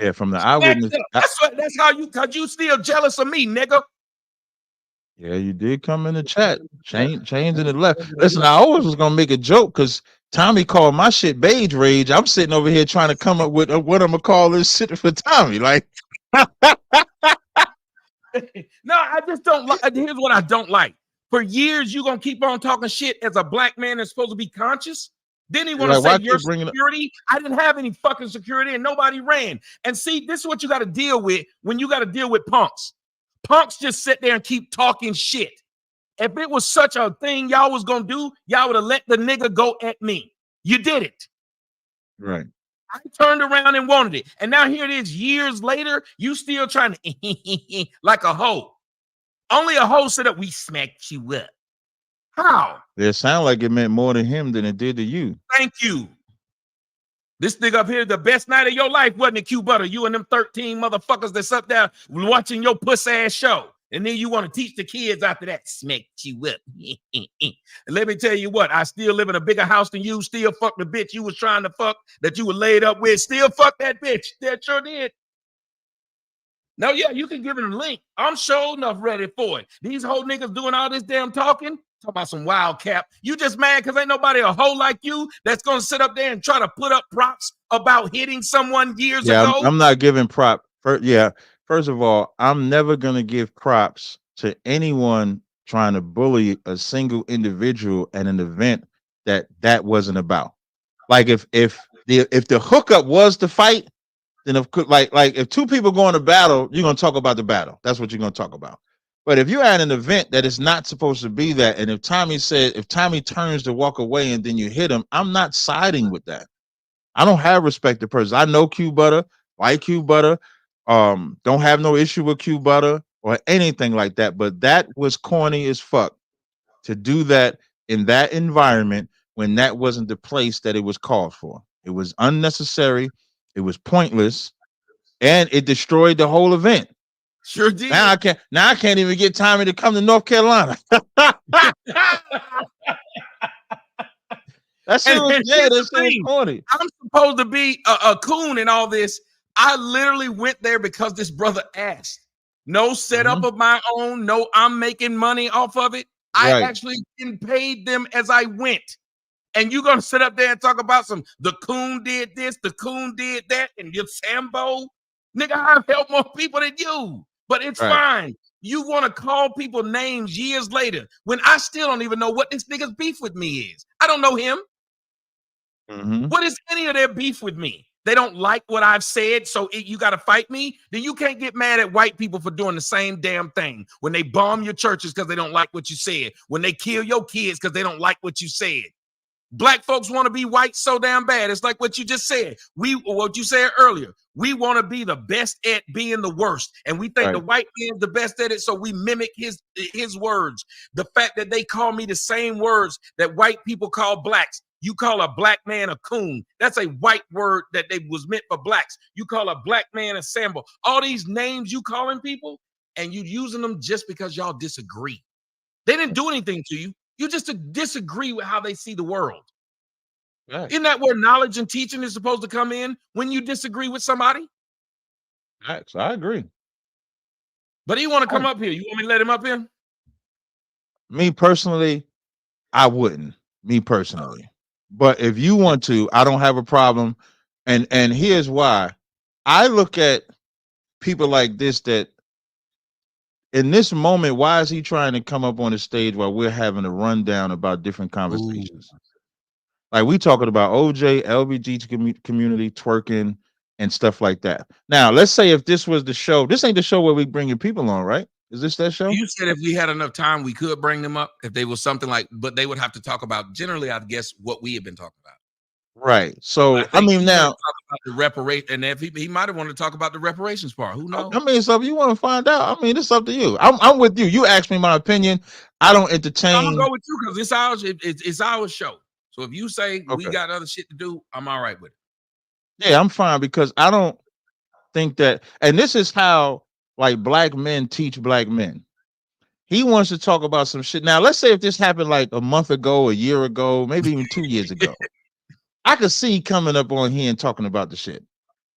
Speaker 10: Yeah, from the eyewitness.
Speaker 2: That's how because you still jealous of me, nigga.
Speaker 10: Yeah, you did come in the chat. Changing it left. Listen, I always was gonna make a joke because Tommy called my shit beige rage. I'm sitting over here trying to come up with what I'm gonna call this shit for Tommy. Like,
Speaker 2: no, I just don't like. Here's what I don't like. For years, you gonna keep on talking shit as a black man that's supposed to be conscious. Then he want to say your security. I didn't have any fucking security and nobody ran. And see, this is what you got to deal with when you got to deal with punks. Punks just sit there and keep talking shit. If it was such a thing y'all was gonna do, y'all would have let the nigga go at me. You did it.
Speaker 10: Right.
Speaker 2: I turned around and wanted it. And now here it is years later, you still trying to like a hoe. Only a hoe said that we smacked you up. How?
Speaker 10: It sounded like it meant more to him than it did to you.
Speaker 2: Thank you. This nigga up here, the best night of your life, wasn't it, Q-Butter? You and them 13 motherfuckers that's up there watching your puss-ass show. And then you want to teach the kids after that, smacked you up. And let me tell you what, I still live in a bigger house than you, still fuck the bitch you was trying to fuck, that you were laid up with, still fuck that bitch. That sure did. Now, yeah, you can give it a link. I'm sure enough ready for it. These whole niggas doing all this damn talking. Talk about some wild cap. You just mad because ain't nobody a hoe like you that's going to sit up there and try to put up props about hitting someone years ago?
Speaker 10: I'm not giving prop. First of all, I'm never going to give props to anyone trying to bully a single individual at an event that wasn't about. Like if the hookup was the fight, then like if two people go into battle, you're going to talk about the battle. That's what you're going to talk about. But if you're at an event that is not supposed to be that, and if Tommy turns to walk away and then you hit him, I'm not siding with that. I don't have respect to person. I know Q-Butter, like Q-Butter, don't have no issue with Q-Butter or anything like that. But that was corny as fuck to do that in that environment when that wasn't the place that it was called for. It was unnecessary. It was pointless, and it destroyed the whole event.
Speaker 2: Sure did.
Speaker 10: Now I can't even get Tommy to come to North Carolina. That's funny.
Speaker 2: I'm supposed to be a coon and all this. I literally went there because this brother asked. No setup of my own. No, I'm making money off of it. I actually paid them as I went. And you're gonna sit up there and talk about the coon did this, the coon did that, and your Sambo. Nigga, I've helped more people than you. But it's fine. You want to call people names years later when I still don't even know what this nigga's beef with me is. I don't know him. What is any of their beef with me? They don't like what I've said, so you got to fight me? Then you can't get mad at white people for doing the same damn thing. When they bomb your churches because they don't like what you said. When they kill your kids because they don't like what you said. Black folks want to be white so damn bad. It's like what you just said. What you said earlier. We want to be the best at being the worst. And we think the white man's the best at it, so we mimic his words. The fact that they call me the same words that white people call blacks. You call a black man a coon. That's a white word that was meant for blacks. You call a black man a Sambo. All these names you calling people, and you using them just because y'all disagree. They didn't do anything to you. You just disagree with how they see the world. Right. Isn't that where knowledge and teaching is supposed to come in when you disagree with somebody?
Speaker 10: Right, so I agree.
Speaker 2: But he want to come up here. You want me to let him up here?
Speaker 10: Me personally, I wouldn't. Me personally. But if you want to, I don't have a problem. And here's why. I look at people like this that in this moment, why is he trying to come up on the stage while we're having a rundown about different conversations? Like we talking about OJ, LBGTQ community, twerking, and stuff like that. Now, let's say if this was the show, this ain't the show where we bringing people on, right? Is this that show?
Speaker 2: You said if we had enough time, we could bring them up if they was something like, but they would have to talk about generally, I guess, what we have been talking about.
Speaker 10: Right. So I mean, now
Speaker 2: talk about the reparation, and if he might have wanted to talk about the reparations part. Who knows?
Speaker 10: I mean, so if you want to find out, I mean, it's up to you. I'm with you. You asked me my opinion. I don't entertain.
Speaker 2: I'm gonna go with you because it's our show. So if you say we got other shit to do, I'm all right with it.
Speaker 10: Yeah, I'm fine because I don't think that, and this is how like black men teach black men. He wants to talk about some shit. Now, let's say if this happened like a month ago, a year ago, maybe even 2 years ago, I could see coming up on here and talking about the shit.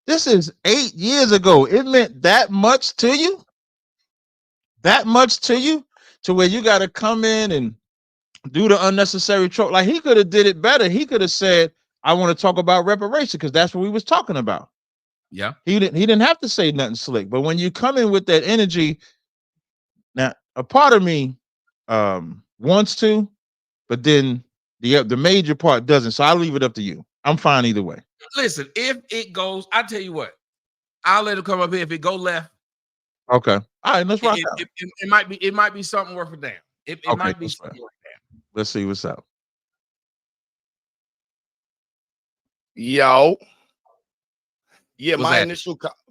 Speaker 10: This is 8 years ago. It meant that much to you? That much to you? To where you got to come in and do the unnecessary trope. Like he could have did it better. He could have said, I want to talk about reparations because that's what we was talking about.
Speaker 2: Yeah.
Speaker 10: He didn't have to say nothing slick. But when you come in with that energy, now a part of me wants to, but then the major part doesn't. So I'll leave it up to you. I'm fine either way.
Speaker 2: Listen, if it goes, I tell you what, I'll let it come up here. If it go left,
Speaker 10: okay. All right, let's rock out.
Speaker 2: It might be something worth a damn. It might be something worth a damn.
Speaker 10: Let's see what's up.
Speaker 11: Yo. Yeah,
Speaker 2: What's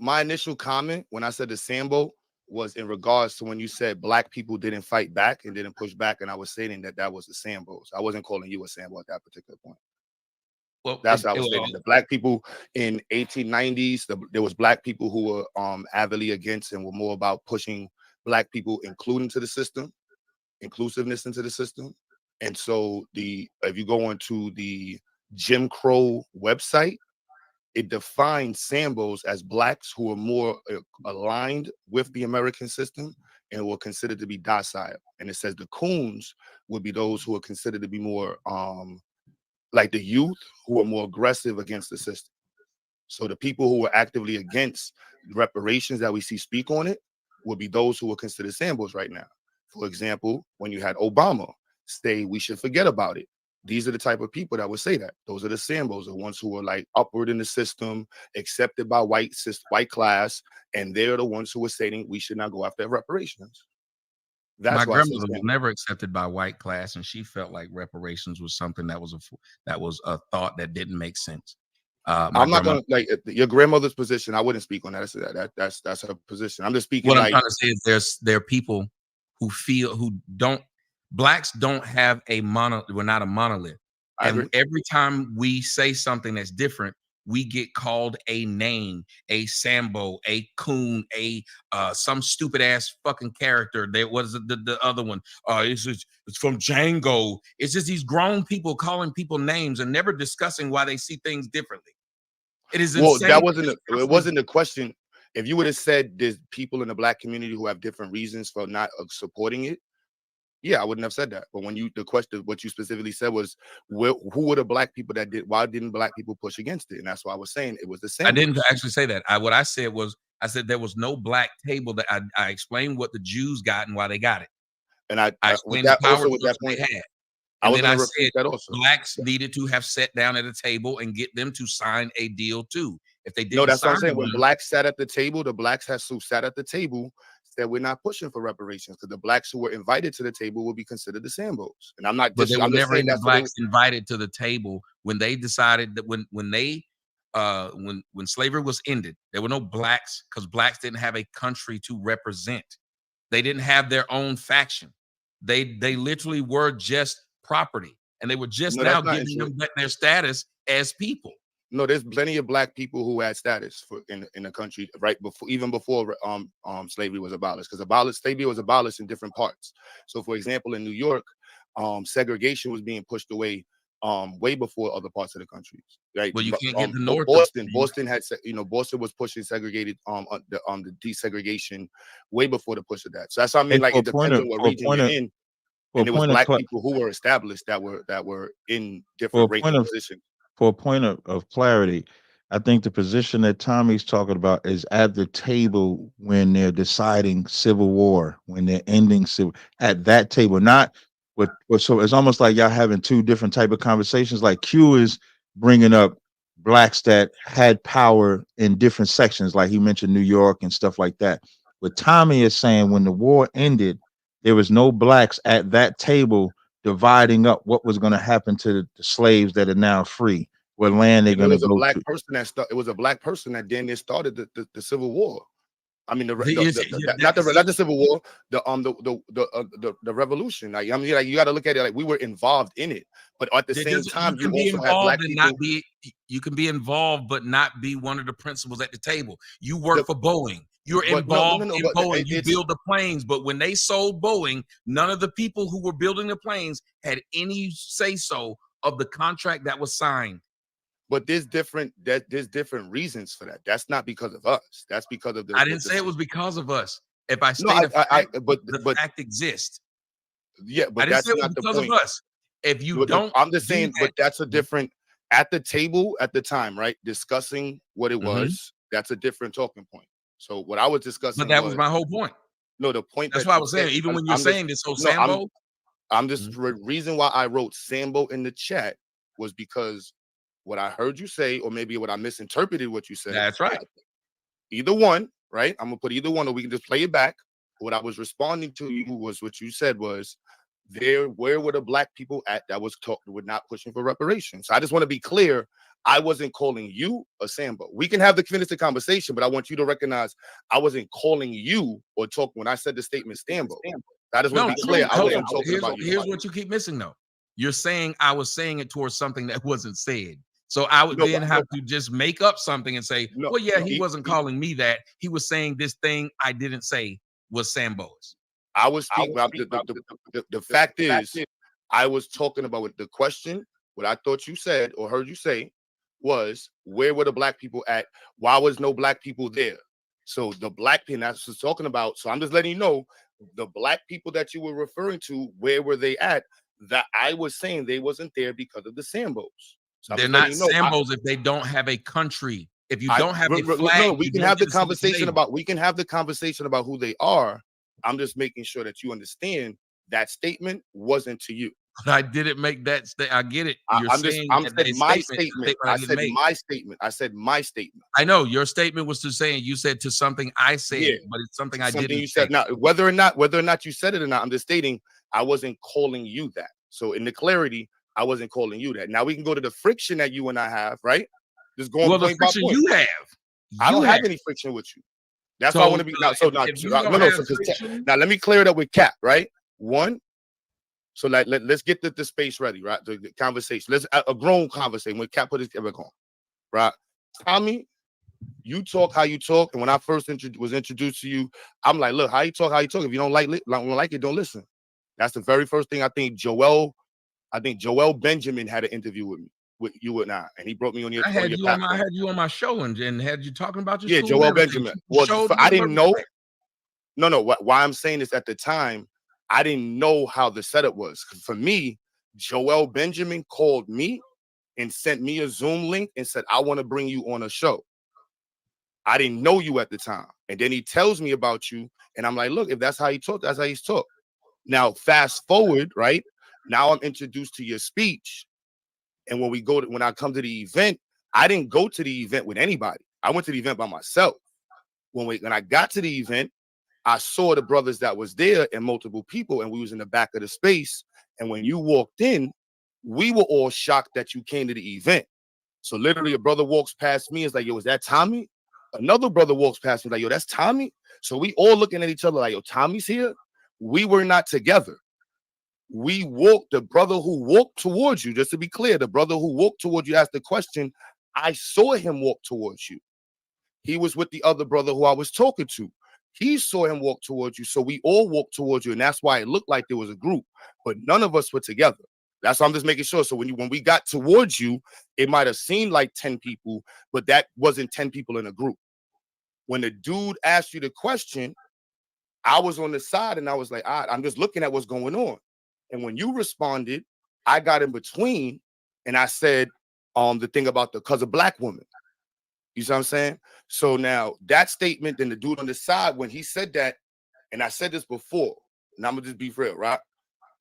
Speaker 11: my initial comment when I said the Sambo was in regards to when you said black people didn't fight back and didn't push back, and I was saying that was the Sambos. I wasn't calling you a Sambo at that particular point.
Speaker 2: Well,
Speaker 11: that's what I was saying. The black people in 1890s, there was black people who were avidly against and were more about pushing black people inclusiveness into the system. And so if you go onto the Jim Crow website, it defines Sambos as blacks who are more aligned with the American system and were considered to be docile. And it says the Coons would be those who are considered to be more like the youth who are more aggressive against the system. So the people who were actively against reparations that we see speak on it would be those who are considered Sambos right now. For example, when you had Obama say we should forget about it. These are the type of people that would say that. Those are the Sambos, the ones who are like upward in the system, accepted by white class, and they're the ones who are saying we should not go after reparations.
Speaker 2: That's my grandmother was never accepted by white class, and she felt like reparations was something that was a thought that didn't make sense.
Speaker 11: I'm not gonna like your grandmother's position. I wouldn't speak on that. That's her position. I'm just speaking.
Speaker 2: What I'm trying to say is there are people who don't. Blacks don't have a we're not a monolith. And every time we say something that's different, we get called a name, a Sambo, a coon, some stupid ass fucking character. There was the other one. It's from Django. It's just these grown people calling people names and never discussing why they see things differently. It is insane.
Speaker 11: It wasn't the question. If you would have said there's people in the black community who have different reasons for not supporting it, yeah, I wouldn't have said that. But when what you specifically said was, who were the black people that did? Why didn't black people push against it? And that's why I was saying it was the same.
Speaker 2: I didn't actually say that. What I said was, I said there was no black table. That I explained what the Jews got and why they got it.
Speaker 11: And I
Speaker 2: explained the power they had. And then I said blacks needed to have sat down at a table and get them to sign a deal too. If they didn't,
Speaker 11: no, that's what I'm saying. When blacks sat at the table, the blacks who sat at the table said we're not pushing for reparations because the blacks who were invited to the table will be considered the Sambos. And I'm not.
Speaker 2: But they were never the blacks invited to the table when they decided that when slavery was ended, there were no blacks because blacks didn't have a country to represent. They didn't have their own faction. They literally were just property, and they were just now giving them their status as people.
Speaker 11: No, there's plenty of black people who had status in the country even before slavery was abolished, because slavery was abolished in different parts. So, for example, in New York, segregation was being pushed away way before other parts of the country. Right?
Speaker 2: Well, you can't get the North.
Speaker 11: Boston had, Boston was pushing segregated the desegregation way before the push of that. So that's what I mean. Like it depends on what region you're in. And it was black people who were established that were in different racial positions.
Speaker 10: For a point of clarity, I think the position that Tommy's talking about is at the table when they're deciding civil war, when they're ending civil, at that table, not But so it's almost like y'all having two different type of conversations. Like Q is bringing up blacks that had power in different sections, like he mentioned New York and stuff like that. But Tommy is saying when the war ended, there was no blacks at that table dividing up what was going to happen to the slaves that are now free, what land they're going to go to.
Speaker 11: It was a black person that then started the Civil War. I mean, not the Civil War, the Revolution. Like, I mean, like, you got to look at it like we were involved in it, but at the same time, you also have black people.
Speaker 2: You can be involved, but not be one of the principals at the table. You work for Boeing. You're involved in Boeing. You build the planes, but when they sold Boeing, none of the people who were building the planes had any say so of the contract that was signed.
Speaker 11: But there's different reasons for that. That's not because of us. That's because of the.
Speaker 2: I didn't say it was because of us. If I state the fact exists.
Speaker 11: Yeah, but that's not the point.
Speaker 2: Of us. If you don't,
Speaker 11: I'm just saying. But that's a different at the table at the time, right? Discussing what it was. That's a different talking point. So what I was discussing.
Speaker 2: But that was my whole point.
Speaker 11: No, the point.
Speaker 2: That's what I was saying. Even when you're saying this, so Sambo.
Speaker 11: I'm just the reason why I wrote Sambo in the chat was because. What I heard you say, or maybe what I misinterpreted what you said.
Speaker 2: That's right.
Speaker 11: Either one, right? I'm gonna put either one, or we can just play it back. What I was responding to you was what you said was where were the black people at that was were not pushing for reparations? So I just want to be clear. I wasn't calling you a Sambo. We can have the finish the conversation, but I want you to recognize I wasn't calling you or talk when I said the statement Sambo. I just want to be clear. I wasn't talking about you.
Speaker 2: Here's what you keep missing though. You're saying I was saying it towards something that wasn't said. So I would then have to just make up something and say, well, yeah, he wasn't calling me that. He was saying this thing I didn't say was Sambo's.
Speaker 11: I was speaking about the fact is, I was talking about with the question, what I thought you said or heard you say was, where were the black people at? Why was no black people there? So the black people that's what talking about. So I'm just letting you know, the black people that you were referring to, where were they at? That I was saying they wasn't there because of the Sambos. So
Speaker 2: they're not Sambos if they don't have a country. If you don't have a flag,
Speaker 11: no, we can have the conversation about who they are. I'm just making sure that you understand that statement wasn't to you.
Speaker 2: But I didn't make that statement. I get it.
Speaker 11: I said my statement.
Speaker 2: I know your statement was to saying you said to something I said, but it's something I didn't.
Speaker 11: You said now whether or not you said it or not. I'm just stating I wasn't calling you that. So in the clarity, I wasn't calling you that. Now we can go to the friction that you and I have, right? Just going point by point.
Speaker 2: You have.
Speaker 11: I don't have any friction with you. That's why I want to be now. So now, now let me clear it up with Cap, right? One. So like let's get the space ready, right? The conversation. Let's a grown conversation when Cap put his ever on, right? Tommy, you talk how you talk, and when I first was introduced to you, I'm like, look, how you talk. If you don't like it, don't listen. That's the very first thing. I think Joel Benjamin had an interview with you and I, and he brought me on your.
Speaker 2: I had you on my show and had you talking about your.
Speaker 11: Yeah, Joel Benjamin. Well, I didn't know. No. Why I'm saying this at the time, I didn't know how the setup was. For me, Joel Benjamin called me and sent me a Zoom link and said, I want to bring you on a show. I didn't know you at the time. And then he tells me about you. And I'm like, look, if that's how he talk, that's how he's talk. Now, fast forward, right? Now I'm introduced to your speech. And when I come to the event, I didn't go to the event with anybody. I went to the event by myself. When I got to the event, I saw the brothers that was there and multiple people, and we was in the back of the space. And when you walked in, we were all shocked that you came to the event. So literally a brother walks past me, is like, yo, is that Tommy? Another brother walks past me like, yo, that's Tommy. So we all looking at each other like, yo, Tommy's here. We were not together. We walked, the brother who walked towards you, just to be clear, the brother who walked towards you asked the question, I saw him walk towards you. He was with the other brother who I was talking to. He saw him walk towards you. So we all walked towards you. And that's why it looked like there was a group, but none of us were together. That's why I'm just making sure. So when we got towards you, it might have seemed like 10 people, but that wasn't 10 people in a group. When the dude asked you the question, I was on the side and I was like, I'm just looking at what's going on. And when you responded, I got in between and I said the thing about because of black women. You see what I'm saying? So now that statement, then the dude on the side, when he said that, and I said this before, and I'm gonna just be real, right?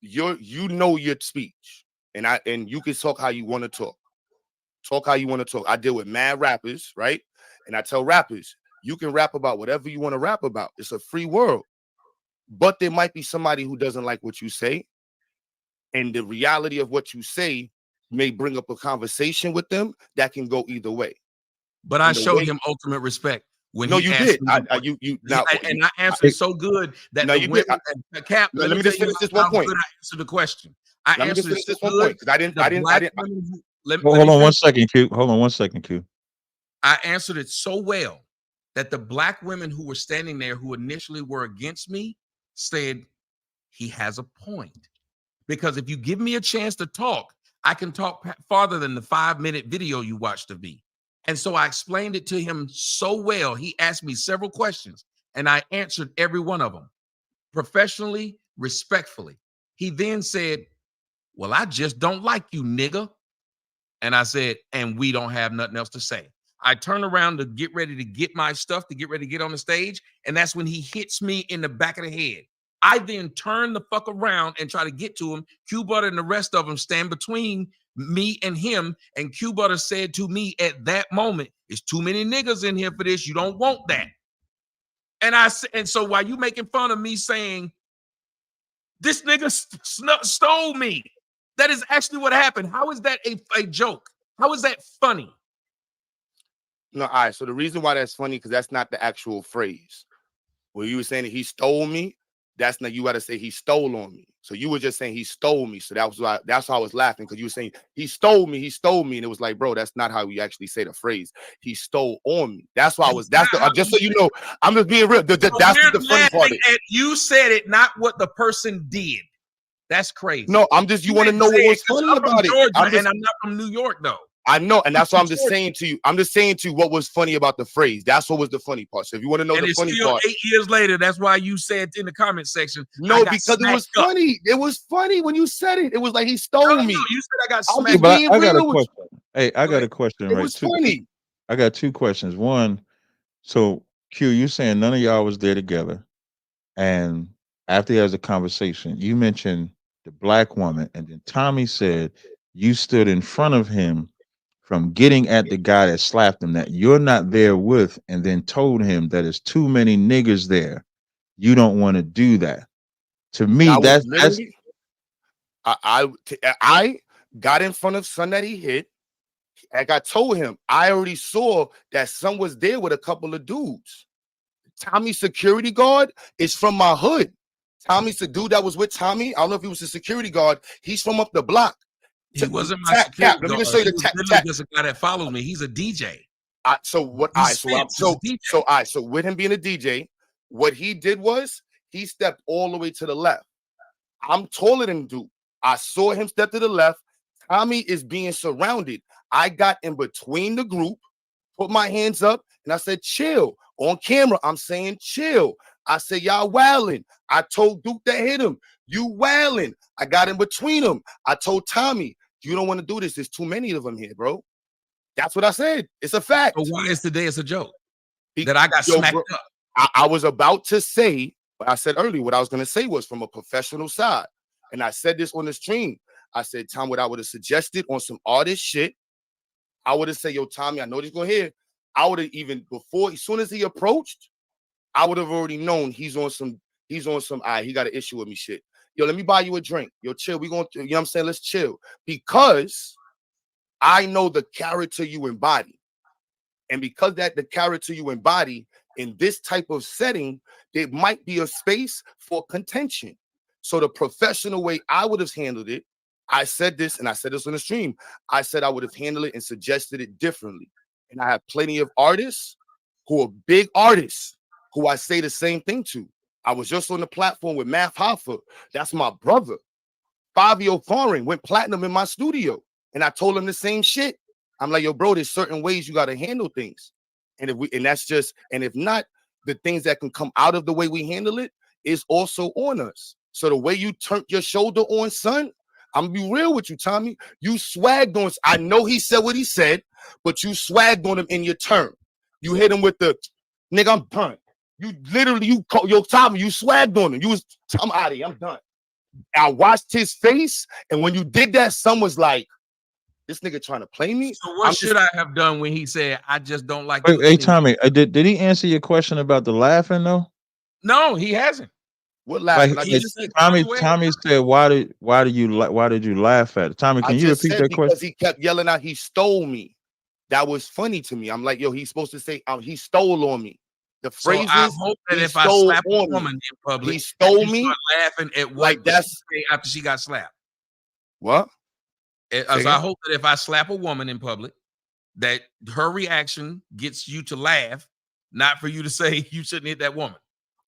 Speaker 11: you know your speech, and you can talk how you want to talk. Talk how you want to talk. I deal with mad rappers, right? And I tell rappers, you can rap about whatever you want to rap about. It's a free world. But there might be somebody who doesn't like what you say. And the reality of what you say may bring up a conversation with them that can go either way.
Speaker 2: But I showed him ultimate respect. When
Speaker 11: no,
Speaker 2: he
Speaker 11: you
Speaker 2: asked
Speaker 11: did.
Speaker 2: Me and I answered so good that
Speaker 11: no,
Speaker 2: the
Speaker 11: you
Speaker 2: women,
Speaker 11: did.
Speaker 2: Cap,
Speaker 11: let me just finish this one point.
Speaker 2: Good I answered the question. I
Speaker 11: let me just finish this one point because I didn't.
Speaker 10: Hold on 1 second, Q. Hold on 1 second, Q.
Speaker 2: I answered it so well that the black women who were standing there who initially were against me said, he has a point. Because if you give me a chance to talk, I can talk farther than the 5-minute video you watched of me. And so I explained it to him so well. He asked me several questions and I answered every one of them professionally, respectfully. He then said, well, I just don't like you, nigga. And I said, and we don't have nothing else to say. I turn around to get ready to get my stuff, to get ready to get on the stage. And that's when he hits me in the back of the head. I then turn the fuck around and try to get to him. Q Butter and the rest of them stand between me and him. And Q Butter said to me at that moment, "There's too many niggas in here for this. You don't want that." And so while you making fun of me saying, this nigga stole me, that is actually what happened. How is that a joke? How is that funny?
Speaker 11: No, all right. So the reason why that's funny, because that's not the actual phrase. Where you were saying that he stole me, that's not, you got to say he stole on me. So you were just saying he stole me. So that's why I was laughing, because you were saying he stole me. And it was like, bro, that's not how you actually say the phrase. He stole on me. That's why just so you know, I'm just being real. That's the funny part.
Speaker 2: You said it, not what the person did. That's crazy.
Speaker 11: No, you want to know what was funny about it.
Speaker 2: And I'm not from New York, though.
Speaker 11: I know, and that's what I'm just saying to you. I'm just saying to you what was funny about the phrase. That's what was the funny part. So if you want to know the funny part,
Speaker 2: 8 years later, that's why you said in the comment section.
Speaker 11: No, because it was funny. It was funny when you said it. It was like he stole me.
Speaker 2: You said I got smacked.
Speaker 10: But I got a question. Hey, I got a question.
Speaker 11: It was funny.
Speaker 10: I got 2 questions. One, so Q, you saying none of y'all was there together, and after there was a conversation, you mentioned the black woman, and then Tommy said you stood in front of him from getting at the guy that slapped him that you're not there with, and then told him that there's too many niggas there. You don't want to do that. To me,
Speaker 11: I got in front of son that he hit. Like I told him, I already saw that son was there with a couple of dudes. Tommy's security guard is from my hood. Tommy's the dude that was with Tommy. I don't know if he was a security guard. He's from up the block.
Speaker 2: He wasn't my security guard.
Speaker 11: Let me just show you the
Speaker 2: just a guy that follows me. He's a DJ.
Speaker 11: So with him being a DJ, what he did was he stepped all the way to the left. I'm taller than dude. I saw him step to the left. Tommy is being surrounded. I got in between the group, put my hands up, and I said, chill. On camera, I'm saying chill. I said, y'all wilding. I told Duke that hit him, you wilding. I got in between them. I told Tommy, you don't want to do this. There's too many of them here, bro. That's what I said. It's a fact.
Speaker 2: So why is today a joke? That I got smacked up.
Speaker 11: I was about to say, but I said earlier, what I was going to say was from a professional side. And I said this on the stream. I said, Tom, what I would have suggested on some artist shit, I would have said, yo, Tommy, I know this going to hear. I would have even as soon as he approached, I would have already known he's on some, he got an issue with me shit. Yo, let me buy you a drink. Yo, chill. We going to, you know what I'm saying? Let's chill. Because I know the character you embody. And because the character you embody in this type of setting, there might be a space for contention. So the professional way I would have handled it, I said this, and I said this on the stream. I said I would have handled it and suggested it differently. And I have plenty of artists who are big artists who I say the same thing to. I was just on the platform with Math Hoffa. That's my brother. Fabio Foreign went platinum in my studio. And I told him the same shit. I'm like, yo, bro, there's certain ways you got to handle things. And if not, the things that can come out of the way we handle it is also on us. So the way you turned your shoulder on, son, I'm gonna be real with you, Tommy. You swagged on. I know he said what he said, but you swagged on him in your turn. You hit him with the nigga, I'm done. You literally, Tommy, you swagged on him. I'm out of here. I'm done. I watched his face, and when you did that, some was like, "This nigga trying to play me."
Speaker 2: So what should I have done when he said, "I just don't like you"?
Speaker 10: Hey, Tommy, did he answer your question about the laughing though?
Speaker 2: No, he hasn't.
Speaker 11: What laughing?
Speaker 10: Like,
Speaker 11: I just said,
Speaker 10: Tommy said, why did you laugh at it? Tommy, can
Speaker 11: I
Speaker 10: you
Speaker 11: just
Speaker 10: repeat
Speaker 11: said
Speaker 10: that question?
Speaker 11: because he kept yelling out, "He stole me." That was funny to me. I'm like, yo, he's supposed to say, he stole on me. The
Speaker 2: So
Speaker 11: phrase
Speaker 2: I
Speaker 11: is,
Speaker 2: hope that
Speaker 11: he
Speaker 2: if I
Speaker 11: stole
Speaker 2: slap a
Speaker 11: on
Speaker 2: woman
Speaker 11: me.
Speaker 2: in public,
Speaker 11: He stole
Speaker 2: you
Speaker 11: me.
Speaker 2: start laughing at what
Speaker 11: Like that's
Speaker 2: she say after she got slapped.
Speaker 11: what?
Speaker 2: As I hope that if I slap a woman in public, that her reaction gets you to laugh, not for you to say you shouldn't hit that woman.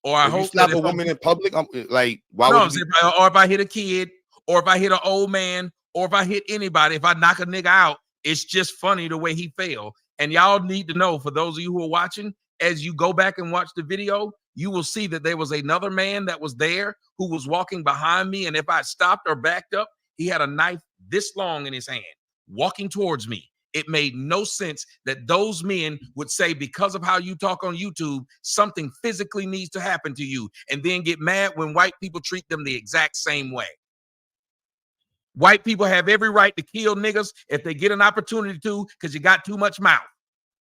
Speaker 2: Or I
Speaker 11: If you
Speaker 2: hope
Speaker 11: slap
Speaker 2: that
Speaker 11: a
Speaker 2: if
Speaker 11: woman in public, I'm like, why
Speaker 2: no,
Speaker 11: would you?
Speaker 2: or if I hit a kid, or if I hit an old man, or if I hit anybody, if I knock a nigga out, it's just funny the way he fell. And y'all need to know, for those of you who are watching, as you go back and watch the video, you will see that there was another man that was there who was walking behind me. And if I stopped or backed up, he had a knife this long in his hand, walking towards me. It made no sense that those men would say, because of how you talk on YouTube, something physically needs to happen to you, and then get mad when white people treat them the exact same way. White people have every right to kill niggas if they get an opportunity to, because you got too much mouth,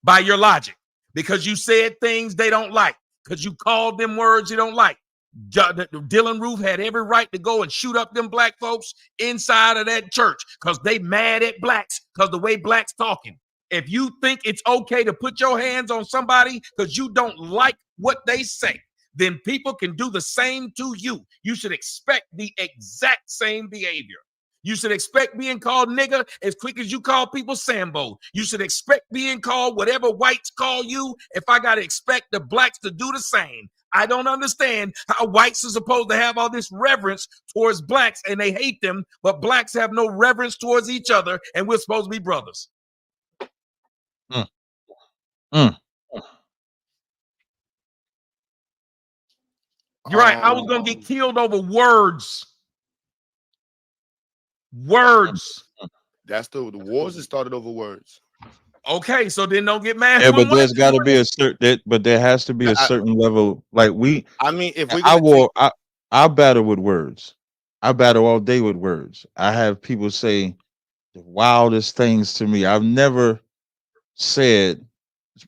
Speaker 2: by your logic, because you said things they don't like, because you called them words you don't like. Dylan Roof had every right to go and shoot up them black folks inside of that church because they mad at blacks because the way blacks talking. If you think it's okay to put your hands on somebody because you don't like what they say, then people can do the same to you. You should expect the exact same behavior. You should expect being called nigga as quick as you call people Sambo. You should expect being called whatever whites call you. If I got to expect the blacks to do the same. I don't understand how whites are supposed to have all this reverence towards blacks and they hate them, but blacks have no reverence towards each other and we're supposed to be brothers. You're right. I was going to get killed over words. Words.
Speaker 11: That's the wars that started over words.
Speaker 2: Okay, so then don't get mad.
Speaker 10: Yeah, but there's got to be a certain. But there has to be a certain level. Like
Speaker 11: I mean, if we,
Speaker 10: I battle with words. I battle all day with words. I have people say the wildest things to me. I've never said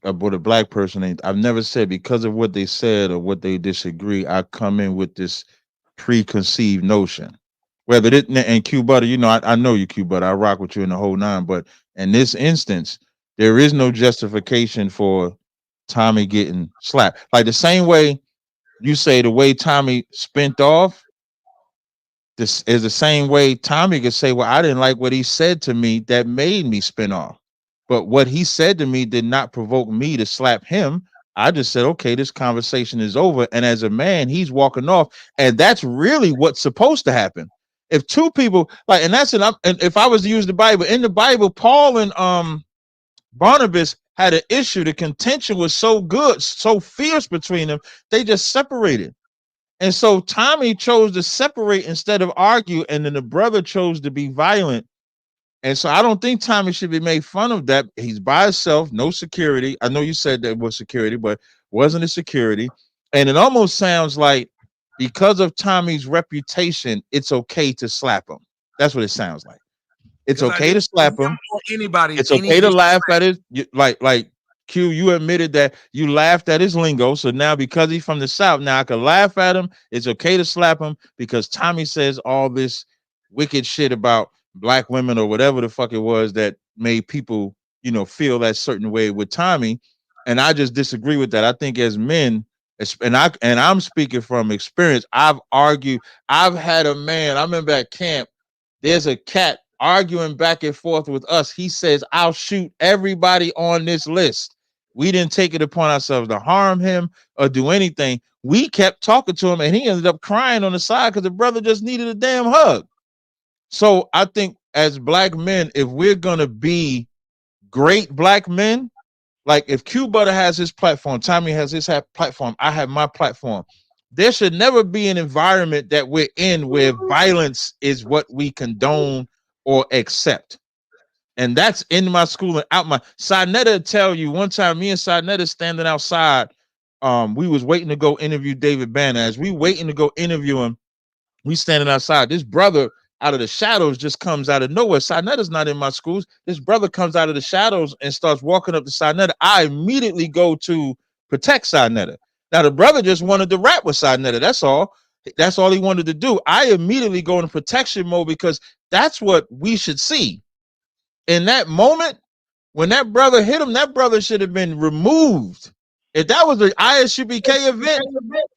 Speaker 10: about a black person ain't. I've never said because of what they said or what they disagree. I come in with this preconceived notion. Whether it and Q Butter, you know, I know you, Q Butter. I rock with you in the whole nine. But in this instance, there is no justification for Tommy getting slapped. Like the same way you say the way Tommy spent off, this is the same way Tommy could say, well, I didn't like what he said to me that made me spin off. But what he said to me did not provoke me to slap him. I just said, okay, this conversation is over. And as a man, he's walking off. And that's really what's supposed to happen. If two people like, and that's and if I was to use the Bible, in the Bible, Paul and Barnabas had an issue. The contention was so good, so fierce between them, they just separated. And so Tommy chose to separate instead of argue, and then the brother chose to be violent. And so I don't think Tommy should be made fun of that. He's by himself, no security. I know you said that was security, but wasn't a security. And it almost sounds like because of Tommy's reputation, it's okay to slap him. That's what it sounds like. It's okay to slap him.
Speaker 2: Anybody,
Speaker 10: it's okay to laugh at it. Like Q, you admitted that you laughed at his lingo. So now because he's from the South, now I can laugh at him. It's okay to slap him because Tommy says all this wicked shit about black women or whatever the fuck it was that made people, you know, feel that certain way with Tommy. And I just disagree with that. I think as men, and I'm speaking from experience, I've argued, I've had a man, I remember at camp, there's a cat arguing back and forth with us. He says, I'll shoot everybody on this list. We didn't take it upon ourselves to harm him or do anything. We kept talking to him and he ended up crying on the side because the brother just needed a damn hug. So I think as black men, if we're going to be great black men, like if Q Butter has his platform, Tommy has his platform, I have my platform. There should never be an environment that we're in where violence is what we condone or accept. And that's in my school and out my Sinetta tell you one time, me and Sinetta standing outside. We was waiting to go interview David Banner. As we waiting to go interview him, We standing outside. This brother out of the shadows just comes out of nowhere. Sinetta's not in my schools. This brother comes out of the shadows and starts walking up to Sinetta. I immediately go to protect Sinetta. Now the brother just wanted to rap with Sinetta. That's all. That's all he wanted to do. I immediately go into protection mode because that's what we should see. In that moment, when that brother hit him, that brother should have been removed. If that was an ISUBK event,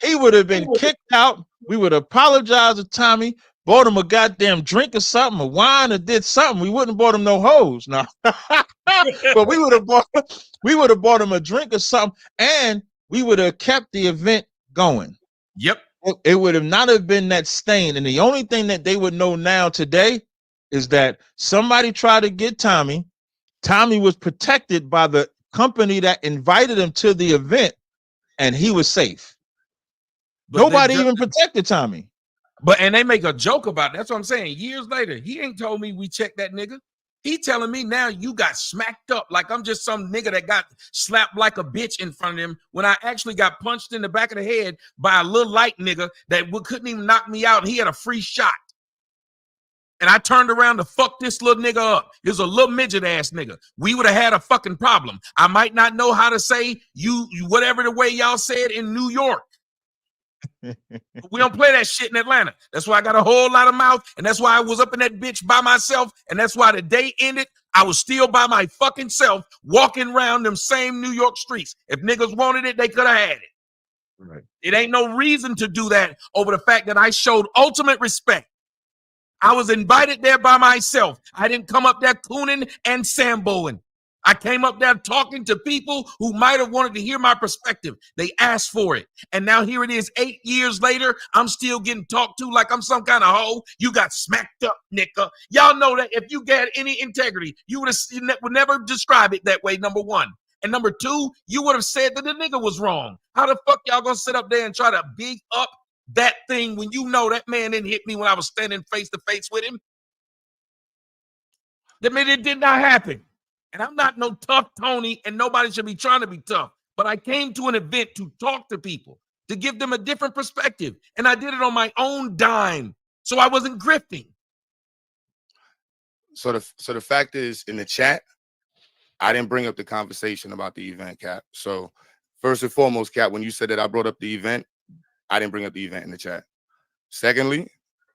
Speaker 10: he would have been kicked out. We would apologize to Tommy, bought him a goddamn drink or something, a wine, or did something. We wouldn't have bought him no hose, no. But we would have bought him a drink or something, and we would have kept the event going.
Speaker 2: Yep.
Speaker 10: It would have not have been that stain. And the only thing that they would know now today is that somebody tried to get Tommy. Tommy was protected by the company that invited him to the event, and he was safe. But nobody even protected Tommy.
Speaker 2: And they make a joke about it. That's what I'm saying. Years later, he ain't told me we checked that nigga. He telling me now you got smacked up like I'm just some nigga that got slapped like a bitch in front of him when I actually got punched in the back of the head by a little light nigga that couldn't even knock me out. He had a free shot. And I turned around to fuck this little nigga up. He was a little midget ass nigga. We would have had a fucking problem. I might not know how to say you whatever the way y'all said in New York. We don't play that shit in Atlanta. That's why I got a whole lot of mouth, and that's why I was up in that bitch by myself, and that's why the day ended, I was still by my fucking self walking around them same New York streets. If niggas wanted it, they could have had it.
Speaker 10: Right.
Speaker 2: It ain't no reason to do that over the fact that I showed ultimate respect. I was invited there by myself. I didn't come up there cooning and samboing. I came up there talking to people who might have wanted to hear my perspective. They asked for it. And now here it is 8 years later. I'm still getting talked to like I'm some kind of hoe. You got smacked up, nigga. Y'all know that if you got any integrity, you would never describe it that way, number one. And number two, you would have said that the nigga was wrong. How the fuck y'all gonna sit up there and try to big up that thing when you know that man didn't hit me when I was standing face to face with him? That mean it did not happen. And I'm not no tough Tony, and nobody should be trying to be tough. But I came to an event to talk to people, to give them a different perspective. And I did it on my own dime. So I wasn't grifting.
Speaker 11: So the fact is, in the chat, I didn't bring up the conversation about the event, Cap. So first and foremost, Cap, when you said that I brought up the event, I didn't bring up the event in the chat. Secondly,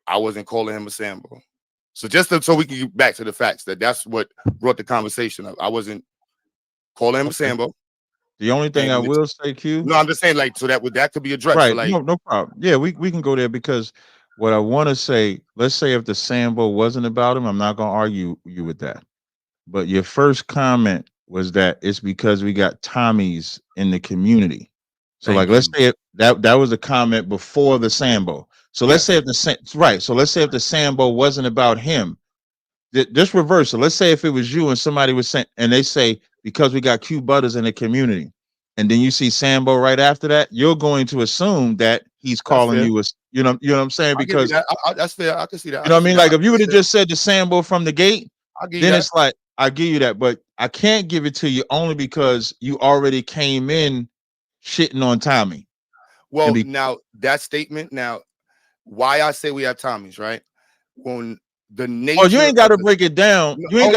Speaker 11: I wasn't calling him a Sambo. So just so we can get back to the facts, that's what brought the conversation up. I wasn't calling him a Sambo.
Speaker 10: The only thing I will say, Q.
Speaker 11: No, I'm just saying, like, so that could be addressed.
Speaker 10: Right.
Speaker 11: So like,
Speaker 10: no problem. Yeah, we can go there because what I want to say, let's say if the Sambo wasn't about him, I'm not gonna argue you with that. But your first comment was that it's because we got Tommies in the community. So let's say that was a comment before the Sambo. So let's say if let's say if the Sambo wasn't about him, just reverse it. Let's say if it was you and somebody was saying, and they say because we got Q Butters in the community, and then you see Sambo right after that, you're going to assume that he's calling you a, you know what I'm saying? Because
Speaker 11: that's fair. I can see that.
Speaker 10: You know what I mean? Like if you would have just said the Sambo from the gate, then it's like I give you that, but I can't give it to you only because you already came in shitting on Tommy.
Speaker 11: Well, now that statement, why I say we have Tommies, right? When the nature.
Speaker 10: Oh, you ain't got to break it down. You ain't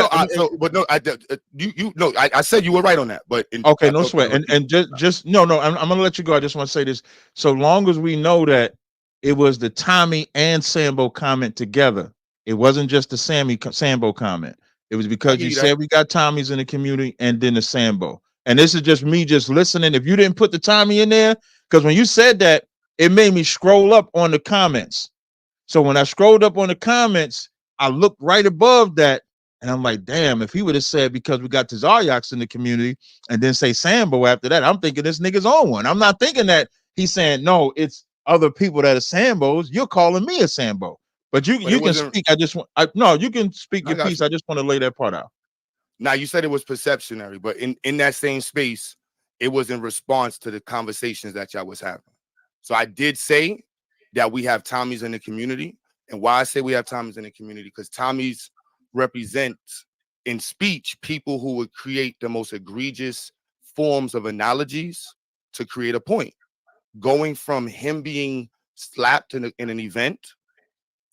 Speaker 11: I said you were right on that, but
Speaker 10: okay, no sweat. And just no, I'm gonna let you go. I just want to say this. So long as we know that it was the Tommy and Sambo comment together, it wasn't just the Sambo comment. It was because you said we got Tommies in the community and then the Sambo. And this is just me just listening. If you didn't put the Tommy in there, because when you said that, it made me scroll up on the comments. So when I scrolled up on the comments, I looked right above that, and I'm like, damn, if he would have said because we got Tazariox in the community and then say Sambo after that, I'm thinking this nigga's on one. I'm not thinking that he's saying, no, it's other people that are Sambos. You're calling me a Sambo. But you can speak. You can speak your piece. I just want to lay that part out.
Speaker 11: Now, you said it was perceptionary, but in that same space, it was in response to the conversations that y'all was having. So I did say that we have Tommies in the community. And why I say we have Tommies in the community, because Tommies represent in speech people who would create the most egregious forms of analogies to create a point. Going from him being slapped in an event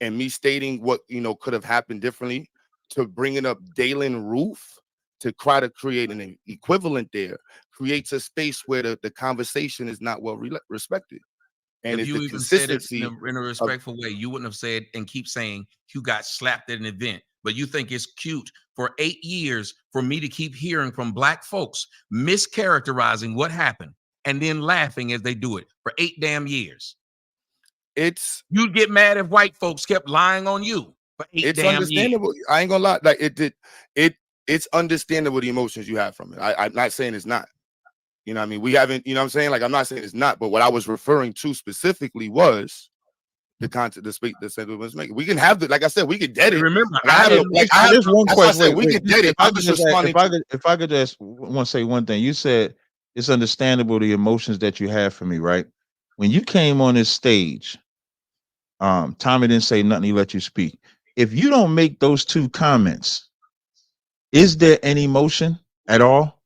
Speaker 11: and me stating what could have happened differently, to bringing up Dalen Roof to try to create an equivalent there creates a space where the conversation is not well respected. And
Speaker 2: if
Speaker 11: it's
Speaker 2: you
Speaker 11: the
Speaker 2: even said it
Speaker 11: consistency
Speaker 2: in a respectful way, you wouldn't have said and keep saying you got slapped at an event. But you think it's cute for 8 years for me to keep hearing from black folks mischaracterizing what happened and then laughing as they do it for 8 damn years. You'd get mad if white folks kept lying on you for 8 damn
Speaker 11: understandable.
Speaker 2: years.
Speaker 11: I ain't gonna lie, like it's understandable the emotions you have from it. I'm not saying it's not. You know what I mean? We haven't, you know what I'm saying? Like, I'm not saying it's not, but what I was referring to specifically was the content, the sentiment was making. We can have the, like I said, we can dead it.
Speaker 2: Remember,
Speaker 10: there's one question.
Speaker 11: We can dead it.
Speaker 10: If I could just want to say one thing, you said it's understandable the emotions that you have for me, right? When you came on this stage, Tommy didn't say nothing, he let you speak. If you don't make those 2 comments, is there any emotion at all?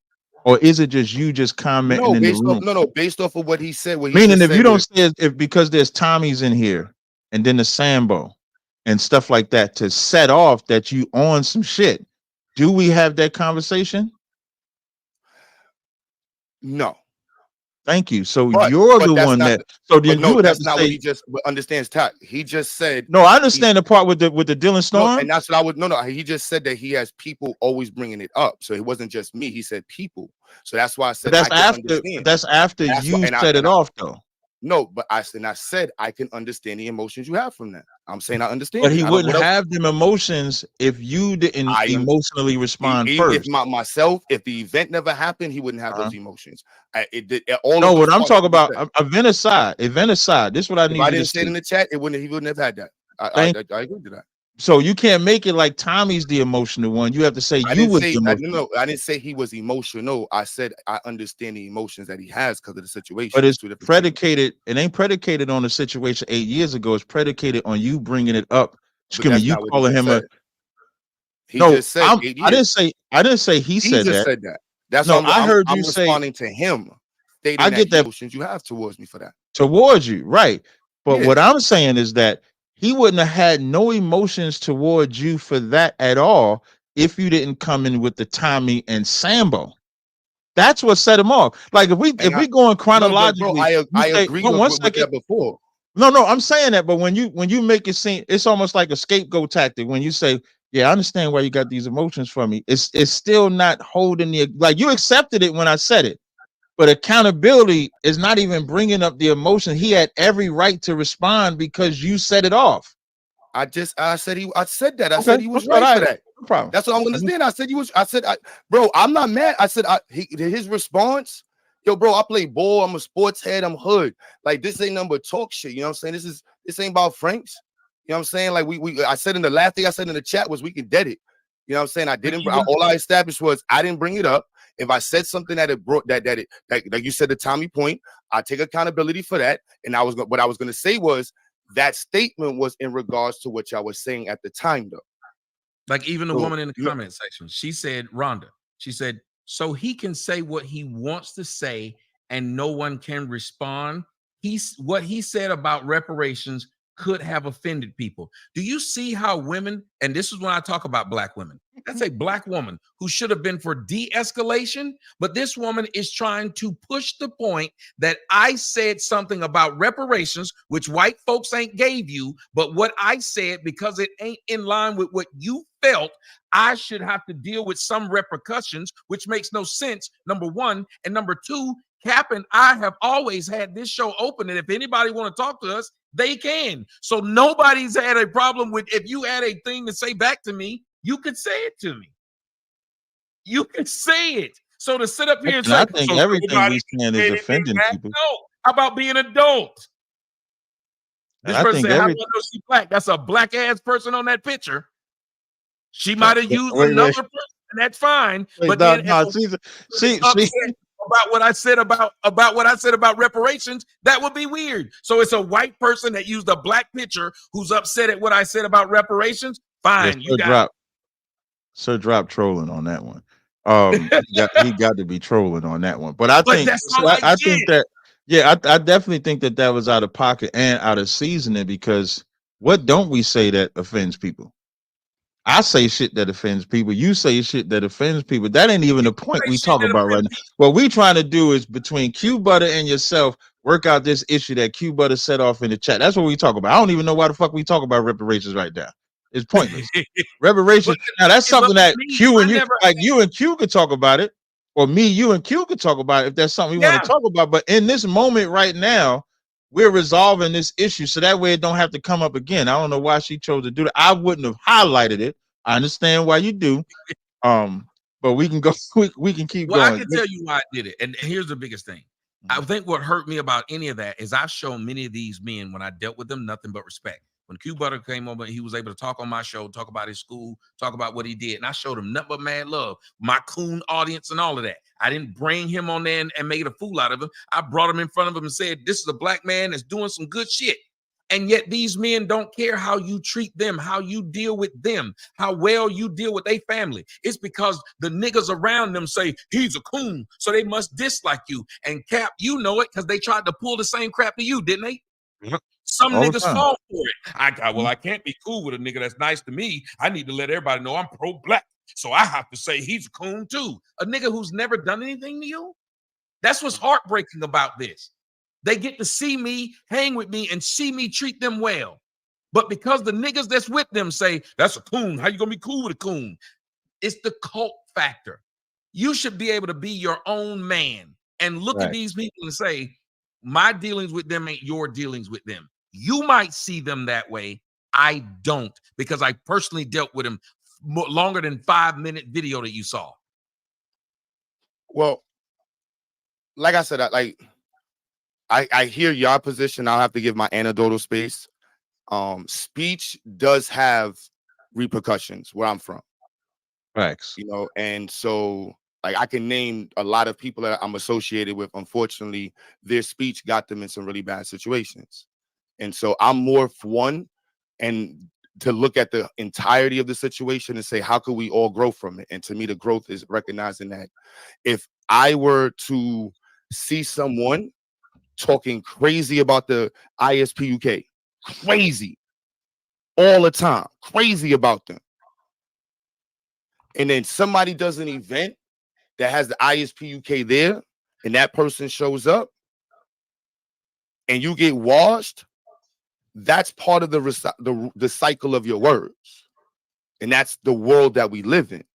Speaker 10: Or is it just you just commenting in the room?
Speaker 11: Based off of what he said.
Speaker 10: Meaning if you don't say it, because there's Tommies in here and then the Sambo and stuff like that to set off that you on some shit, do we have that conversation?
Speaker 11: No.
Speaker 10: Thank you. So you're the one that. So then you would have to say.
Speaker 11: What he just understands. He just said.
Speaker 10: No, I understand the part with the Dylan Storm.
Speaker 11: And that's what I would. No. He just said that he has people always bringing it up. So it wasn't just me. He said people. So that's why I said.
Speaker 10: But that's after you set it off, though.
Speaker 11: No, but I said I can understand the emotions you have from that. I'm saying I understand.
Speaker 10: But he wouldn't have them emotions if you didn't emotionally respond first.
Speaker 11: If myself, if the event never happened, he wouldn't have those emotions.
Speaker 10: What I'm talking about, event aside. This is what I need.
Speaker 11: If I didn't say it in the chat, he wouldn't have had that. I agree to that.
Speaker 10: So you can't make it like Tommy's the emotional one. You have to say you was emotional.
Speaker 11: No, I didn't say he was emotional. I said I understand the emotions that he has because of the situation.
Speaker 10: But it's predicated. It ain't predicated on the situation 8 years ago. It's predicated on you bringing it up. Excuse me, you calling him a.
Speaker 11: He just said 8 years.
Speaker 10: I didn't say he said that.
Speaker 11: Said that. That's
Speaker 10: no.
Speaker 11: what
Speaker 10: I heard
Speaker 11: I'm
Speaker 10: you
Speaker 11: responding to him.
Speaker 10: I get that
Speaker 11: emotions you have towards me for that.
Speaker 10: Towards you, right? But what I'm saying is that he wouldn't have had no emotions towards you for that at all if you didn't come in with the Tommy and Sambo. That's what set him off. Like if we going chronologically,
Speaker 11: bro, I agree with that before.
Speaker 10: No, I'm saying that, but when you make it seem, it's almost like a scapegoat tactic. When you say, "Yeah, I understand why you got these emotions from me," it's still not holding the, like, you accepted it when I said it. But accountability is not even bringing up the emotion. He had every right to respond because you set it off.
Speaker 11: I said that. I said he was right for that.
Speaker 10: No problem.
Speaker 11: That's what I'm understanding. I said, bro, I'm not mad. I said, his response, yo, bro, I play ball. I'm a sports head. I'm hood. Like, this ain't number talk shit. You know what I'm saying? This ain't about Franks. You know what I'm saying? Like, I said in the last thing I said in the chat was we can dead it. You know what I'm saying? All I established was I didn't bring it up. If I said something that it brought that like you said, the Tommy point, I take accountability for that. And what I was going to say was that statement was in regards to what y'all was saying at the time, though.
Speaker 2: Like even the woman in the comment section, she said, Rhonda, she said, so he can say what he wants to say and no one can respond. What he said about reparations could have offended people. Do you see how women, and this is when I talk about black women, that's a black woman who should have been for de-escalation, but this woman is trying to push the point that I said something about reparations, which white folks ain't gave you, but what I said, because it ain't in line with what you felt, I should have to deal with some repercussions, which makes no sense, number one. And number two, Cap and I have always had this show open, and if anybody want to talk to us, they can. So nobody's had a problem with, if you had a thing to say back to me, you could say it to me. You could say it. So to sit up here and say,
Speaker 10: I think everything we saying is offending people.
Speaker 2: No, how about being an adult? This person said, how do I know she's black? That's a black ass person on that picture. She might have used another person, and that's fine. But then about what I said about what I said about reparations, that would be weird. So it's a white person that used a black picture who's upset at what I said about reparations. Fine,
Speaker 10: you got Sir drop trolling on that one. He got to be trolling on that one. But I think I definitely think that was out of pocket and out of seasoning, because What don't we say that offends people? I say shit that offends people. You say shit that offends people. That ain't even the point we talk about right now. What we trying to do is between Q Butter and yourself, work out this issue that Q Butter set off in the chat. That's what we talk about. I don't even know why the fuck we talk about reparations right now. It's pointless. Reparations. Now that's something that Q and you, like you and Q could talk about it, or me, you and Q could talk about it if that's something we want to talk about. But in this moment right now, we're resolving this issue so that way it don't have to come up again. I don't know why she chose to do that. I wouldn't have highlighted it. I understand why you do. But we can go, we can keep going.
Speaker 2: I can tell you why I did it. And here's the biggest thing. I think what hurt me about any of that is I've shown many of these men when I dealt with them nothing but respect. When Q Butter came over, he was able to talk on my show, talk about his school, talk about what he did. And I showed him nothing but mad love, my coon audience and all of that. I didn't bring him on there and made a fool out of him. I brought him in front of him and said, this is a black man that's doing some good shit. And yet these men don't care how you treat them, how you deal with them, how well you deal with their family. It's because the niggas around them say, he's a coon, so they must dislike you. And Cap, you know it because they tried to pull the same crap to you, didn't they?
Speaker 10: Yep.
Speaker 2: Some
Speaker 10: All
Speaker 2: niggas fall for it. I can't be cool with a nigga that's nice to me. I need to let everybody know I'm pro-black. So I have to say he's a coon too. A nigga who's never done anything to you? That's what's heartbreaking about this. They get to see me, hang with me, and see me treat them well. But because the niggas that's with them say, that's a coon, how you gonna be cool with a coon? It's the cult factor. You should be able to be your own man and look at these people and say, my dealings with them ain't your dealings with them. You might see them that way. I don't, because I personally dealt with them longer than 5-minute video that you saw.
Speaker 11: Well, like I said, I hear your position. I'll have to give my anecdotal space. Speech does have repercussions where I'm from.
Speaker 10: Facts.
Speaker 11: You know, and so like I can name a lot of people that I'm associated with. Unfortunately, their speech got them in some really bad situations. And so I'm more for one, and to look at the entirety of the situation and say, how could we all grow from it? And to me, the growth is recognizing that if I were to see someone talking crazy about the ISPUK, crazy all the time, crazy about them, and then somebody does an event that has the ISPUK there, and that person shows up, and you get washed, that's part of the cycle of your words, and that's the world that we live in.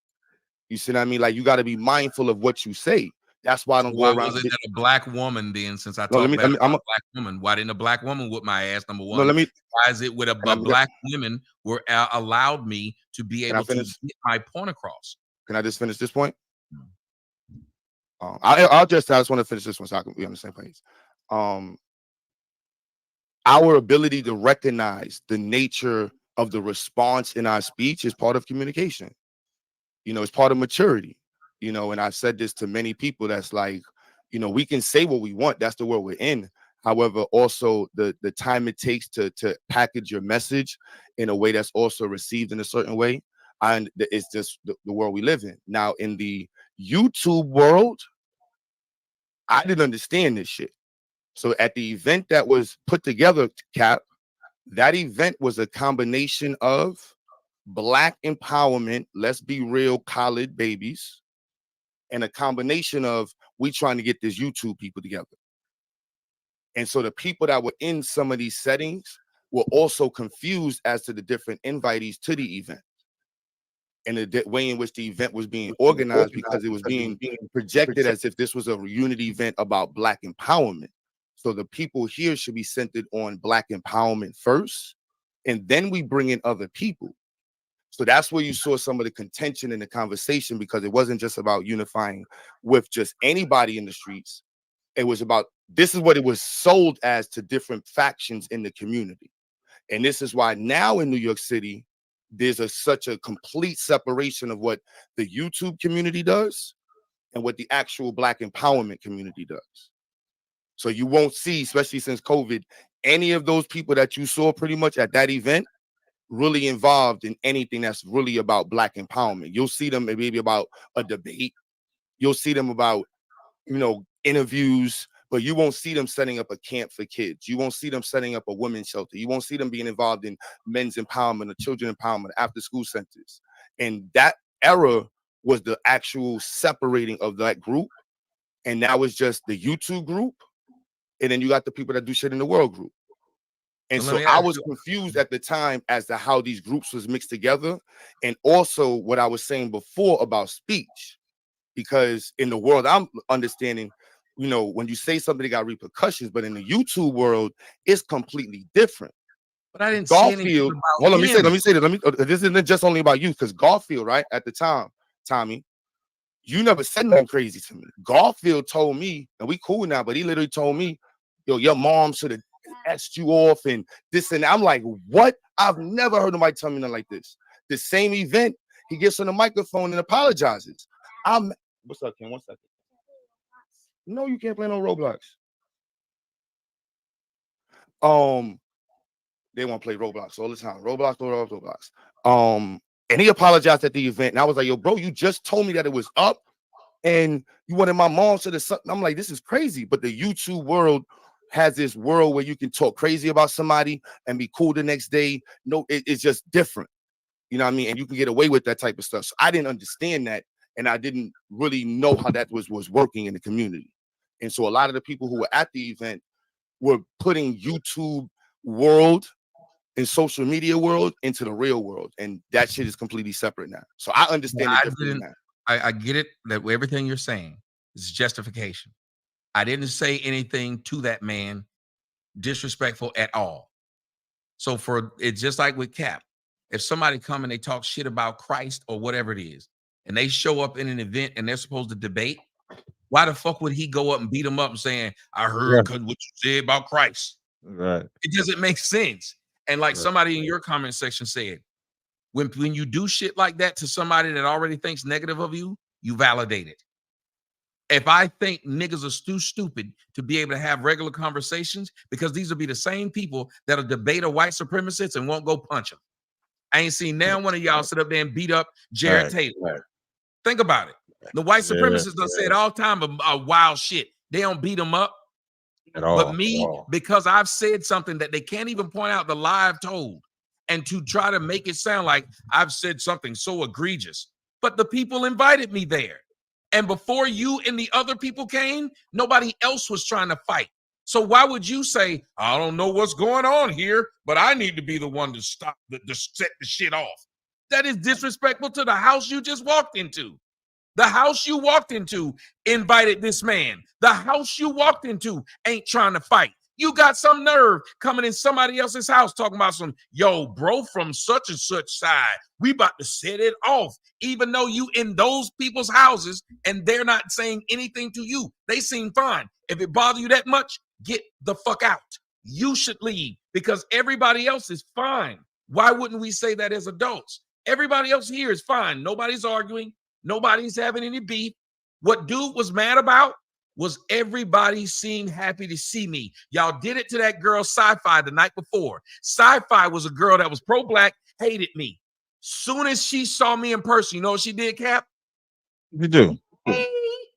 Speaker 11: You see what I mean? Like you got to be mindful of what you say. That's why I don't go around.
Speaker 2: Why was it that a black woman then? Since I talked about a black woman, why didn't a black woman whoop my ass? Number one.
Speaker 11: No,
Speaker 2: why is it with a black women were allowed me to be able to get my point across?
Speaker 11: Can I just finish this point? I just want to finish this one so I can be on the same page. Our ability to recognize the nature of the response in our speech is part of communication. You know, it's part of maturity. You know, and I've said this to many people. That's like, you know, we can say what we want. That's the world we're in. However, also the time it takes to package your message in a way that's also received in a certain way. And it's just the world we live in. Now, in the YouTube world, I didn't understand this shit. So at the event that was put together, Cap, that event was a combination of Black empowerment, let's be real, college babies, and a combination of we trying to get this YouTube people together. And so the people that were in some of these settings were also confused as to the different invitees to the event and the way in which the event was being organized, because it was being projected as if this was a unity event about Black empowerment. So the people here should be centered on Black empowerment first, and then we bring in other people. So that's where you saw some of the contention in the conversation, because it wasn't just about unifying with just anybody in the streets. It was about, this is what it was sold as to different factions in the community. And this is why now in New York City, there's such a complete separation of what the YouTube community does and what the actual Black empowerment community does. So you won't see, especially since COVID, any of those people that you saw pretty much at that event really involved in anything that's really about Black empowerment. You'll see them maybe about a debate. You'll see them about, you know, interviews, but you won't see them setting up a camp for kids. You won't see them setting up a women's shelter. You won't see them being involved in men's empowerment or children empowerment, after school centers. And that era was the actual separating of that group. And now it's just the YouTube group. And then you got the people that do shit in the world group. And so I was confused at the time as to how these groups was mixed together. And also what I was saying before about speech, because in the world I'm understanding, you know, when you say something, got repercussions, but in the YouTube world, it's completely different.
Speaker 2: But I didn't say anything about
Speaker 11: well, let me say that. This isn't just only about you, because Garfield, right, at the time, Tommy, you never said nothing crazy to me. Garfield told me, and we cool now, but he literally told me, yo, your mom should have asked you off and this and that. I'm like, what? I've never heard nobody tell me nothing like this. The same event, he gets on the microphone and apologizes. What's up, Ken? 1 second. No, you can't play no Roblox. They want to play Roblox all the time. Roblox. And he apologized at the event, and I was like, yo, bro, you just told me that it was up, and you wanted my mom to the something. I'm like, this is crazy. But the YouTube world has this world where you can talk crazy about somebody and be cool the next day. No, it's just different. You know what I mean? And you can get away with that type of stuff. So I didn't understand that, and I didn't really know how that was working in the community. And so a lot of the people who were at the event were putting YouTube world and social media world into the real world, and that shit is completely separate now. So I understand it differently now.
Speaker 2: I get it, that everything you're saying is justification. I didn't say anything to that man disrespectful at all. So it's just like with Cap. If somebody come and they talk shit about Christ or whatever it is, and they show up in an event and they're supposed to debate, why the fuck would he go up and beat them up and saying, I heard what you said about Christ?
Speaker 10: Right.
Speaker 2: It doesn't make sense. And like somebody in your comment section said, when you do shit like that to somebody that already thinks negative of you, you validate it. If I think niggas are too stupid to be able to have regular conversations, because these will be the same people that'll debate a white supremacist and won't go punch him. I ain't seen now one of y'all sit up there and beat up Jared Taylor. Right. Think about it. The white supremacists done said all time of wild shit. They don't beat them up. At all, but me, because I've said something that they can't even point out the lie I've told, and to try to make it sound like I've said something so egregious. But the people invited me there. And before you and the other people came, nobody else was trying to fight. So why would you say, I don't know what's going on here, but I need to be the one to stop, to set the shit off? That is disrespectful to the house you just walked into. The house you walked into invited this man. The house you walked into ain't trying to fight. You got some nerve coming in somebody else's house talking about some, yo, bro, from such and such side, we about to set it off, even though you in those people's houses and they're not saying anything to you. They seem fine. If it bothers you that much, get the fuck out. You should leave because everybody else is fine. Why wouldn't we say that as adults? Everybody else here is fine. Nobody's arguing. Nobody's having any beef. What dude was mad about was everybody seemed happy to see me. Y'all did it to that girl Sci-Fi the night before. Sci-Fi was a girl that was pro-black, hated me. Soon as she saw me in person, you know what she did, Cap?
Speaker 10: You do.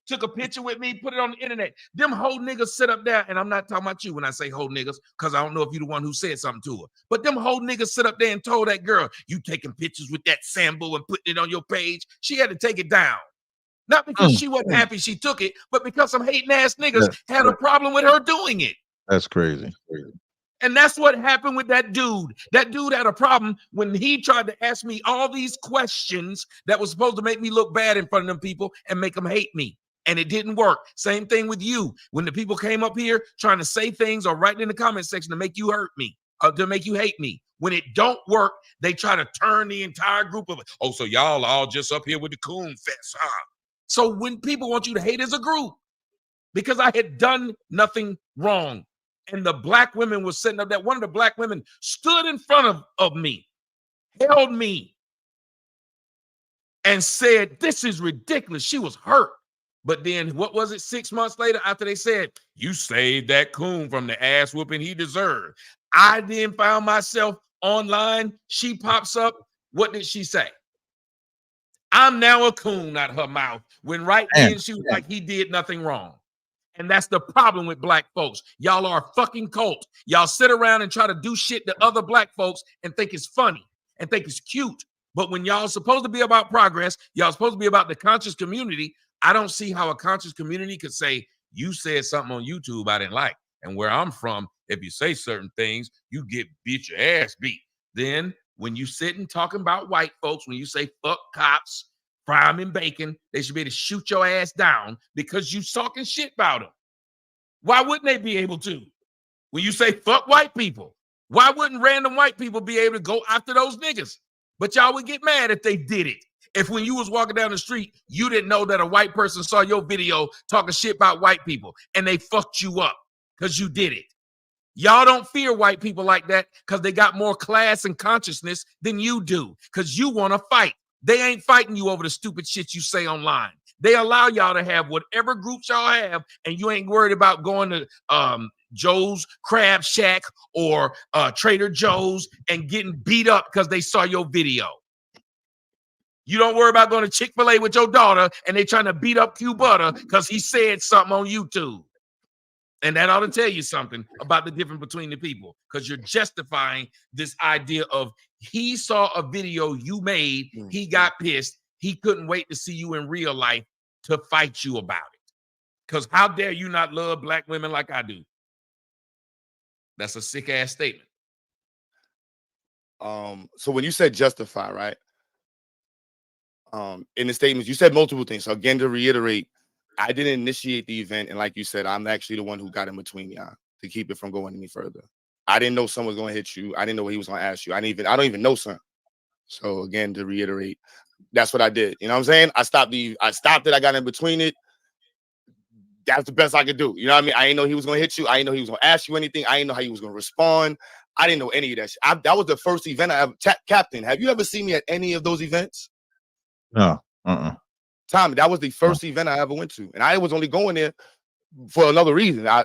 Speaker 2: Took a picture with me, put it on the internet. Them whole niggas sit up there, and I'm not talking about you when I say whole niggas, because I don't know if you're the one who said something to her. But them whole niggas sit up there and told that girl, you taking pictures with that Sambo and putting it on your page. She had to take it down. Not because she wasn't happy she took it, but because some hating ass niggas had a problem with her doing it.
Speaker 10: That's crazy.
Speaker 2: And that's what happened with that dude. That dude had a problem when he tried to ask me all these questions that was supposed to make me look bad in front of them people and make them hate me. And it didn't work. Same thing with you. When the people came up here trying to say things or write in the comment section to make you hurt me, or to make you hate me. When it don't work, they try to turn the entire group of, oh, so y'all all just up here with the coon fest, huh? So when people want you to hate as a group, because I had done nothing wrong, and the black women were sitting up there, one of the black women stood in front of me, held me, and said, this is ridiculous. She was hurt. But then what was it 6 months later after they said, you saved that coon from the ass whooping he deserved? I then found myself online. She pops up. What did she say? I'm now a coon out her mouth. When right then she was like, he did nothing wrong. And that's the problem with black folks. Y'all are a fucking cult. Y'all sit around and try to do shit to other black folks and think it's funny and think it's cute. But when y'all supposed to be about progress, y'all supposed to be about the conscious community. I don't see how a conscious community could say, you said something on YouTube I didn't like. And where I'm from, if you say certain things, you get beat your ass beat. Then when you sit and talking about white folks, when you say fuck cops, fry them in bacon, they should be able to shoot your ass down because you talking shit about them. Why wouldn't they be able to? When you say fuck white people, why wouldn't random white people be able to go after those niggas? But y'all would get mad if they did it. If when you was walking down the street, you didn't know that a white person saw your video talking shit about white people and they fucked you up because you did it. Y'all don't fear white people like that because they got more class and consciousness than you do because you want to fight. They ain't fighting you over the stupid shit you say online. They allow y'all to have whatever groups y'all have, and you ain't worried about going to Joe's Crab Shack or Trader Joe's and getting beat up because they saw your video. You don't worry about going to Chick-fil-A with your daughter and they trying to beat up Q Butter because he said something on YouTube. And that ought to tell you something about the difference between the people, because you're justifying this idea of he saw a video you made, he got pissed, he couldn't wait to see you in real life to fight you about it. Because how dare you not love black women like I do? That's a sick ass statement.
Speaker 11: So when you said justify, right? In the statements, you said multiple things. So again, to reiterate, I didn't initiate the event, and like you said, I'm actually the one who got in between y'all to keep it from going any further. I didn't know someone was going to hit you. I didn't know what he was going to ask you. I don't even know son. So again, to reiterate, that's what I did. You know what I'm saying? I stopped it. I got in between it. That's the best I could do. You know what I mean? I didn't know he was going to hit you. I didn't know he was going to ask you anything. I didn't know how he was going to respond. I didn't know any of that shit. That was the first event I ever. Captain, have you ever seen me at any of those events?
Speaker 10: No.
Speaker 11: Tommy, that was the first event I ever went to, and I was only going there for another reason. I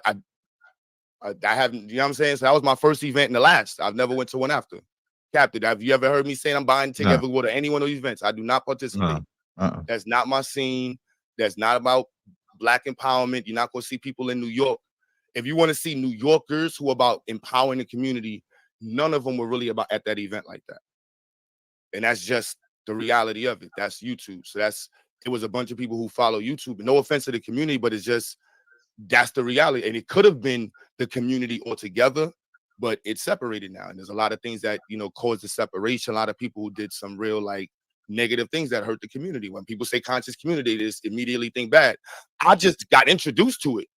Speaker 11: haven't, you know what I'm saying? So that was my first event and the last. I've never went to one after. Captain, have you ever heard me saying I'm buying tickets to go to any one of these events? I do not participate. That's not my scene. That's not about black empowerment. You're not going to see people in New York. If you want to see New Yorkers who are about empowering the community, none of them were really about at that event like that. And that's just the reality of it. That's YouTube. So it was a bunch of people who follow YouTube. No offense to the community, but it's just, that's the reality. And it could have been the community altogether, but it's separated now. And there's a lot of things that, caused the separation. A lot of people who did some real negative things that hurt the community. When people say conscious community, they just immediately think bad. I just got introduced to it.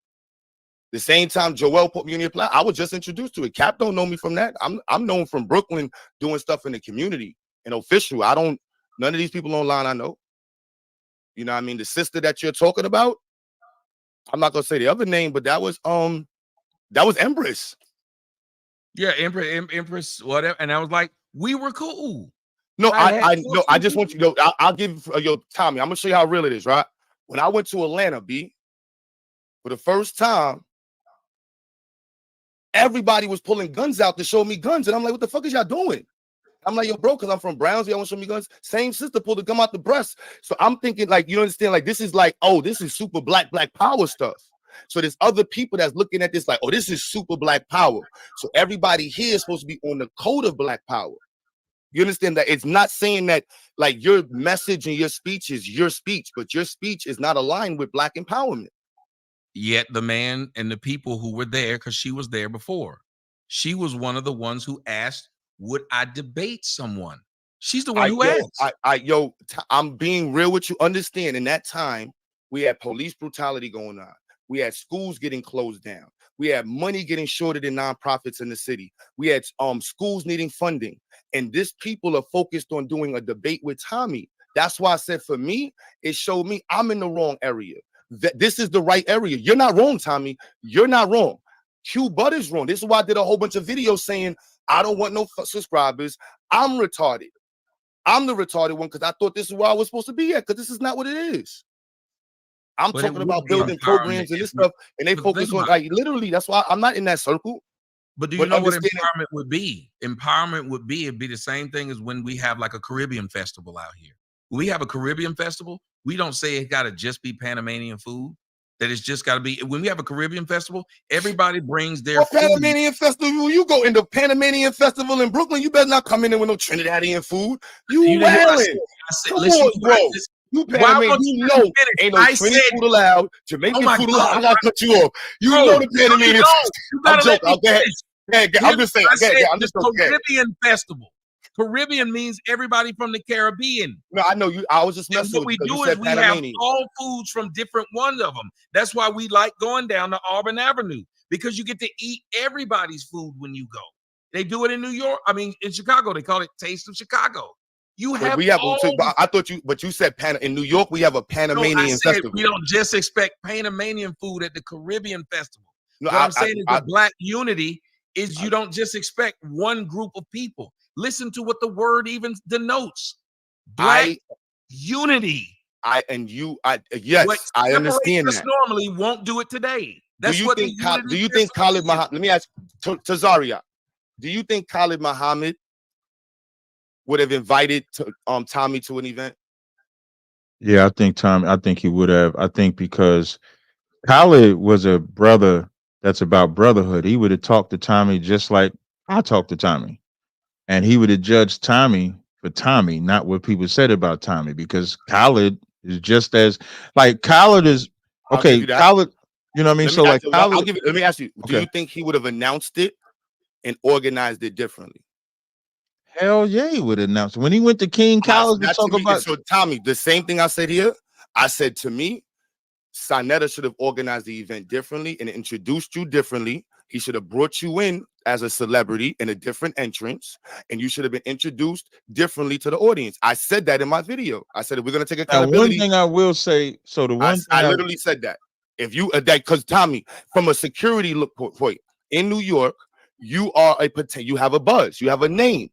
Speaker 11: The same time Joel put me on your platform, I was just introduced to it. Cap don't know me from that. I'm known from Brooklyn doing stuff in the community and official. None of these people online I know. You know what I mean? The sister that you're talking about, I'm not gonna say the other name, but that was Empress.
Speaker 2: Yeah, Empress, whatever. And I was like, we were cool.
Speaker 11: No, I just want you to know, I'll give Tommy, I'm gonna show you how real it is, right? When I went to Atlanta, B, for the first time, everybody was pulling guns out to show me guns. And I'm like, what the fuck is y'all doing? I'm like, yo, bro, because I'm from Brownsville, y'all want to show me guns? Same sister pulled the gun out the breast. So I'm thinking, you understand, this is this is super black power stuff. So there's other people that's looking at this this is super black power. So everybody here is supposed to be on the code of black power. You understand that it's not saying that your message and your speech is your speech, but your speech is not aligned with black empowerment.
Speaker 2: Yet the man and the people who were there, because she was there before, she was one of the ones who asked, would I debate someone? She's the one who asked.
Speaker 11: I'm being real with you. Understand, in that time, we had police brutality going on. We had schools getting closed down. We had money getting shorted in nonprofits in the city. We had schools needing funding. And this people are focused on doing a debate with Tommy. That's why I said, for me, it showed me I'm in the wrong area. This is the right area. You're not wrong, Tommy. You're not wrong. Q Butter's wrong. This is why I did a whole bunch of videos saying, I don't want no subscribers. I'm retarded. I'm the retarded one because I thought this is where I was supposed to be at, because this is not what it is. I'm talking about building programs and this stuff, and they focus on literally. That's why I'm not in that circle.
Speaker 2: But do you know what empowerment would be? Empowerment would be, it'd be the same thing as when we have a Caribbean festival out here. When we have a Caribbean festival, we don't say it got to just be Panamanian food. that it's just got to be. When we have a Caribbean festival, everybody brings their
Speaker 11: Well, Panamanian festival. You go in the Panamanian festival in Brooklyn, you better not come in there with no Trinidadian food. You
Speaker 2: didn't hear what I
Speaker 11: wailing.
Speaker 2: said.
Speaker 11: Come
Speaker 2: Listen,
Speaker 11: on, bro. You Panamanian, you know ain't no Trini food allowed. Jamaican food allowed. I gotta cut you off. You know the Panamanian. I'm joking. I'm just saying. I'm just joking.
Speaker 2: Caribbean festival. Caribbean means everybody from the Caribbean.
Speaker 11: No, I know you. I was just messing
Speaker 2: what
Speaker 11: with
Speaker 2: we
Speaker 11: you.
Speaker 2: do is we have all foods from different ones of them. That's why we like going down to Auburn Avenue, because you get to eat everybody's food when you go. They do it in New York. I mean, in Chicago, they call it Taste of Chicago. You have
Speaker 11: I thought you said in New York we have a Panamanian festival.
Speaker 2: We don't just expect Panamanian food at the Caribbean festival.
Speaker 11: No,
Speaker 2: what I'm saying is the black unity is you don't just expect one group of people. Listen to what the word even denotes. Black unity.
Speaker 11: Yes, I understand that.
Speaker 2: Normally won't do it today. That's
Speaker 11: do you think Khalid Muhammad? Let me ask Tazaria. Do you think Khalid Muhammad would have invited Tommy to an event?
Speaker 10: Yeah, I think he would have. I think because Khalid was a brother that's about brotherhood. He would have talked to Tommy just like I talked to Tommy. And he would have judged Tommy for Tommy, not what people said about Tommy, because Khalid is just as like Khalid is okay. Khalid, you know what I mean? So like Khalid,
Speaker 11: let me ask you, do you think he would have announced it and organized it differently?
Speaker 10: Hell yeah, he would announce when he went to King Khalid to talk about.
Speaker 11: So Tommy, the same thing I said here. I said to me, Sinetta should have organized the event differently and introduced you differently. He should have brought you in as a celebrity in a different entrance, and you should have been introduced differently to the audience. I said that in my video. I said, if we're going to take accountability.
Speaker 10: One thing I will say, so the one
Speaker 11: I literally said that. If you, because Tommy, from a security look point in New York, you are you have a buzz, you have a name.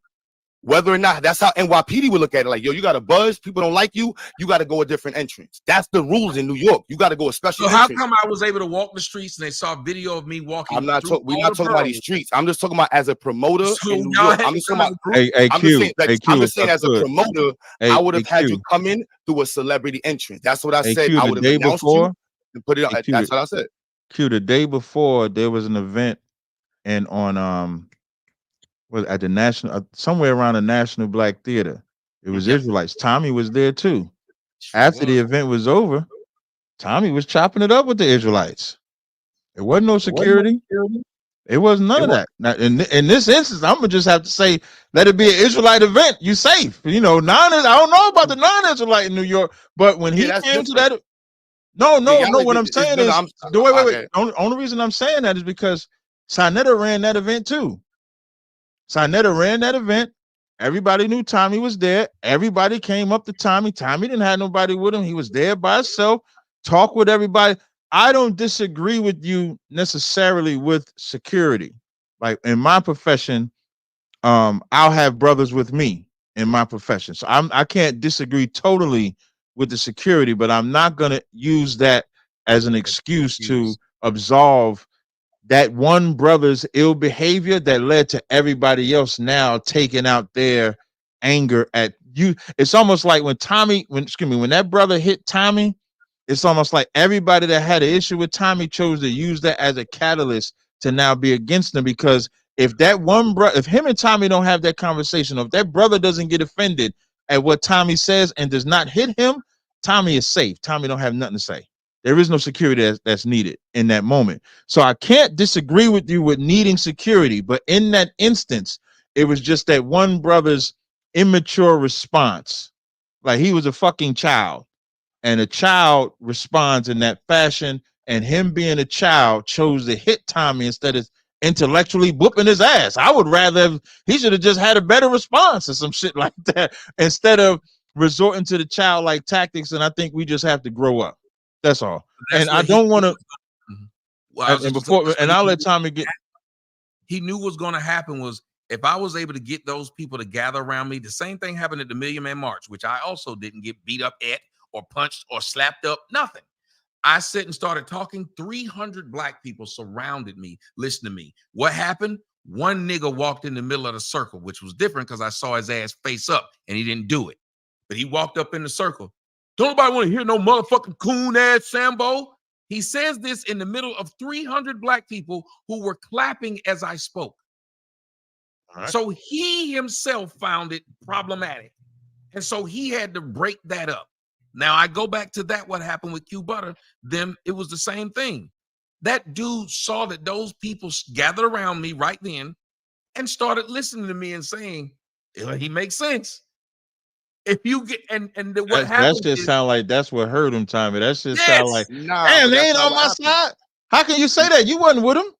Speaker 11: Whether or not that's how NYPD would look at it, like, yo, you got a buzz, people don't like you, you got to go a different entrance. That's the rules in New York. You got to go a special
Speaker 2: entrance.
Speaker 11: How
Speaker 2: come I was able to walk the streets and they saw a video of me walking?
Speaker 11: We're not talking about these streets. I'm just talking about as a promoter in New York. I'm just talking about. I'm just saying as a promoter, I would have had you come in through a celebrity entrance. That's what I said. I would have announced you and put it on. That's what I said.
Speaker 10: The day before there was an event, and on was at the national somewhere around the National Black Theater. It was Israelites. Tommy was there too. After the event was over, Tommy was chopping it up with the Israelites. There wasn't no security. It wasn't none of that. Now, in this instance, I'm gonna just have to say, let it be an Israelite event. You safe. You know, I don't know about the non-Israelite in New York, but when he came to that, no. What I'm saying is, wait. Only reason I'm saying that is because Sinetta ran that event too. Sinetta ran that event. Everybody knew Tommy was there. Everybody came up to Tommy. Tommy didn't have nobody with him. He was there by himself. Talk with everybody. I don't disagree with you necessarily with security. Like in my profession, I'll have brothers with me in my profession. So I can't disagree totally with the security, but I'm not gonna use that as an excuse to absolve that one brother's ill behavior that led to everybody else now taking out their anger at you. It's almost like when that brother hit Tommy, it's almost like everybody that had an issue with Tommy chose to use that as a catalyst to now be against him. Because if that one brother, if him and Tommy don't have that conversation, or if that brother doesn't get offended at what Tommy says and does not hit him, Tommy is safe. Tommy don't have nothing to say. There is no security that's needed in that moment. So I can't disagree with you with needing security, but in that instance, it was just that one brother's immature response. Like he was a fucking child, and a child responds in that fashion, and him being a child chose to hit Tommy instead of intellectually whooping his ass. I would rather he should have just had a better response or some shit like that instead of resorting to the childlike tactics. And I think we just have to grow up. That's all. And I don't want to. And I'll let Tommy get.
Speaker 2: He knew what was going to happen was if I was able to get those people to gather around me. The same thing happened at the Million Man March, which I also didn't get beat up at or punched or slapped up. Nothing. I sit and started talking. 300 black people surrounded me, listening to me. What happened? One nigga walked in the middle of the circle, which was different because I saw his ass face up and he didn't do it. But he walked up in the circle. Don't nobody want to hear no motherfucking coon ass Sambo. He says this in the middle of 300 black people who were clapping as I spoke.
Speaker 10: Right.
Speaker 2: So he himself found it problematic. And so he had to break that up. Now I go back to that, what happened with Q Butter, then it was the same thing. That dude saw that those people gathered around me right then and started listening to me and saying, he makes sense. If you get what happened
Speaker 10: that just sound like that's what hurt him, Tommy. That just sound like,
Speaker 11: Nah,
Speaker 10: damn,
Speaker 11: but
Speaker 10: they
Speaker 11: that's
Speaker 10: ain't
Speaker 11: not
Speaker 10: on
Speaker 11: what
Speaker 10: my
Speaker 11: happened.
Speaker 10: side. How can you say that? You wasn't with him.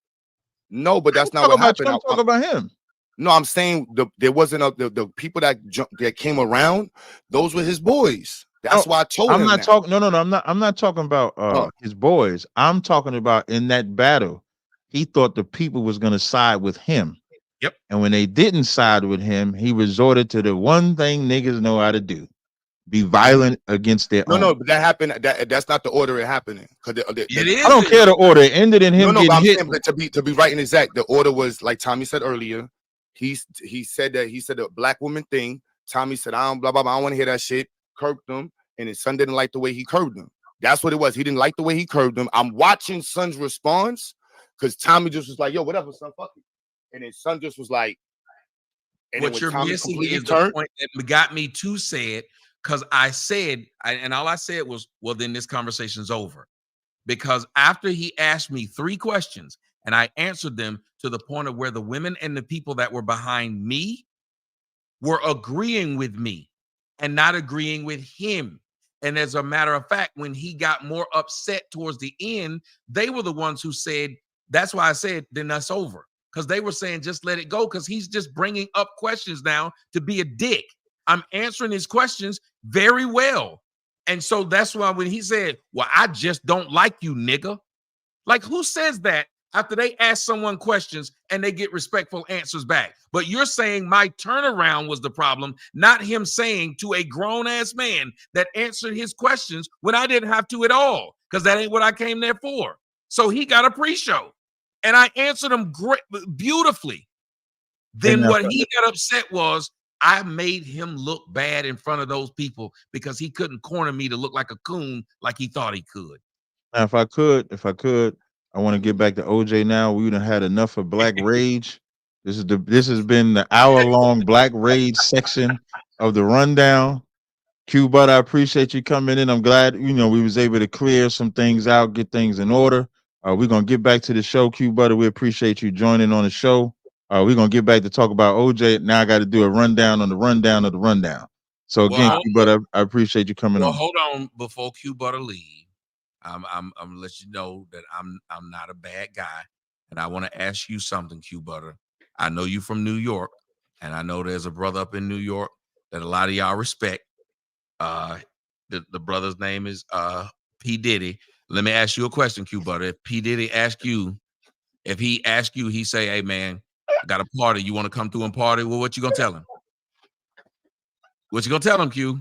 Speaker 11: No, but that's not
Speaker 10: Talk
Speaker 11: what
Speaker 10: about
Speaker 11: happened.
Speaker 10: Trump, talk about him.
Speaker 11: No, I'm saying there wasn't the people that came around. Those were his boys. That's why I told him.
Speaker 10: I'm not
Speaker 11: that.
Speaker 10: talking. No. I'm not talking about his boys. I'm talking about in that battle. He thought the people was gonna side with him.
Speaker 2: Yep.
Speaker 10: And when they didn't side with him, he resorted to the one thing niggas know how to do: be violent against their own.
Speaker 11: No, but that happened. That's not the order it happened in.
Speaker 2: It is.
Speaker 10: I don't care the order. It ended in him
Speaker 11: but
Speaker 10: getting
Speaker 11: I'm
Speaker 10: hit.
Speaker 11: saying, but to be right and exact, the order was like Tommy said earlier. He said the black woman thing. Tommy said, I don't blah blah blah. I don't want to hear that shit. Curbed them, and his son didn't like the way he curbed them. That's what it was. He didn't like the way he curbed them. I'm watching son's response because Tommy just was like, "Yo, whatever, son, fuck it," and his son just was like, and
Speaker 2: what you're missing is the point that got me to say it, because I said, and all I said was, well, then this conversation's over. Because after he asked me 3 questions and I answered them to the point of where the women and the people that were behind me were agreeing with me and not agreeing with him. And as a matter of fact, when he got more upset towards the end, they were the ones who said, that's why I said, then that's over. Because they were saying, just let it go, because he's just bringing up questions now to be a dick. I'm answering his questions very well. And so that's why when he said, well, I just don't like you, nigga. Like, who says that after they ask someone questions and they get respectful answers back? But you're saying my turnaround was the problem, not him saying to a grown-ass man that answered his questions when I didn't have to at all, because that ain't what I came there for. So he got a pre-show, and I answered him beautifully. Then what he got upset was I made him look bad in front of those people because he couldn't corner me to look like a coon like he thought he could.
Speaker 10: Now, if I could, I want to get back to OJ now. We done had enough of Black Rage. This has been the hour-long Black Rage section of the rundown. Q Bud, I appreciate you coming in. I'm glad we was able to clear some things out, get things in order. We're gonna get back to the show, Q Butter. We appreciate you joining on the show. We're gonna get back to talk about OJ. Now I got to do a rundown on the rundown of the rundown. So again, Q Butter, I appreciate you coming on.
Speaker 2: Hold on, before Q Butter leave, I'm gonna let you know that I'm not a bad guy, and I want to ask you something, Q Butter. I know you from New York, and I know there's a brother up in New York that a lot of y'all respect. The brother's name is P. Diddy. Let me ask you a question, Q Butter. If P. Diddy asked you, he say, hey man, I got a party. You want to come through and party? Well, what you gonna tell him? What you gonna tell him, Q?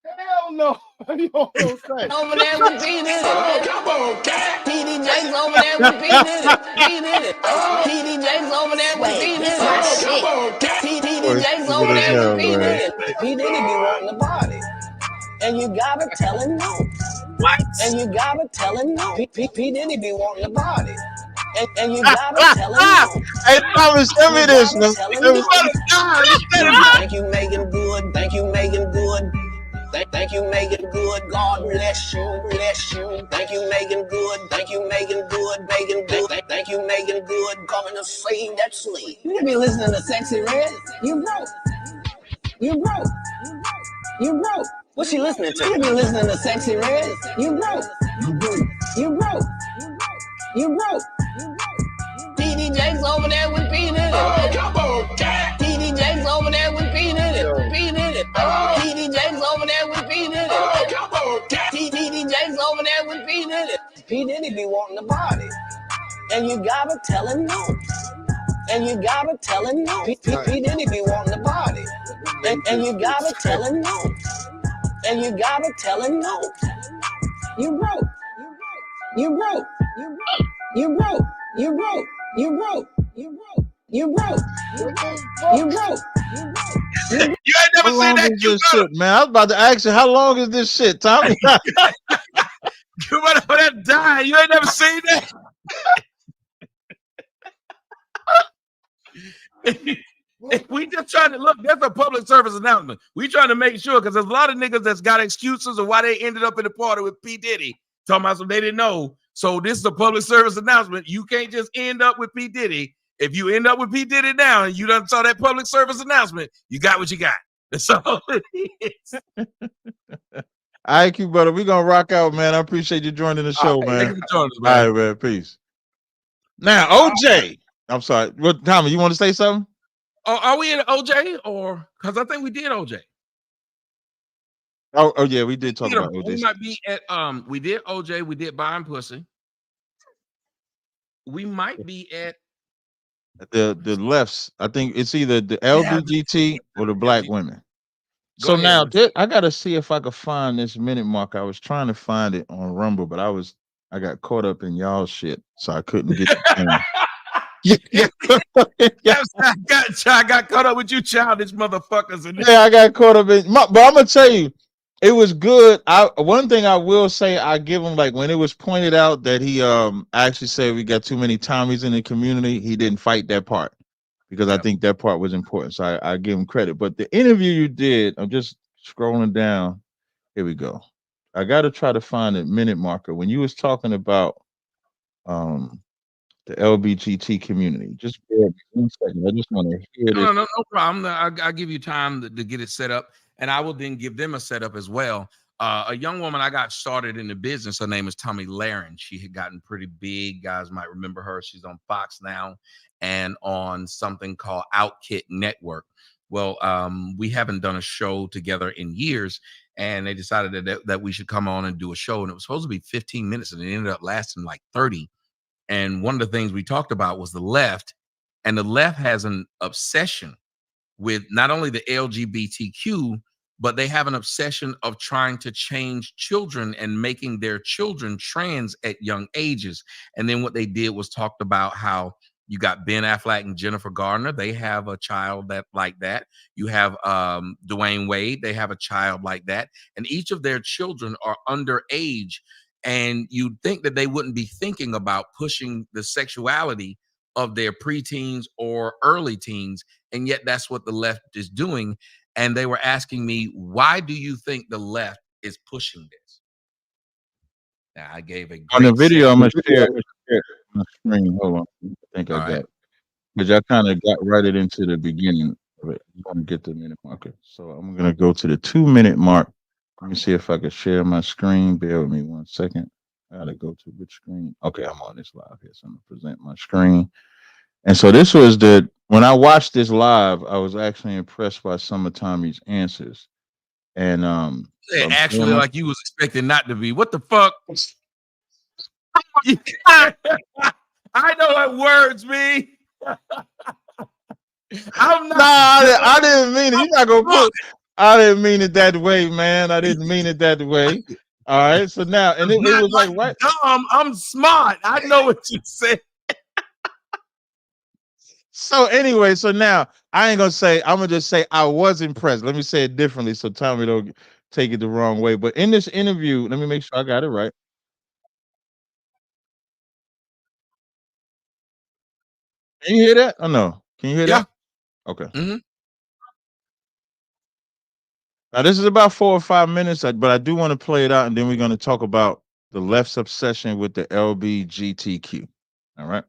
Speaker 11: Hell no. You don't know that.
Speaker 12: Over there with P. Diddy. Come on, cat. PD Jakes over there with P. Diddy. P. Diddy. PD Jakes over there with P. Diddy. Come on, cat. PD Jakes over there with P. Diddy. P. Diddy be wanting to party. And you gotta tell him no. What? And you gotta tell him no. P. Diddy be wanting to party. And you gotta tell him no.
Speaker 10: Hey, Thomas, tell me this, man.
Speaker 12: Thank you, Megan Good. Thank you, Megan Good. Thank you, Megan Good. God bless you, bless you. Thank you, Megan Good. Thank you, Megan Good. Megan Good. Thank you, Megan Good. Coming to save that sleep. You be listening to Sexy Red. You broke. You broke. You broke. What's she listening to? You be listening to Sexy Red. You broke. You broke. You broke. You broke. PD Jakes over there with P. Diddy. Oh, come on, cat. PD Jakes over there with P. Diddy. P. Diddy. PD Jakes over there with P. Diddy. Oh, come on, cat. PD Jakes over there with P. Diddy. P. Diddy be wanting to party. And you gotta tell him no. And you gotta tell him no. P. Diddy be wanting to party. And you gotta tell him no. And you gotta tell him no. You broke. You broke. You broke. You broke. You broke. You broke. You broke. You broke.
Speaker 2: You ain't never
Speaker 10: seen that, Q Butter. Man, I was about to ask you, how long is this shit, Tommy?
Speaker 2: Q Butter, man dying. You ain't never seen that. We just trying to look. That's a public service announcement. We trying to make sure because there's a lot of niggas that's got excuses of why they ended up in the party with P. Diddy. Talking about something they didn't know. So this is a public service announcement. You can't just end up with P. Diddy. If you end up with P. Diddy now and you done saw that public service announcement, you got what you got. That's all it is.
Speaker 10: All right, Q brother. We're gonna rock out, man. I appreciate you joining the show,
Speaker 2: Right,
Speaker 10: man.
Speaker 2: thank you for joining us, man.
Speaker 10: All right, man. Peace. Now, OJ. I'm sorry. What, Tommy, you want to say something?
Speaker 2: Are we in OJ or because I think we did OJ?
Speaker 10: Oh yeah, we did talk about OJ.
Speaker 2: We might be at we did OJ, we did buying pussy. We might be at
Speaker 10: the lefts. I think it's either the LBGT or the black women. So now I gotta see if I could find this minute mark. I was trying to find it on Rumble, but I got caught up in y'all shit, so I couldn't get it.
Speaker 2: I got caught up with you childish motherfuckers.
Speaker 10: Yeah, I got caught up in but I'm gonna tell you, it was good. One thing I will say, I give him, like, when it was pointed out that he actually said we got too many Tommies in the community, he didn't fight that part because I think that part was important. So I give him credit. But the interview you did, I'm just scrolling down. Here we go. I gotta try to find a minute marker when you was talking about the LBGT community. Just bear with me 1 second. I just want to hear this.
Speaker 2: No problem. I'll give you time to get it set up, and I will then give them a setup as well. A young woman I got started in the business. Her name is Tommy Laren. She had gotten pretty big. Guys might remember her. She's on Fox now and on something called Outkit Network. Well, we haven't done a show together in years, and they decided that we should come on and do a show. And it was supposed to be 15 minutes, and it ended up lasting like 30. And one of the things we talked about was the left, and the left has an obsession with not only the LGBTQ, but they have an obsession of trying to change children and making their children trans at young ages. And then what they did was talked about how you got Ben Affleck and Jennifer Garner. They have a child like that. You have Dwayne Wade. They have a child like that. And each of their children are underage. And you'd think that they wouldn't be thinking about pushing the sexuality of their preteens or early teens. And yet that's what the left is doing. And they were asking me, why do you think the left is pushing this? Now, I gave a great
Speaker 10: on the video. I'm gonna share
Speaker 2: share
Speaker 10: my screen. Hold on, I think I
Speaker 2: All
Speaker 10: got
Speaker 2: right.
Speaker 10: it because I kind of got right into the beginning of it. I'm gonna get the minute marker, so I'm gonna go to the 2-minute mark. Let me see if I can share my screen. Bear with me 1 second. I gotta go to which screen. Okay, I'm on this live here, so I'm gonna present my screen. And so this was when I watched this live, I was actually impressed by some of Tommy's answers. And so
Speaker 2: actually, like you was expecting not to be. What the fuck? I know what words mean. I'm not.
Speaker 10: I didn't mean it. You're not gonna put. I didn't mean it that way, man. I didn't mean it that way. All right. So now, and it was like right.
Speaker 2: Dumb. I'm smart. I know what you said.
Speaker 10: So anyway, so now I ain't gonna say. I'm gonna just say I was impressed. Let me say it differently, so Tommy don't take it the wrong way. But in this interview, let me make sure I got it right. Can you hear that? Oh no. Can you hear that? Okay.
Speaker 2: Mm-hmm.
Speaker 10: Now this is about 4 or 5 minutes, but I do want to play it out, and then we're going to talk about the left's obsession with the LBGTQ. All right.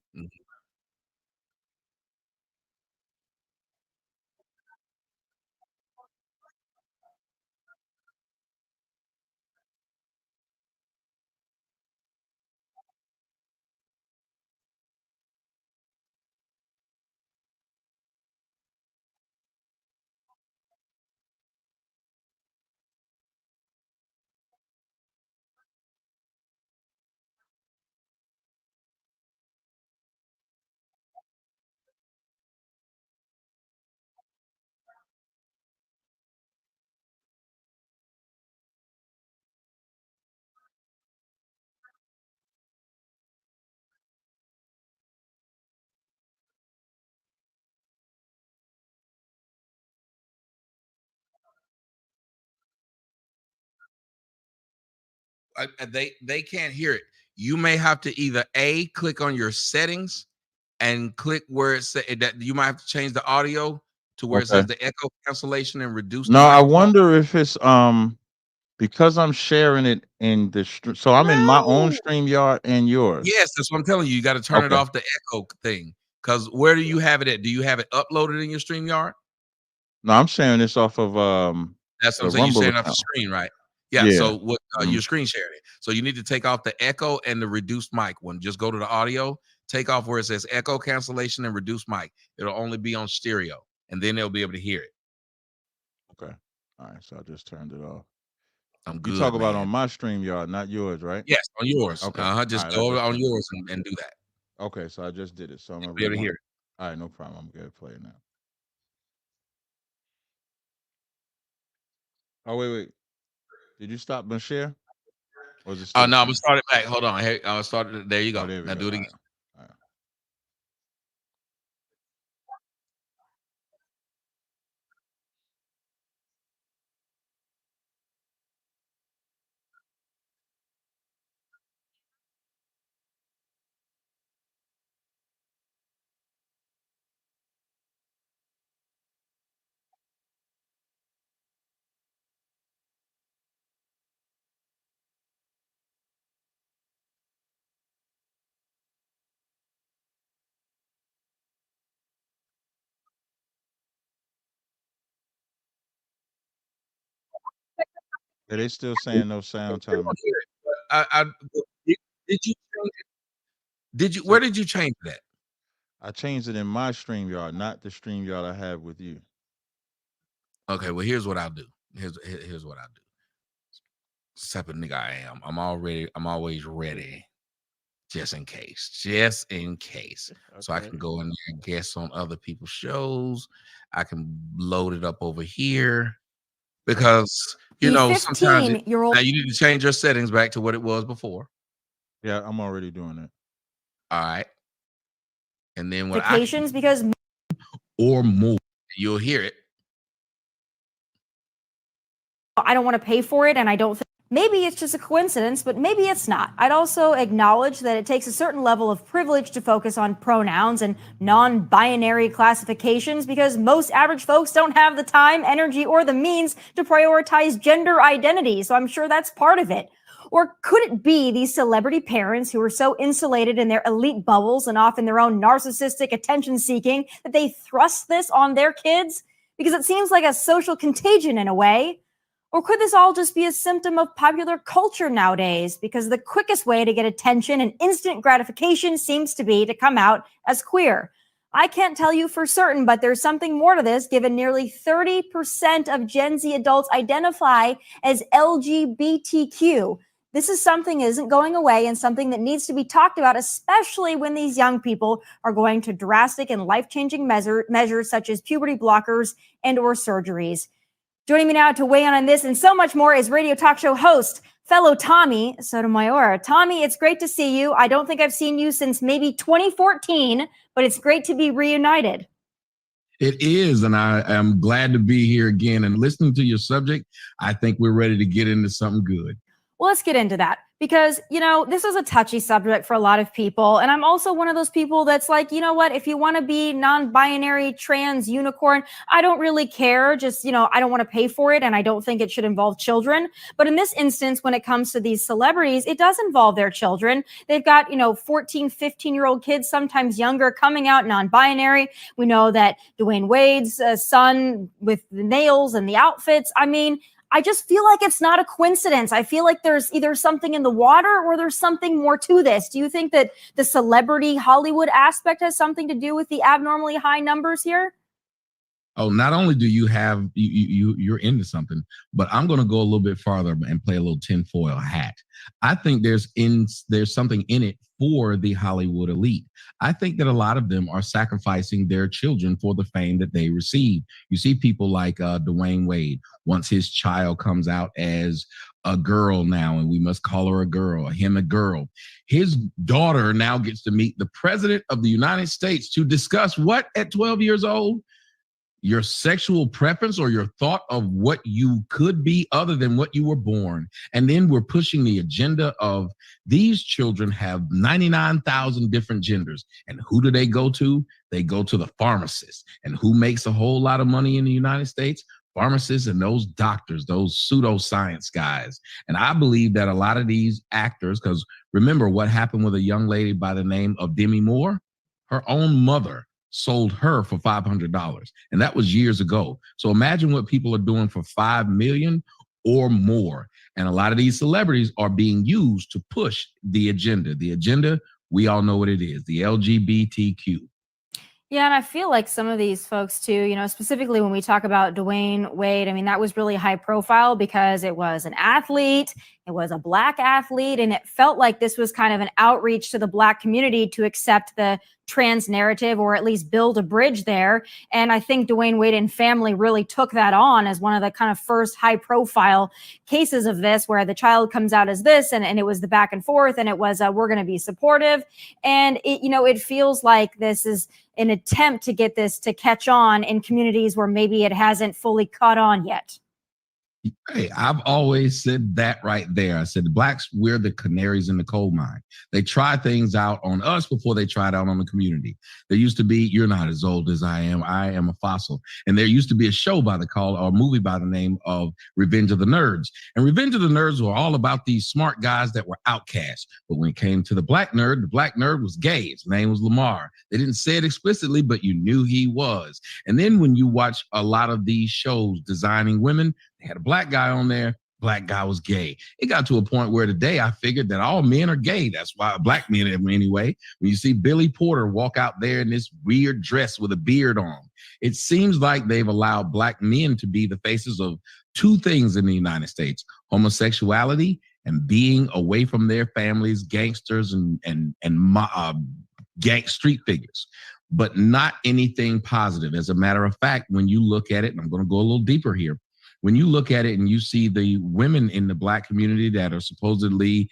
Speaker 2: They can't hear it. you may have to either A, click on your settings and click where it says that you might have to change the audio to where it says the echo cancellation and reduce the
Speaker 10: No, I
Speaker 2: microphone.
Speaker 10: wonder if it's because I'm sharing it in the so I'm in my own StreamYard and yours.
Speaker 2: Yes, that's what I'm telling you. You got to turn it off the echo thing. Because where do you have it at? Do you have it uploaded in your StreamYard?
Speaker 10: No, I'm sharing this off of
Speaker 2: that's what I'm
Speaker 10: the
Speaker 2: saying. You're
Speaker 10: Rumble
Speaker 2: sharing off the
Speaker 10: account.
Speaker 2: screen, right? Yeah.
Speaker 10: Yeah.
Speaker 2: So what you're screen sharing it. So you need to take off the echo and the reduced mic one. Just go to the audio, take off where it says echo cancellation and reduced mic. It'll only be on stereo, and then they'll be able to hear it.
Speaker 10: Okay. All right. So I just turned it off.
Speaker 2: I'm
Speaker 10: You
Speaker 2: good,
Speaker 10: talk about
Speaker 2: man.
Speaker 10: on my StreamYard, not yours, right?
Speaker 2: Yes, on yours.
Speaker 10: Okay.
Speaker 2: Just
Speaker 10: right,
Speaker 2: go over on yours and do that.
Speaker 10: Okay, so I just did it. So I'm gonna
Speaker 2: be able to hear it.
Speaker 10: All right, no problem. I'm gonna play it now. Oh wait. Did you stop and share? Or is it still
Speaker 2: Oh no, I'm gonna start it back. Hold on. Hey, I'll start it. There you go.
Speaker 10: There we
Speaker 2: Now
Speaker 10: go.
Speaker 2: do it again.
Speaker 10: All right. Are they still saying no sound time?
Speaker 2: Did you change it? Did you? Where did you change that?
Speaker 10: I changed it in my StreamYard, not the StreamYard I have with you.
Speaker 2: Okay, well here's what I'll do. Here's what I'll do. Type of nigga I am. I'm always ready, just in case. So I can go in there and guest on other people's shows. I can load it up over here because you know sometimes now you need to change your settings back to what it was before.
Speaker 10: Yeah, I'm already doing it.
Speaker 2: All right, and then what
Speaker 13: because
Speaker 2: or more, you'll hear it.
Speaker 13: I don't want to pay for it, and I don't think maybe it's just a coincidence, but maybe it's not. I'd also acknowledge that it takes a certain level of privilege to focus on pronouns and non-binary classifications because most average folks don't have the time, energy, or the means to prioritize gender identity. So I'm sure that's part of it. Or could it be these celebrity parents who are so insulated in their elite bubbles and often their own narcissistic attention seeking that they thrust this on their kids? Because it seems like a social contagion in a way. Or could this all just be a symptom of popular culture nowadays? Because the quickest way to get attention and instant gratification seems to be to come out as queer. I can't tell you for certain, but there's something more to this, given nearly 30% of Gen Z adults identify as LGBTQ. This is something that isn't going away and something that needs to be talked about, especially when these young people are going to drastic and life-changing measures such as puberty blockers and or surgeries. Joining me now to weigh in on this and so much more is radio talk show host, fellow Tommy Sotomayor. Tommy, it's great to see you. I don't think I've seen you since maybe 2014, but it's great to be reunited.
Speaker 2: It is, and I am glad to be here again. And listening to your subject, I think we're ready to get into something good.
Speaker 13: Well, let's get into that because, you know, this is a touchy subject for a lot of people. And I'm also one of those people that's like, you know what, if you want to be non-binary, trans, unicorn, I don't really care. Just, you know, I don't want to pay for it. And I don't think it should involve children. But in this instance, when it comes to these celebrities, it does involve their children. They've got, you know, 14, 15-year-old kids, sometimes younger, coming out non-binary. We know that Dwayne Wade's son with the nails and the outfits. I mean, I just feel like it's not a coincidence. I feel like there's either something in the water or there's something more to this. Do you think that the celebrity Hollywood aspect has something to do with the abnormally high numbers here?
Speaker 2: Oh, not only do you have you're into something, but I'm going to go a little bit farther and play a little tinfoil hat. I think there's something in it for the Hollywood elite. I think that a lot of them are sacrificing their children for the fame that they receive. You see people like Dwayne Wade. Once his child comes out as a girl now, and we must call her a girl, him a girl. His daughter now gets to meet the president of the United States to discuss what at 12 years old? your sexual preference or your thought of what you could be other than what you were born. And then we're pushing the agenda of these children have 99,000 different genders. And who do they go to? They go to the pharmacist. And who makes a whole lot of money in the United States? Pharmacists and those doctors, those pseudoscience guys. And I believe that a lot of these actors, because remember what happened with a young lady by the name of Demi Moore? Her own mother sold her for $500, and that was years ago. So imagine what people are doing for $5 million or more. And a lot of these celebrities are being used to push the agenda. The agenda, we all know what it is, the LGBTQ.
Speaker 13: Yeah, and I feel like some of these folks too, you know, specifically when we talk about Dwayne Wade, I mean, that was really high profile because it was an athlete, it was a Black athlete, and it felt like this was kind of an outreach to the Black community to accept the trans narrative or at least build a bridge there. And I think Dwayne Wade and family really took that on as one of the kind of first high profile cases of this, where the child comes out as this, and it was the back and forth, and it was, we're going to be supportive. And it, you know, it feels like this is an attempt to get this to catch on in communities where maybe it hasn't fully caught on yet.
Speaker 2: Hey, I've always said that right there. I said the Blacks, we're the canaries in the coal mine. They try things out on us before they try it out on the community. There used to be, you're not as old as I am a fossil. And there used to be a show by the call, or a movie by the name of Revenge of the Nerds. And Revenge of the Nerds were all about these smart guys that were outcasts. But when it came to the black nerd was gay. His name was Lamar. They didn't say it explicitly, but you knew he was. And then when you watch a lot of these shows designing women, they had a black guy on there, black guy was gay. It got to a point where today I figured that all men are gay. That's why black men anyway. When you see Billy Porter walk out there in this weird dress with a beard on, it seems like they've allowed black men to be the faces of two things in the United States: homosexuality and being away from their families, gangsters and gang street figures, but not anything positive. As a matter of fact, when you look at it, and I'm going to go a little deeper here, when you look at it and you see the women in the black community that are supposedly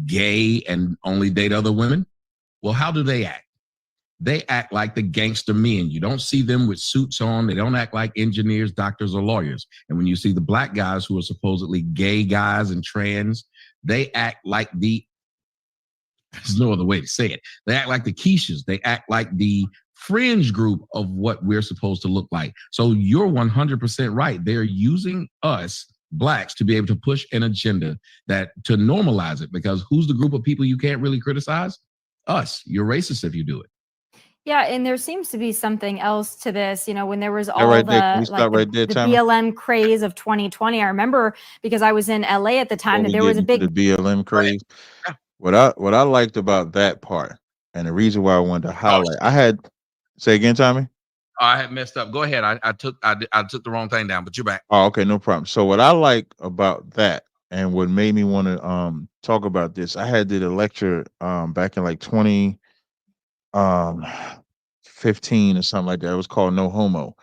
Speaker 2: gay and only date other women, well, how do they act? They act like the gangster men. You don't see them with suits on. They don't act like engineers, doctors, or lawyers. And when you see the black guys who are supposedly gay guys and trans, they act like there's no other way to say it. They act like the Keishas. They act like the fringe group of what we're supposed to look like. So you're 100% right. They're using us blacks to be able to push an agenda to normalize it, because who's the group of people you can't really criticize? Us. You're racist if you do it.
Speaker 13: Yeah, and there seems to be something else to this. You know, when there was all
Speaker 10: right
Speaker 13: the
Speaker 10: BLM
Speaker 13: craze of 2020, I remember because I was in LA at the time that there was a big
Speaker 10: BLM craze. What I liked about that part, and the reason why I wanted to highlight, I had say again, Tommy.
Speaker 2: I had messed up. Go ahead. I took the wrong thing down, but you're back.
Speaker 10: Oh, okay, no problem. So what I like about that, and what made me want to talk about this, I did a lecture back in like 2015 or something like that. It was called No Homo,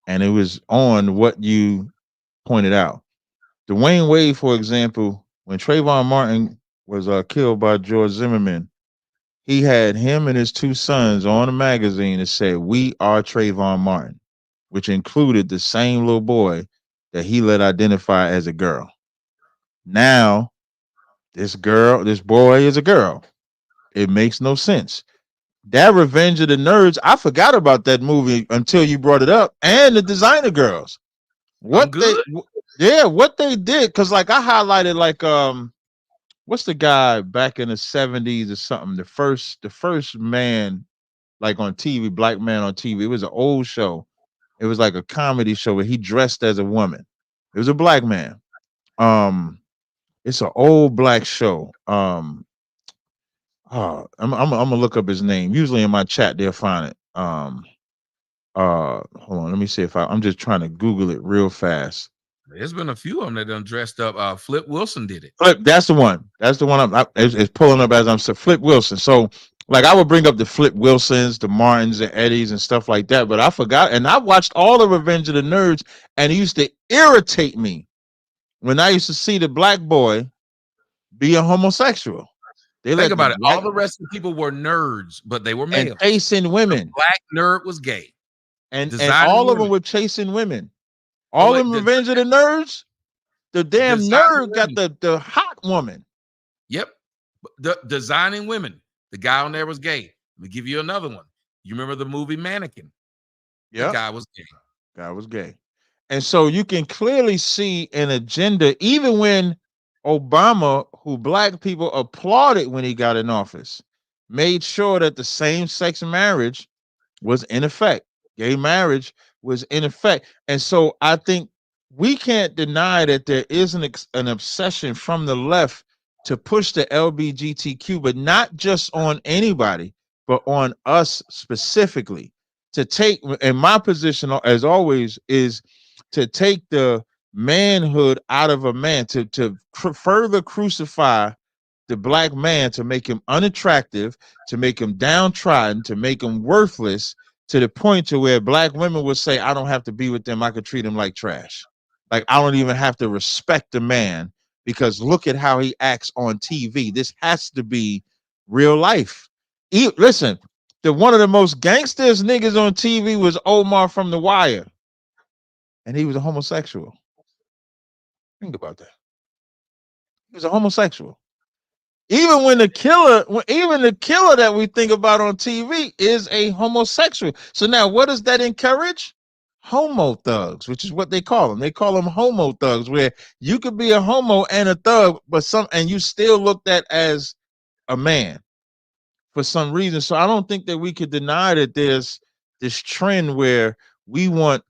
Speaker 10: and it was on what you pointed out. Dwayne Wade, for example, when Trayvon Martin was killed by George Zimmerman, he had him and his two sons on a magazine that said, "We are Trayvon Martin," which included the same little boy that he let identify as a girl. Now, this boy is a girl. It makes no sense. That Revenge of the Nerds, I forgot about that movie until you brought it up, and the Designer Girls. What they did, because like I highlighted like what's the guy back in the 70s or something? The first man like on TV, black man on TV. It was an old show. It was like a comedy show where he dressed as a woman. It was a black man. It's an old black show. I'm gonna look up his name. Usually in my chat they'll find it. Hold on, let me see if I'm just trying to Google it real fast.
Speaker 2: There's been a few of them that done dressed up. Flip Wilson did it.
Speaker 10: Flip, that's the one. That's the one. It's pulling up as I'm saying. Flip Wilson. So, like, I would bring up the Flip Wilsons, the Martins, and Eddies, and stuff like that. But I forgot, and I watched all the Revenge of the Nerds, and it used to irritate me when I used to see the black boy be a homosexual.
Speaker 2: Think about it. All the rest of the people were nerds, but they were male.
Speaker 10: And chasing women.
Speaker 2: The black nerd was gay.
Speaker 10: And
Speaker 2: Designing
Speaker 10: all of them
Speaker 2: women.
Speaker 10: were chasing women.
Speaker 2: Oh,
Speaker 10: All
Speaker 2: wait,
Speaker 10: of them Revenge of the Nerds. The damn
Speaker 2: Designing
Speaker 10: nerd got
Speaker 2: women.
Speaker 10: the hot woman.
Speaker 2: Yep. Designing women. The guy on there was gay. Let me give you another one. You remember the movie Mannequin? The
Speaker 10: Yeah.
Speaker 2: guy was gay.
Speaker 10: Guy was gay. And so you can clearly see an agenda, even when Obama, who black people applauded when he got in office, made sure that the same-sex marriage was in effect. Gay marriage was in effect. And so I think we can't deny that there is an obsession from the left to push the LBGTQ, but not just on anybody, but on us specifically. To take, and my position, as always, is to take the manhood out of a man, to further crucify the black man, to make him unattractive, to make him downtrodden, to make him worthless, to the point to where black women would say, I don't have to be with them. I could treat him like trash. Like, I don't even have to respect the man because look at how he acts on TV. This has to be real life. Listen, one of the most gangsters niggas on TV was Omar from The Wire. And he was a homosexual. Think about that. He was a homosexual. Even the killer that we think about on TV is a homosexual. So now what does that encourage? Homo thugs, which is what they call them. They call them homo thugs, where you could be a homo and a thug, and you still looked at as a man for some reason. So I don't think that we could deny that there's this trend where we want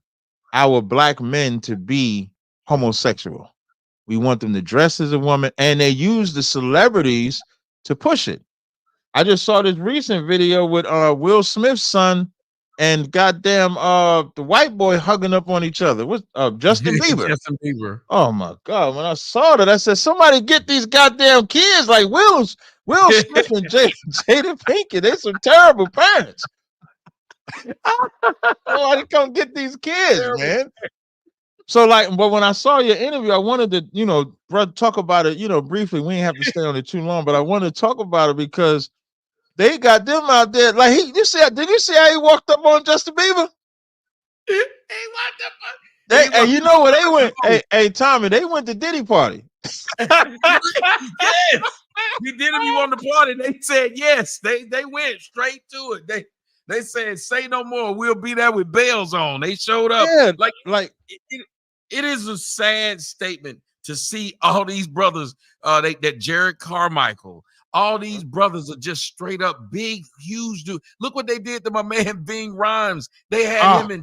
Speaker 10: our black men to be homosexual. We want them to dress as a woman, and they use the celebrities to push it. I just saw this recent video with Will Smith's son and goddamn the white boy hugging up on each other. What's Justin Bieber?
Speaker 2: Justin Bieber.
Speaker 10: Oh my God! When I saw that, I said, "Somebody get these goddamn kids like Will Smith and Jada Pinkett. They some terrible parents. Somebody come get these kids, man." So but when I saw your interview, I wanted to, brother, talk about it, briefly. We ain't have to stay on it too long, but I wanted to talk about it because they got them out there. Like did you see how he walked up on Justin Bieber?
Speaker 2: He walked up.
Speaker 10: And you know where they went? Hey, Tommy, they went to Diddy party.
Speaker 2: Yes. We did if you want to party. They said yes. They went straight to it. They said, say no more. We'll be there with bells on. They showed up.
Speaker 10: Yeah,
Speaker 2: it is a sad statement to see all these brothers, that Jared Carmichael, all these brothers are just straight up big, huge dude. Look what they did to my man Bing Rhymes. They had him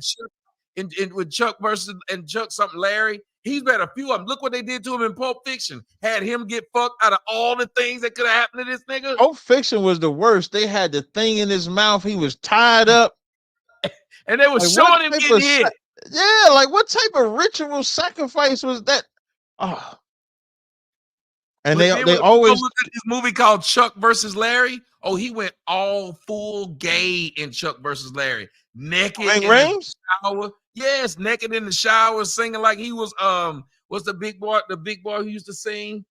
Speaker 2: with Chuck versus and Chuck something Larry. He's had a few of them. Look what they did to him in Pulp Fiction. Had him get fucked out of all the things that could have happened to this nigga.
Speaker 10: Pulp Fiction was the worst. They had the thing in his mouth. He was tied up.
Speaker 2: And they were showing him getting hit.
Speaker 10: Yeah, like what type of ritual sacrifice was that? Oh. And they always
Speaker 2: look at this movie called Chuck versus Larry. Oh, he went all full gay in Chuck versus Larry. Naked in the shower. Yes, naked in the shower, singing like he was what's the big boy who used to sing?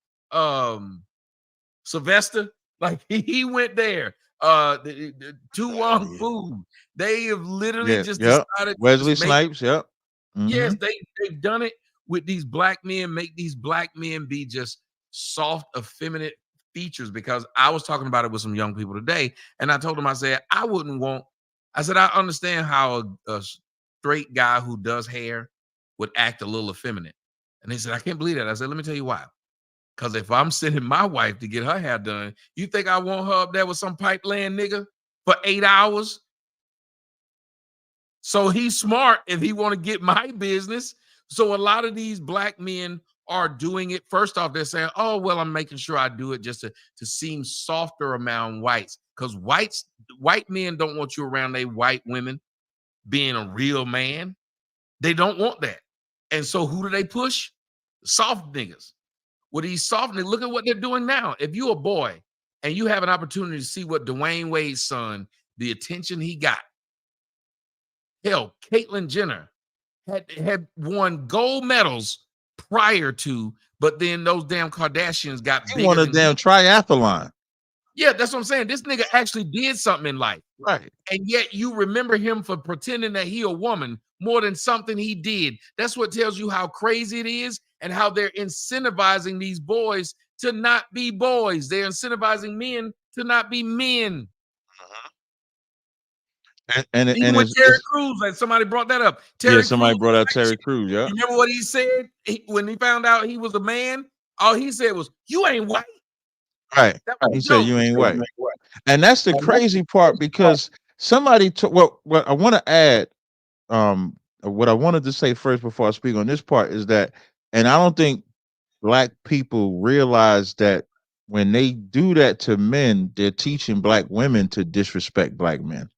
Speaker 2: Sylvester. Like he went there. The Tu Wong Fu. They have literally decided
Speaker 10: Wesley Snipes,
Speaker 2: Yes, they've done it with these black men, make these black men be just soft, effeminate features. Because I was talking about it with some young people today, and I told them, I said, I understand how a straight guy who does hair would act a little effeminate. And they said, I can't believe that. I said, let me tell you why. Because if I'm sending my wife to get her hair done, you think I want her up there with some pipeline nigga for 8 hours? So he's smart if he want to get my business. So a lot of these black men are doing it. First off, they're saying, oh, well, I'm making sure I do it just to seem softer around whites. Because white men don't want you around their white women being a real man. They don't want that. And so who do they push? Soft niggas. Well, these soft niggas, look at what they're doing now. If you're a boy and you have an opportunity to see what Dwayne Wade's son, the attention he got. Hell, Caitlyn Jenner had won gold medals prior to, but then those damn Kardashians got bigger.
Speaker 10: He won a damn triathlon.
Speaker 2: Yeah, that's what I'm saying. This nigga actually did something in life.
Speaker 10: Right.
Speaker 2: And yet you remember him for pretending that he a woman more than something he did. That's what tells you how crazy it is and how they're incentivizing these boys to not be boys. They're incentivizing men to not be men.
Speaker 10: And
Speaker 2: Even with Terry Crews, like somebody brought that up. Terry
Speaker 10: somebody
Speaker 2: Crews,
Speaker 10: brought out Terry Crews. Yeah.
Speaker 2: you remember what he said when he found out he was a man? All he said was, "You ain't white."
Speaker 10: Right.
Speaker 2: That was
Speaker 10: He
Speaker 2: a
Speaker 10: said
Speaker 2: joke.
Speaker 10: you ain't white. And that's the crazy part, because somebody took what I want to add, what I wanted to say first before I speak on this part is that, and I don't think black people realize that when they do that to men, they're teaching black women to disrespect black men.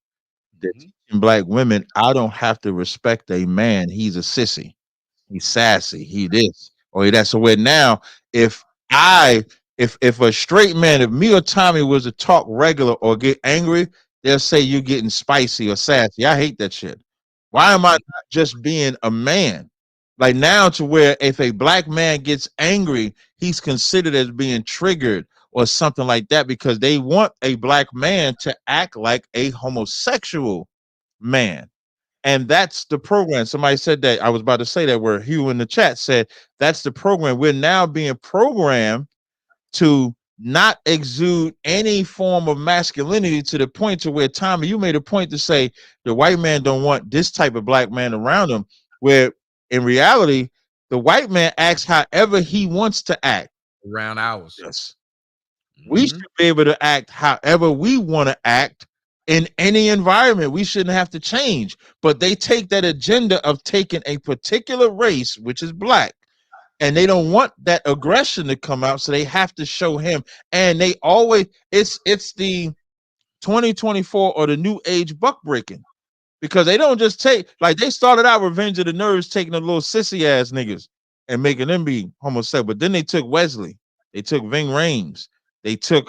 Speaker 10: They're teaching black women, I don't have to respect a man. He's a sissy. He's sassy. He this or he that. So where now, if a straight man, if me or Tommy was to talk regular or get angry, they'll say you're getting spicy or sassy. I hate that shit. Why am I not just being a man? Like now, to where if a black man gets angry, he's considered as being triggered or something like that, because they want a black man to act like a homosexual man. And that's the program. Somebody said that. I was about to say that, where Hugh in the chat said that's the program. We're now being programmed to not exude any form of masculinity, to the point to where, Tommy, you made a point to say the white man don't want this type of black man around him, where in reality, the white man acts however he wants to act.
Speaker 2: Around ours.
Speaker 10: Yes. We should be able to act however we want to act in any environment. We shouldn't have to change. But they take that agenda of taking a particular race, which is black, and they don't want that aggression to come out, so they have to show him. And they always, it's the 2024 or the new age buck breaking, because they don't just take, like they started out Revenge of the Nerds taking the little sissy ass niggas and making them be homosexual, but then they took Wesley, they took Ving Rhames, they took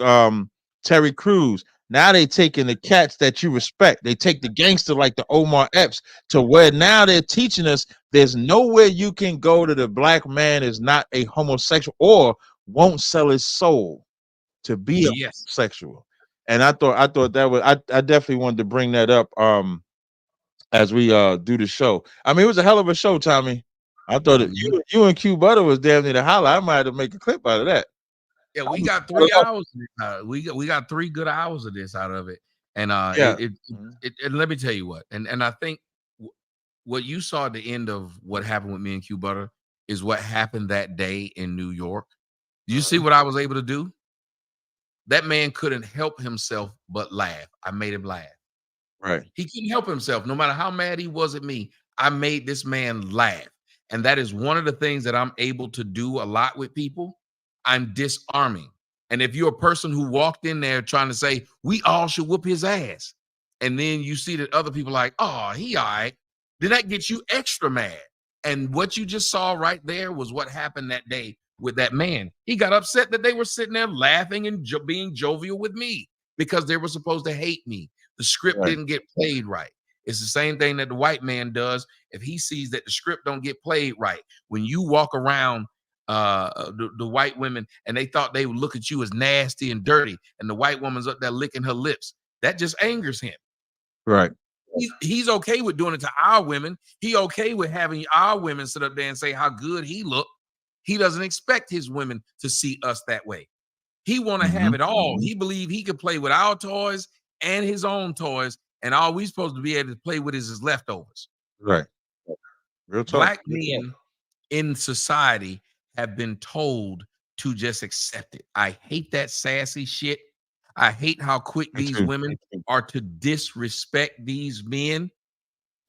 Speaker 10: Terry Crews. Now they taking the cats that you respect. They take the gangster like the Omar Epps, to where now they're teaching us there's nowhere you can go that the black man is not a homosexual or won't sell his soul to be a homosexual. And I thought that was, I definitely wanted to bring that up as we do the show. I mean, it was a hell of a show, Tommy. I thought that you and Q Butter was damn near to holler. I might have to make a clip out of that.
Speaker 2: Yeah, we got 3 hours. We got 3 good hours of this out of it. And and let me tell you what, and I think what you saw at the end of what happened with me and Q Butter is what happened that day in New York. Do you see what I was able to do? That man couldn't help himself but laugh. I made him laugh.
Speaker 10: Right.
Speaker 2: He couldn't help himself. No matter how mad he was at me, I made this man laugh. And that is one of the things that I'm able to do a lot with people. I'm disarming. And if you're a person who walked in there trying to say, we all should whoop his ass, and then you see that other people are like, oh, he all right, then that gets you extra mad. And what you just saw right there was what happened that day with that man. He got upset that they were sitting there laughing and being jovial with me because they were supposed to hate me. The script didn't get played right. It's the same thing that the white man does if he sees that the script don't get played right. When you walk around the white women and they thought they would look at you as nasty and dirty, and the white woman's up there licking her lips, that just angers him.
Speaker 10: Right.
Speaker 2: He's okay with doing it to our women. He okay with having our women sit up there and say how good he looked. He doesn't expect his women to see us that way. He want to have it all. He believe he could play with our toys and his own toys, and all we supposed to be able to play with is his leftovers.
Speaker 10: Right. Real talk.
Speaker 2: Black men in society have been told to just accept it. I hate that sassy shit. I hate how quick these women are to disrespect these men,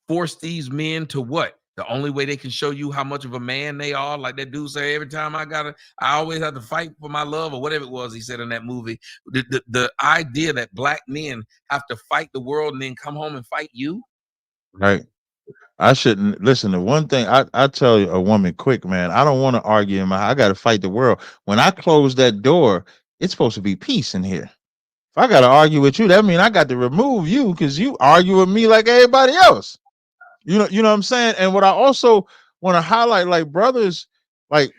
Speaker 2: force these men to what? The only way they can show you how much of a man they are, like that dude say, every time I always have to fight for my love, or whatever it was he said in that movie. The idea that black men have to fight the world and then come home and fight you.
Speaker 10: Right. I shouldn't listen to one thing. I tell you a woman quick, man, I don't want to argue I got to fight the world. When I close that door, it's supposed to be peace in here. If I got to argue with you, that means I got to remove you because you argue with me like everybody else. You know what I'm saying? And what I also want to highlight, like brothers, like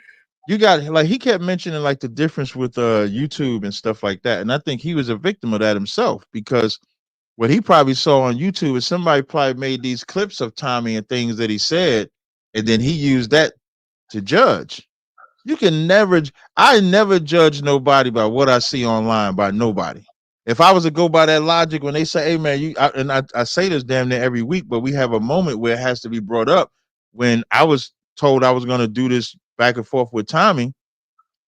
Speaker 10: you got like he kept mentioning like the difference with YouTube and stuff like that, and I think he was a victim of that himself because what he probably saw on YouTube is somebody probably made these clips of Tommy and things that he said, and then he used that to judge. You can never, I never judge nobody by what I see online by nobody. If I was to go by that logic, when they say, hey man, I say this damn near every week, but we have a moment where it has to be brought up. When I was told I was going to do this back and forth with Tommy,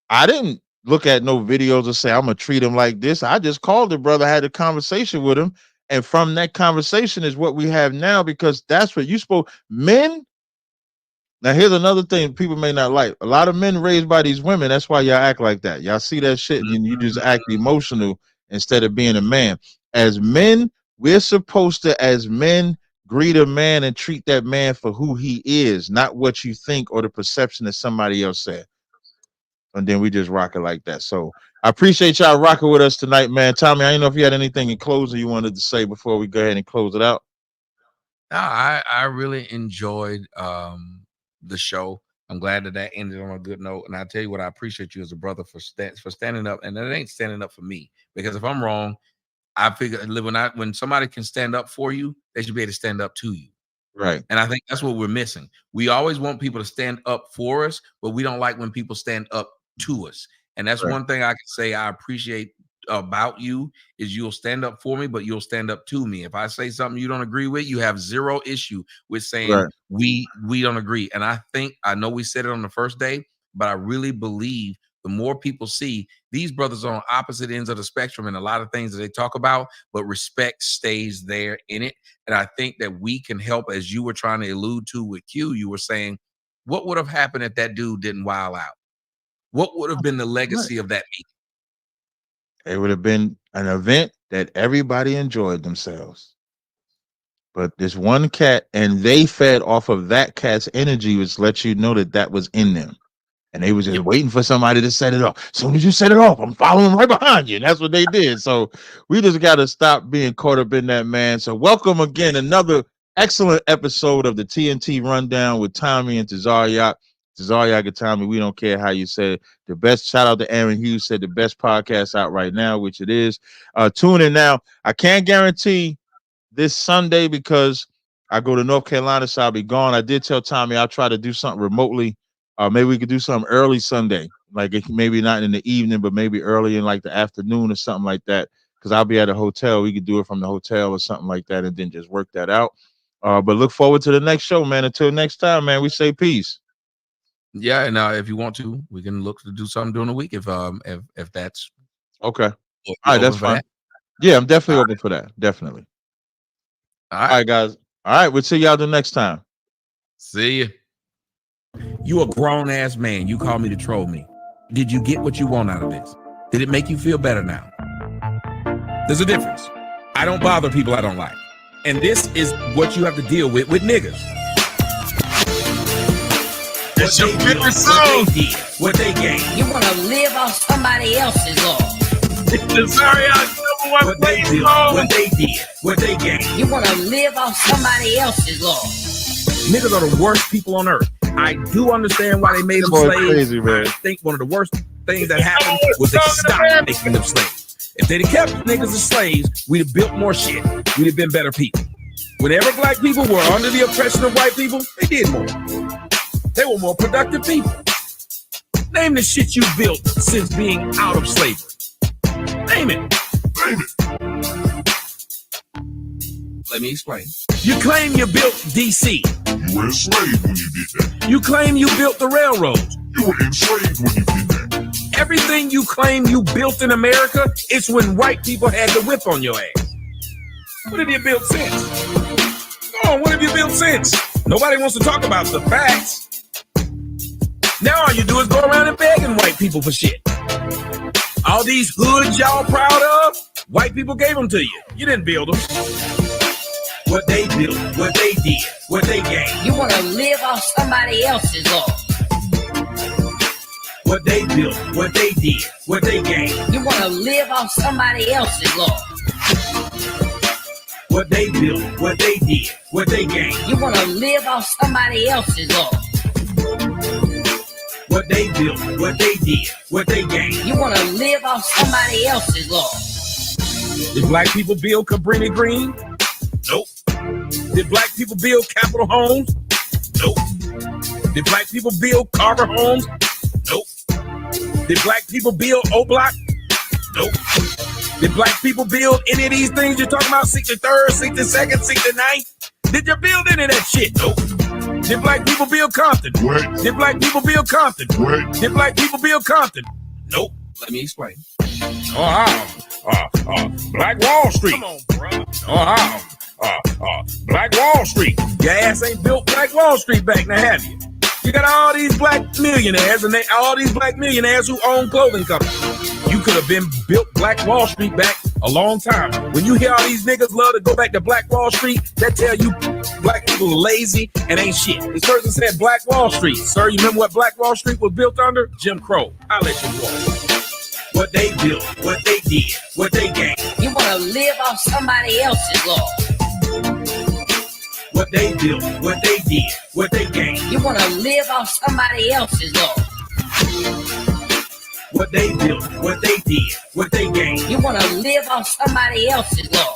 Speaker 10: I didn't look at no videos and say, I'm going to treat him like this. I just called the brother, had a conversation with him. And from that conversation is what we have now, because that's what you spoke. Men. Now, here's another thing people may not like. A lot of men raised by these women. That's why y'all act like that. Y'all see that shit and you just act emotional instead of being a man. As men, we're supposed to, as men, greet a man and treat that man for who he is, not what you think or the perception that somebody else said. And then we just rock it like that. So I appreciate y'all rocking with us tonight, man. Tommy, I don't know if you had anything in closing you wanted to say before we go ahead and close it out.
Speaker 2: No, I really enjoyed the show. I'm glad that ended on a good note. And I tell you what, I appreciate you as a brother for standing up. And it ain't standing up for me, because if I'm wrong, I figure when somebody can stand up for you, they should be able to stand up to you.
Speaker 10: Right.
Speaker 2: And I think that's what we're missing. We always want people to stand up for us, but we don't like when people stand up to us. And that's one thing I can say I appreciate about you is you'll stand up for me, but you'll stand up to me. If I say something you don't agree with, you have zero issue with saying we don't agree. And I know we said it on the first day, but I really believe the more people see these brothers on opposite ends of the spectrum and a lot of things that they talk about, but respect stays there in it. And I think that we can help, as you were trying to allude to with Q, you were saying, what would have happened if that dude didn't wild out? What would have been the legacy of that meeting?
Speaker 10: It would have been an event that everybody enjoyed themselves. But this one cat, and they fed off of that cat's energy, which lets you know that that was in them. And they was just waiting for somebody to set it off. As soon as you set it off, I'm following right behind you. And that's what they did. So we just got to stop being caught up in that, man. So welcome again, another excellent episode of the TNT Rundown with Tommy and Tazariak. Tazariak and Tommy, we don't care how you say it. The best, shout out to Aaron Hughes, said the best podcast out right now, which it is. Tune in now. I can't guarantee this Sunday because I go to North Carolina, so I'll be gone. I did tell Tommy I'll try to do something remotely. Maybe we could do something early Sunday, like maybe not in the evening, but maybe early in like the afternoon or something like that. Because I'll be at a hotel. We could do it from the hotel or something like that, and then just work that out. But look forward to the next show, man. Until next time, man. We say peace.
Speaker 2: Yeah, and if you want to, we can look to do something during the week if that's
Speaker 10: okay. All right, that's fine. That? Yeah, I'm definitely open for that. Definitely. All right, guys. All right, we'll see y'all the next time.
Speaker 2: See you. You a grown ass man. You call me to troll me. Did you get what you want out of this? Did it make you feel better now? There's a difference. I don't bother people I don't like. And this is what you have to deal with niggas.
Speaker 8: It's your favorite song.
Speaker 2: What they gain.
Speaker 12: You want to live off somebody else's law.
Speaker 8: Sorry,
Speaker 2: what they did. What they gain.
Speaker 12: You want to live off somebody else's law.
Speaker 2: Niggas are the worst people on earth. I do understand why they made them slaves.
Speaker 10: Crazy, man.
Speaker 2: I think one of the worst things that happened was they stopped making them slaves. If they'd have kept niggas as slaves, we'd have built more shit. We'd have been better people. Whenever black people were under the oppression of white people, they did more. They were more productive people. Name the shit you built since being out of slavery. Name it. Let me explain. You claim you built DC.
Speaker 8: You were enslaved when you did that.
Speaker 2: You claim you built the railroads.
Speaker 8: You were enslaved when you did that.
Speaker 2: Everything you claim you built in America, it's when white people had the whip on your ass. What have you built since? Come on, what have you built since? Nobody wants to talk about the facts. Now all you do is go around and begging white people for shit. All these hoods y'all proud of, white people gave them to you. You didn't build them. What they built, what they did, what they gained.
Speaker 12: You want to live off somebody else's law.
Speaker 2: What they built, what they did, what they gained.
Speaker 12: You want to live off somebody else's law.
Speaker 2: What they built, what they did, what they gained.
Speaker 12: You want to live off somebody else's law.
Speaker 14: What they built, what they did, what they gained.
Speaker 12: You want to live off somebody else's law.
Speaker 14: Did black people build Cabrini Green? Nope. Did black people build Capitol Homes? Nope. Did black people build Carver Homes? Nope. Did black people build O Block? Nope. Did black people build any of these things you're talking about? 63rd, 62nd, 69th? Did you build any of that shit? Nope. Did black people build Compton?
Speaker 15: What?
Speaker 14: Did black people build Compton?
Speaker 15: What?
Speaker 14: Did black people build Compton? Nope. Let me explain. Black Wall Street. Come on, bro. Black Wall Street. Your ass ain't built Black Wall Street back now, have you? You got all these black millionaires and all these black millionaires who own clothing companies. You could have been built Black Wall Street back a long time. When you hear all these niggas love to go back to Black Wall Street, that tell you black people are lazy and ain't shit. This person said Black Wall Street. Sir, you remember what Black Wall Street was built under? Jim Crow. I'll let you go. What they built, what they did, what they gained.
Speaker 12: You want to live off somebody else's law.
Speaker 14: What they built, what they did, what they gained.
Speaker 12: You want to live off somebody else's law.
Speaker 14: What they built, what they did, what they gained.
Speaker 12: You want to live off somebody else's law.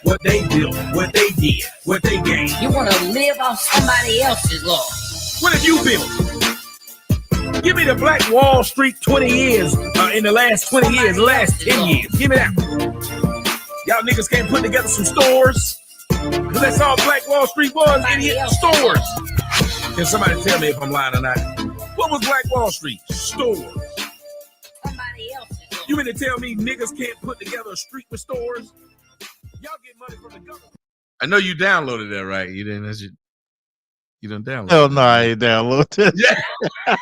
Speaker 14: What they built, what they did, what they gained.
Speaker 12: You want to live off somebody else's law.
Speaker 14: What have you built? Give me the Black Wall Street 20 years, in the last 20 years, last 10 years. Give me that. Y'all niggas can't put together some stores. Because that's all Black Wall Street was, idiot. Stores. Can somebody tell me if I'm lying or not? What was Black Wall Street? Stores.
Speaker 12: Somebody else's law.
Speaker 14: You mean to tell me niggas can't put together a street with stores? Y'all get money from the government.
Speaker 2: I know you downloaded that, right? You didn't. You didn't download.
Speaker 10: Hell no, I ain't downloaded it.
Speaker 2: Yeah.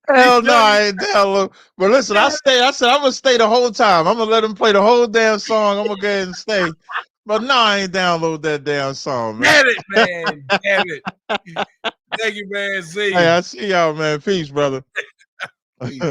Speaker 10: Hell no, I ain't download. But listen, I said I'm gonna stay the whole time. I'm gonna let them play the whole damn song. I'm gonna go ahead and stay. But no, I ain't download that damn song, man.
Speaker 2: Damn it, man. Damn it. Thank you, man. See you.
Speaker 10: Hey, I see y'all, man. Peace, brother.
Speaker 2: Peace.